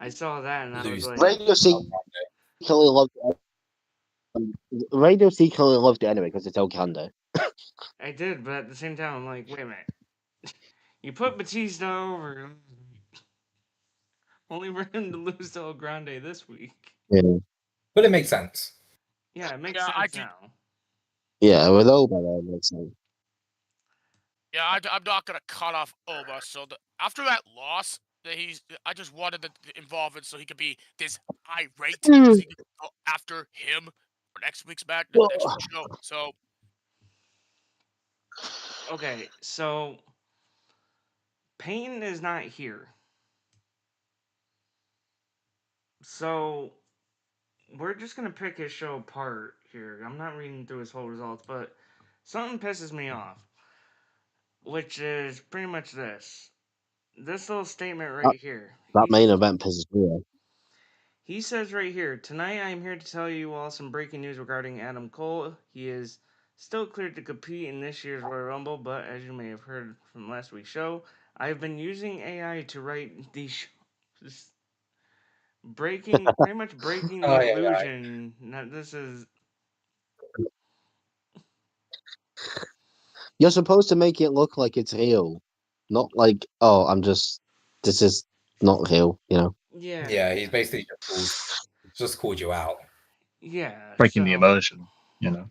I saw that and I was Lose. like, Radio secretly loved it. Radio secretly loved it anyway because it's El Grande. I did, but at the same time, I'm like, wait a minute. You put Batista over. Only for him to lose to El Grande this week. Yeah, But it makes sense. Yeah, it makes Yeah, I sense do. now. yeah, with Oba, that makes sense. Yeah, I'm not gonna cut off Oba. So after that loss, that I just wanted the involvement so he could be this irate, so he could go after him for next week's match, next week's show. So Okay, so Payne is not here. So we're just gonna pick his show apart here. I'm not reading through his whole results, but something pisses me off, which is pretty much this. This little statement right here. That main event pisses me off. He says right here, tonight I am here to tell you all some breaking news regarding Adam Cole. He is still cleared to compete in this year's Royal Rumble, but as you may have heard from last week's show, I have been using AI to write these shows. Pretty much breaking the Oh, yeah. illusion that this is. You're supposed to make it look like it's real, not like, oh, this is not real, you know? Yeah. Yeah, he's basically just called you out. Yeah. Breaking the so, immersion, you know.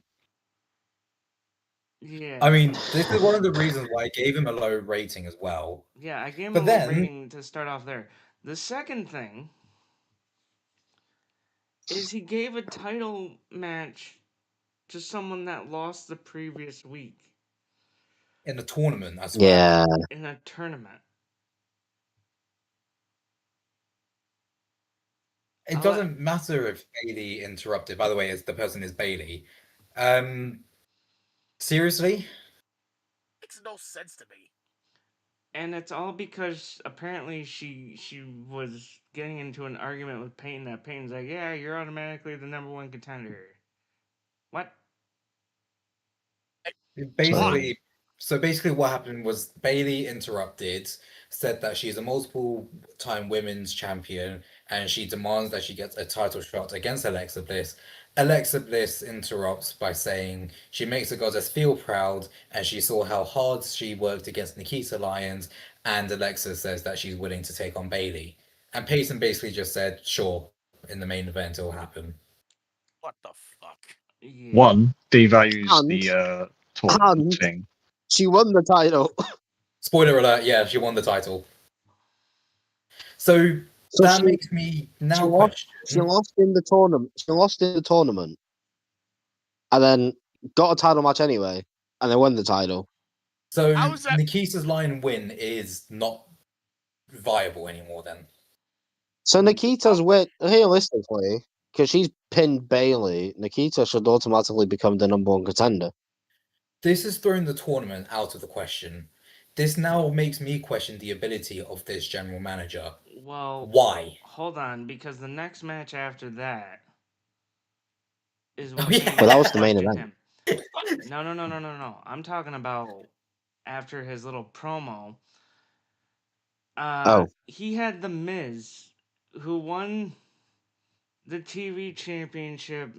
Yeah. I mean, this is one of the reasons why I gave him a low rating as well. Yeah, I gave him But a low then- rating to start off there. The second thing is he gave a title match to someone that lost the previous week In the tournament as well. Yeah. in a tournament. It doesn't matter if Bailey interrupted. By the way, the person is Bailey. Seriously? makes no sense to me. And it's all because apparently she was getting into an argument with Payne that Payne's like, yeah, you're automatically the #1 contender. What? Basically, so basically what happened was Bailey interrupted, said that she's a multiple-time women's champion, and she demands that she gets a title shot against Alexa Bliss. Alexa Bliss interrupts by saying she makes the goddess feel proud, and she saw how hard she worked against Nikita Lyons, and Alexa says that she's willing to take on Bailey. And Peyton basically just said, sure, in the main event it'll happen. What the fuck? Yeah. One devalues And- the tournament thing. She won the title. Spoiler alert, yeah, she won the title. So that makes me now question. She lost in the tournament. She lost in the tournament, and then got a title match anyway, and then won the title. So How is that- Nikita's line win is not viable anymore then. So Nikita's win realistically, because she's pinned Bailey. Nikita should automatically become the #1 contender. This has thrown the tournament out of the question. This now makes me question the ability of this general manager. Well, Why? hold on, because the next match after that is Oh, what yeah. made Well, that me was the main question event. him. No. I'm talking about after his little promo. He had The Miz, who won the TV championship,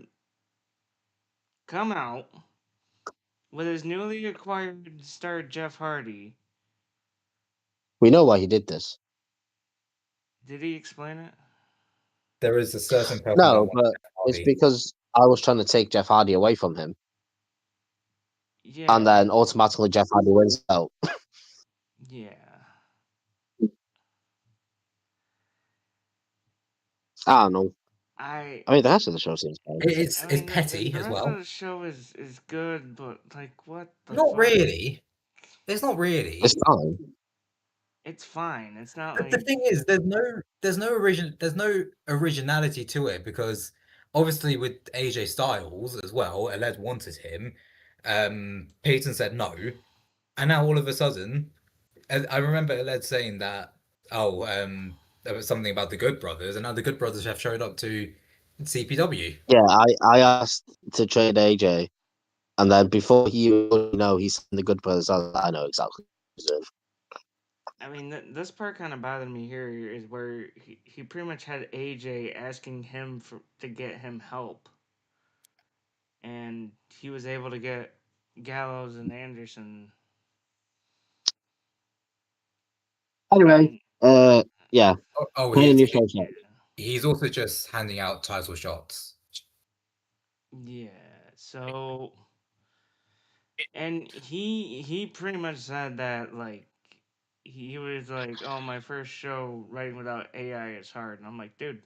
come out with his newly acquired star Jeff Hardy. We know why he did this. Did he explain it? There is a certain person No, that but wants Jeff it's Hardy. because I was trying to take Jeff Hardy away from him, Yeah. and then automatically Jeff Hardy wins out. Yeah. I don't know. I mean, the rest of the show seems fine. It's mean, petty the as rest well. of the show is good, but like, what the Not fuck? really. It's not really. It's fine. It's fine. It's not But like the thing is, there's no originality to it, because obviously with AJ Styles as well, Aled wanted him. Peyton said no, and now all of a sudden, I remember Aled saying that there was something about the Good Brothers, and now the Good Brothers have showed up to CPW. Yeah, I asked to trade AJ, and then before he he's the Good Brothers. I know exactly. I mean, this part kind of bothered me here is where he pretty much had AJ asking him to get him help, and he was able to get Gallows and Anderson. Anyway, Yeah. Oh, Payne, you say so. he's also just handing out title shots. Yeah. So, and he pretty much said that like he was like, "Oh, my first show writing without AI is hard," and I'm like, dude.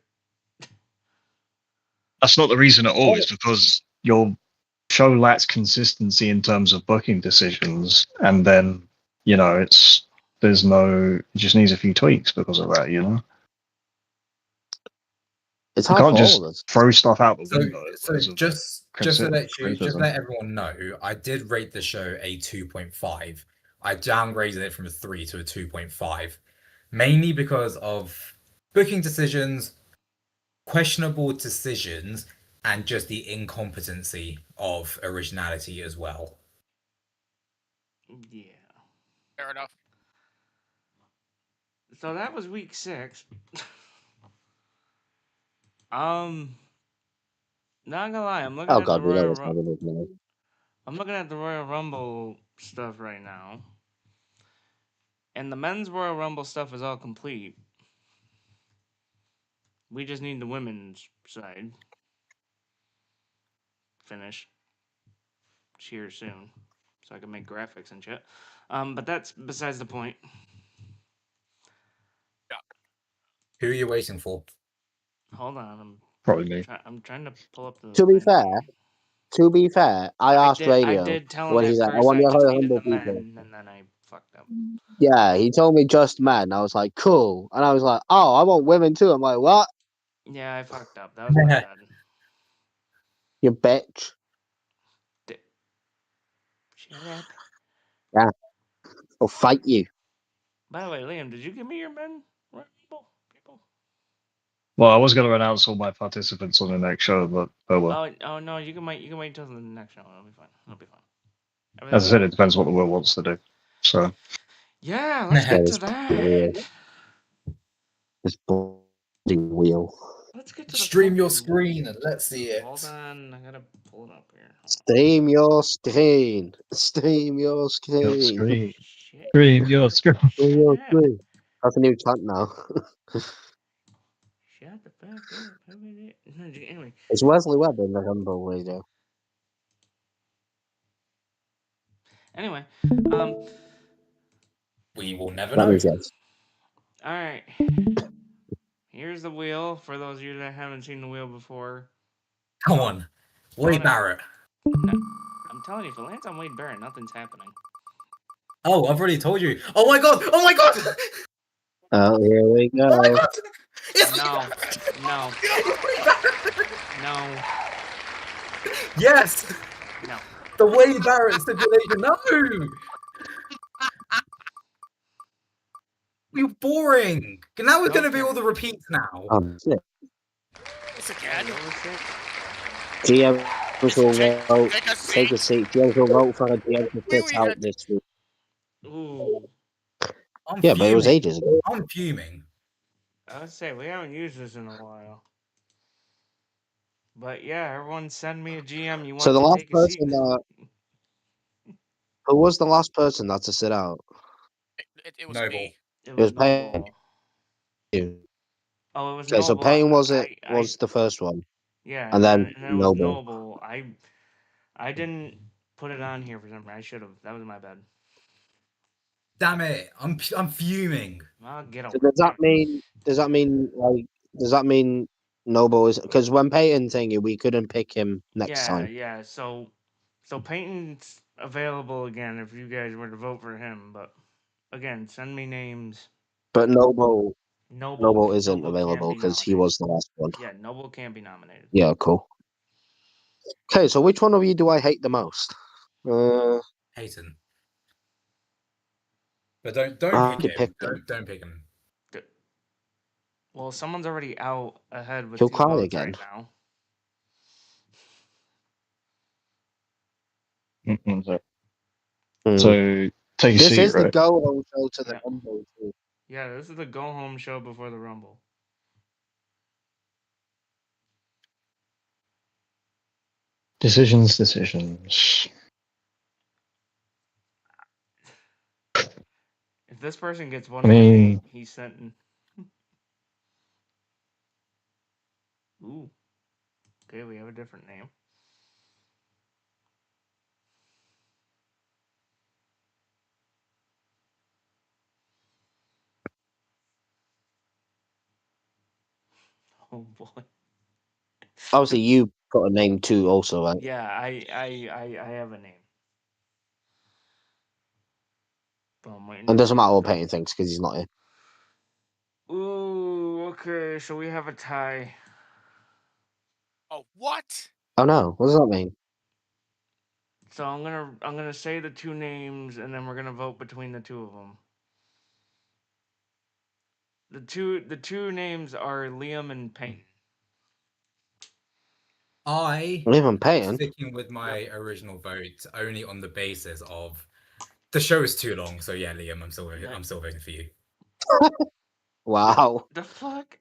That's not the reason at all. It's because your show lacks consistency in terms of booking decisions, and then it just needs a few tweaks because of that. It's You hard can't for all just of us. throw stuff out the So, window. because of just to criticism. let everyone know, I did rate the show a 2.5. I downgraded it from a 3 to a 2.5, mainly because of booking decisions, questionable decisions, and just the incompetency of originality as well. Yeah. Fair enough. So that was week 6. Not gonna lie, I'm looking Oh at the god, we know Royal what's happening now. I'm looking at the Royal Rumble stuff right now, and the men's Royal Rumble stuff is all complete. We just need the women's side finished here soon, so I can make graphics and shit. But that's besides the point. Who are you waiting for? Hold on, Probably me. I'm trying to pull up the. To be thing. fair, I asked I Radio did tell him when at he's like, I first want I your just Royal needed Rumble the people. men, and then I fucked up. Yeah, he told me just men. I was like, cool. And I was like, oh, I want women too. I'm like, what? Yeah, I fucked up. That was my bad. You bitch. Shut up. Yeah. I'll fight you. By the way, Liam, did you give me your men? People? Well, I was going to announce all my participants on the next show, but well. Oh no, you can wait till the next show. It'll be fine. It'll be fine. As I said, it depends what the world wants to do. So yeah, let's get to that. This bloody wheel. Let's get to the Stream your fucking screen and let's see it. Hold on, I gotta pull it up here. Stream your screen. Stream your screen. screen. Shit. Stream your screen. Stream your screen. That's a new chant now. Shut the fuck up. Anyway. Is Wesley Webb in the Rumble Radio? Anyway, we will never That know. means yes. All right. Here's the wheel for those of you that haven't seen the wheel before. Come on, Wade Barrett. No, I'm telling you, if it lands on Wade Barrett, nothing's happening. Oh, I've already told you. Oh my god! Oh my god! Oh, here we go. Oh my god! No. No. Yes! No. The Wade Barrett stipulation. No! You're boring. Now we're going to be all the repeats now. Shit. Once again. GM will vote. Take a seat. GM will vote for a GM to sit out this week. Ooh. Yeah, but it was ages ago. I'm fuming. I would say we haven't used this in a while. But yeah, everyone send me a GM. You want So the to last take a seat? person who was the last person that to sit out? It was Noble. me. It was Payne. Oh, it was Okay, Noble. so Payne was the first one. Yeah, and then it was Noble. Noble. I didn't put it on here for some reason. I should have. That was my bad. Damn it! I'm fuming. I'll get over. So does that mean Noble is because when Peyton thingy we couldn't pick him next time. Yeah. So Peyton's available again if you guys were to vote for him. But again, send me names. But Noble isn't Noble available can't be because he was the last one. Yeah, Noble can't be nominated. Yeah, cool. Okay, so which one of you do I hate the most? Peyton. But don't pick him. Don't pick him. Well, someone's already out ahead with He'll 2 cry votes again. right now. So take a seat. This is right? the go-home show to the Rumble. Too. Yeah, this is the go-home show before the Rumble. Decisions. If this person gets one, I mean, he's sent. Okay, we have a different name. Oh boy. Obviously, you got a name too, also, right? Yeah, I have a name. But I'm waiting And to doesn't see matter what the- Peyton thinks because he's not here. Ooh, okay, so we have a tie. Oh, what? Oh no, what does that mean? So I'm gonna say the two names, and then we're gonna vote between the two of them. The two names are Liam and Payne. I Liam and am Peyton. sticking with my original vote only on the basis of the show is too long. So yeah, Liam, I'm still voting for you. Wow. The fuck?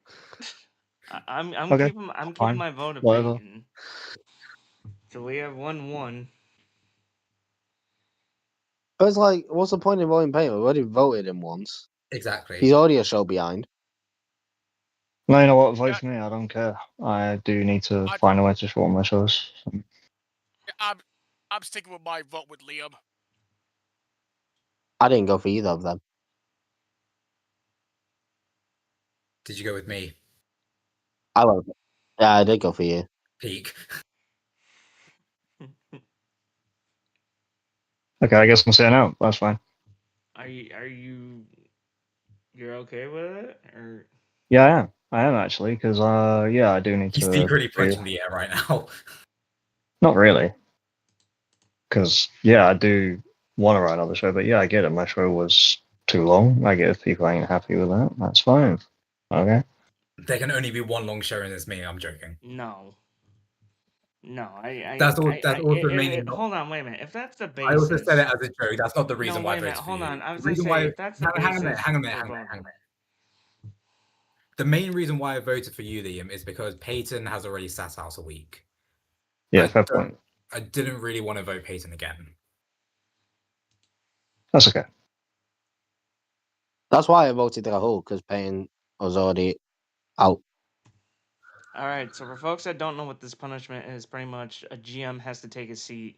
I'm Okay, keeping fine. my vote of Whatever. Peyton. So we have 1-1. But it's like, what's the point in voting Peyton? We already voted him once. Exactly. He's already a show behind. No, you know what? Vote for me. I don't care. I do need to find a way to shorten my shows. So. I'm sticking with my vote with Liam. I didn't go for either of them. Did you go with me? I won't. Yeah, I did go for you. Peak. Okay, I guess I'm saying out. That's fine. Are you you're okay with it, or? Yeah, I am actually, because yeah, I do need He's to. secretly punching the air right now. Not really, because yeah, I do want to write another show, but yeah, I get it. My show was too long. I get if people ain't happy with that. That's fine. Okay. There can only be one long show, and it's me. I'm joking. No. No, That's also mainly. hold on, wait a minute. If that's the basis, I also said it as a joke. That's not the reason no, why wait I a minute. voted for Hold you. on. I was The gonna reason say why. if that's the Hang basis, on a minute. The main reason why I voted for you, Liam, is because Peyton has already sat out a week. Yeah, fair point. I didn't really want to vote Peyton again. That's okay. That's why I voted Rahul, because Payne was already out. All right. So for folks that don't know what this punishment is, pretty much a GM has to take a seat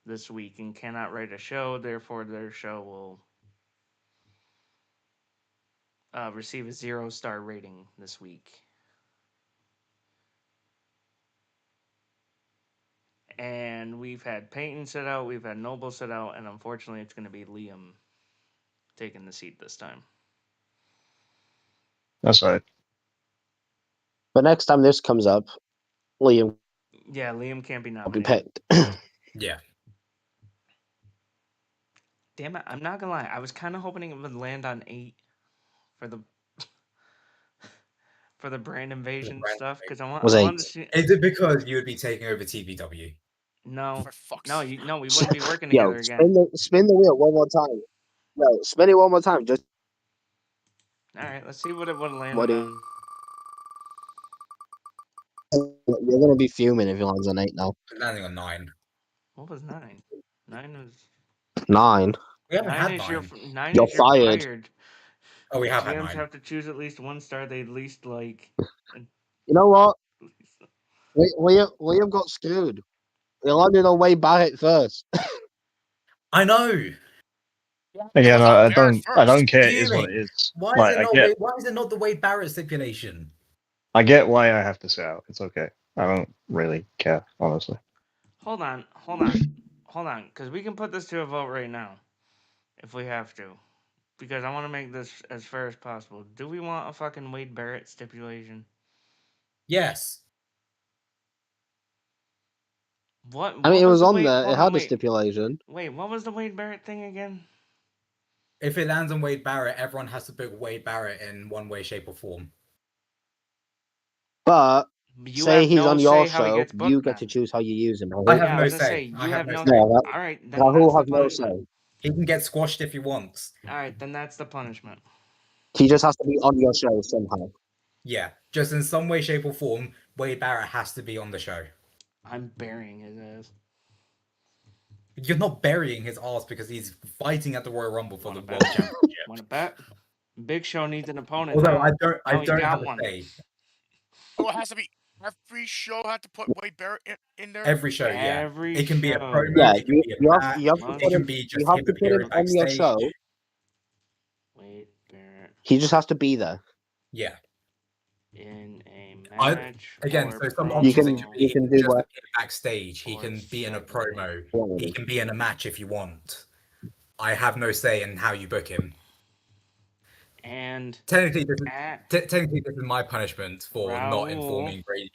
this week and cannot write a show. Therefore, their show will receive a 0-star rating this week. And we've had Peyton sit out, we've had Noble sit out, and unfortunately, it's going to be Liam taking the seat this time. That's all right. But next time this comes up, Liam Yeah, Liam can't be will be nominated. picked. Yeah. Damn it, I'm not gonna lie. I was kind of hoping it would land on 8 for the brand invasion stuff because I Was wanted to 8. see. Is it because you would be taking over TPW? No, For fuck's no, sake. we wouldn't be working Yo, together again. spin the wheel one more time. Yo, spin it one more time. Just All right, let's see what it would land what on. you're gonna be fuming if he lands on 8 now. Landing on 9. What was 9? 9 is 9. We haven't 9 had is 9. your 9 You're is you're fired. fired. Oh, we have had GMs 9. have to choose at least 1 star. They at least like. You know what? Liam got screwed. He landed on Wade Barrett first. I know. Again, was on I Barrett don't first. care. It is what Fuming. it is. Why Like, is it not the Wade Barrett stipulation? I get why I have to sit out. It's okay. I don't really care, honestly. Hold on, because we can put this to a vote right now, if we have to, because I want to make this as fair as possible. Do we want a fucking Wade Barrett stipulation? Yes. What? I mean, it was the on Wade, there. It hold had on, a wait, stipulation. wait. What was the Wade Barrett thing again? If it lands on Wade Barrett, everyone has to book Wade Barrett in one way, shape, or form. But You say have he's no on say your how he show, gets booked you get then. to choose how you use him. I have Yeah, I no was gonna say. say you I have no no. say. Yeah, All right, then that's Rahul the has no punishment. say. He can get squashed if he wants. All right, then that's the punishment. He just has to be on your show somehow. Yeah, just in some way, shape, or form, Wade Barrett has to be on the show. I'm burying his ass. You're not burying his ass because he's fighting at the Royal Rumble for the World Championship. Want to bet? Big Show needs an opponent Although now. I don't he have got a one. say. So it has to be. every show had to put Wade Barrett in there? Every show, yeah. Every It can be a show. promo, Yeah, it can be a match, you have to Must it put can him. be You just have him to put him appearing on your backstage. show. Wade Barrett He just has to be there. Yeah. in a I- match. Again, or so some promo. options it can- could be. you He can can do just what- appear backstage. He or can be in a segment. promo. He can be in a match if you want. I have no say in how you book him. And Technically, this is, at technically, this is my punishment for not Raul informing radio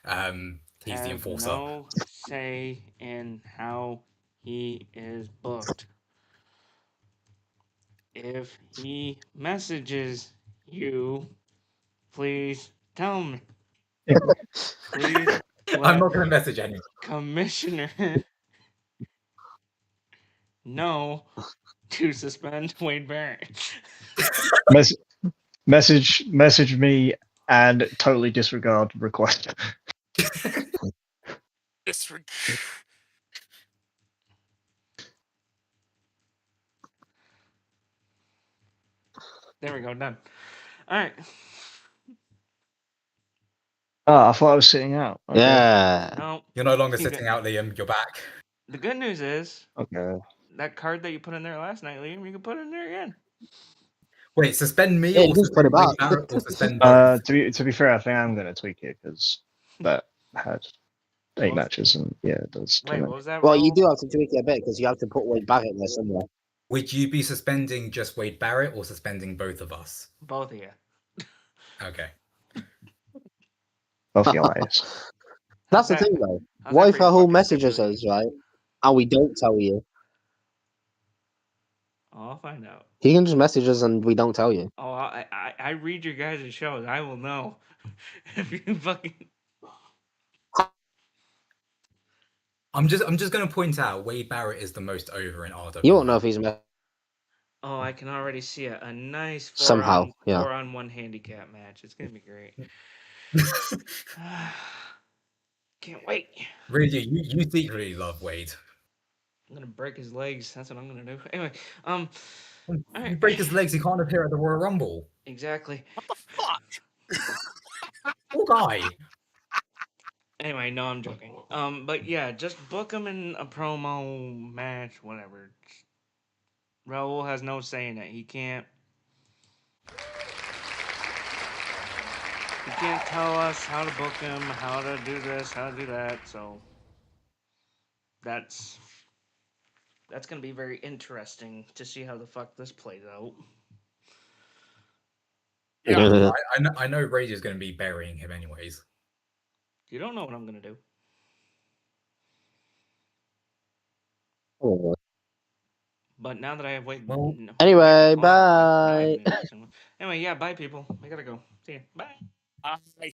that he's the has enforcer. no say in how he is booked. If he messages you, please tell me. Please I'm let not going to message anyone. Commissioner know to suspend Wade Barrett. Message me and totally disregard request. There we go, done. All right. Oh, I thought I was sitting out. Okay. Yeah. No, You're no longer you sitting out, Liam. You're back. The good news is Okay. that card that you put in there last night, Liam, you can put it in there again. Wait, suspend me Yeah, or just put suspend it Wade back. Barrett or suspend both? To be fair, I think I'm going to tweak it because that had 8 What was- matches and yeah, it does. Wait, what was that? Well, you Raul? do have to tweak it a bit because you have to put Wade Barrett in there somewhere. Would you be suspending just Wade Barrett or suspending both of us? Both of you. Okay. Both your eyes. That's the How's thing, that? though. How's What that if for your Rahul fucking messages stipulation? us, right, and we don't tell you? Oh, I'll find out. He can just message us and we don't tell you. Oh, I read your guys' shows. I will know if you fucking. I'm just gonna point out Wade Barrett is the most over in RWL. You won't know if he's Oh, I can already see it. A nice Somehow, yeah. 4-on-1 handicap match. It's gonna be great. Can't wait. Really, you secretly love Wade. I'm gonna break his legs. That's what I'm gonna do. Anyway, You right. break his legs, he can't appear at the Royal Rumble. Exactly. What the fuck? Poor guy. Anyway, no, I'm joking. But yeah, just book him in a promo match, whatever. Raul has no say in it. He can't tell us how to book him, how to do this, how to do that. So that's gonna be very interesting to see how the fuck this plays out. Yeah, I know Radio's going to be burying him anyways. You don't know what I'm gonna do. Oh. But now that I have waited. Well, Anyway, Oh, bye. anyway, yeah, bye, people. I gotta go. See ya. Bye. I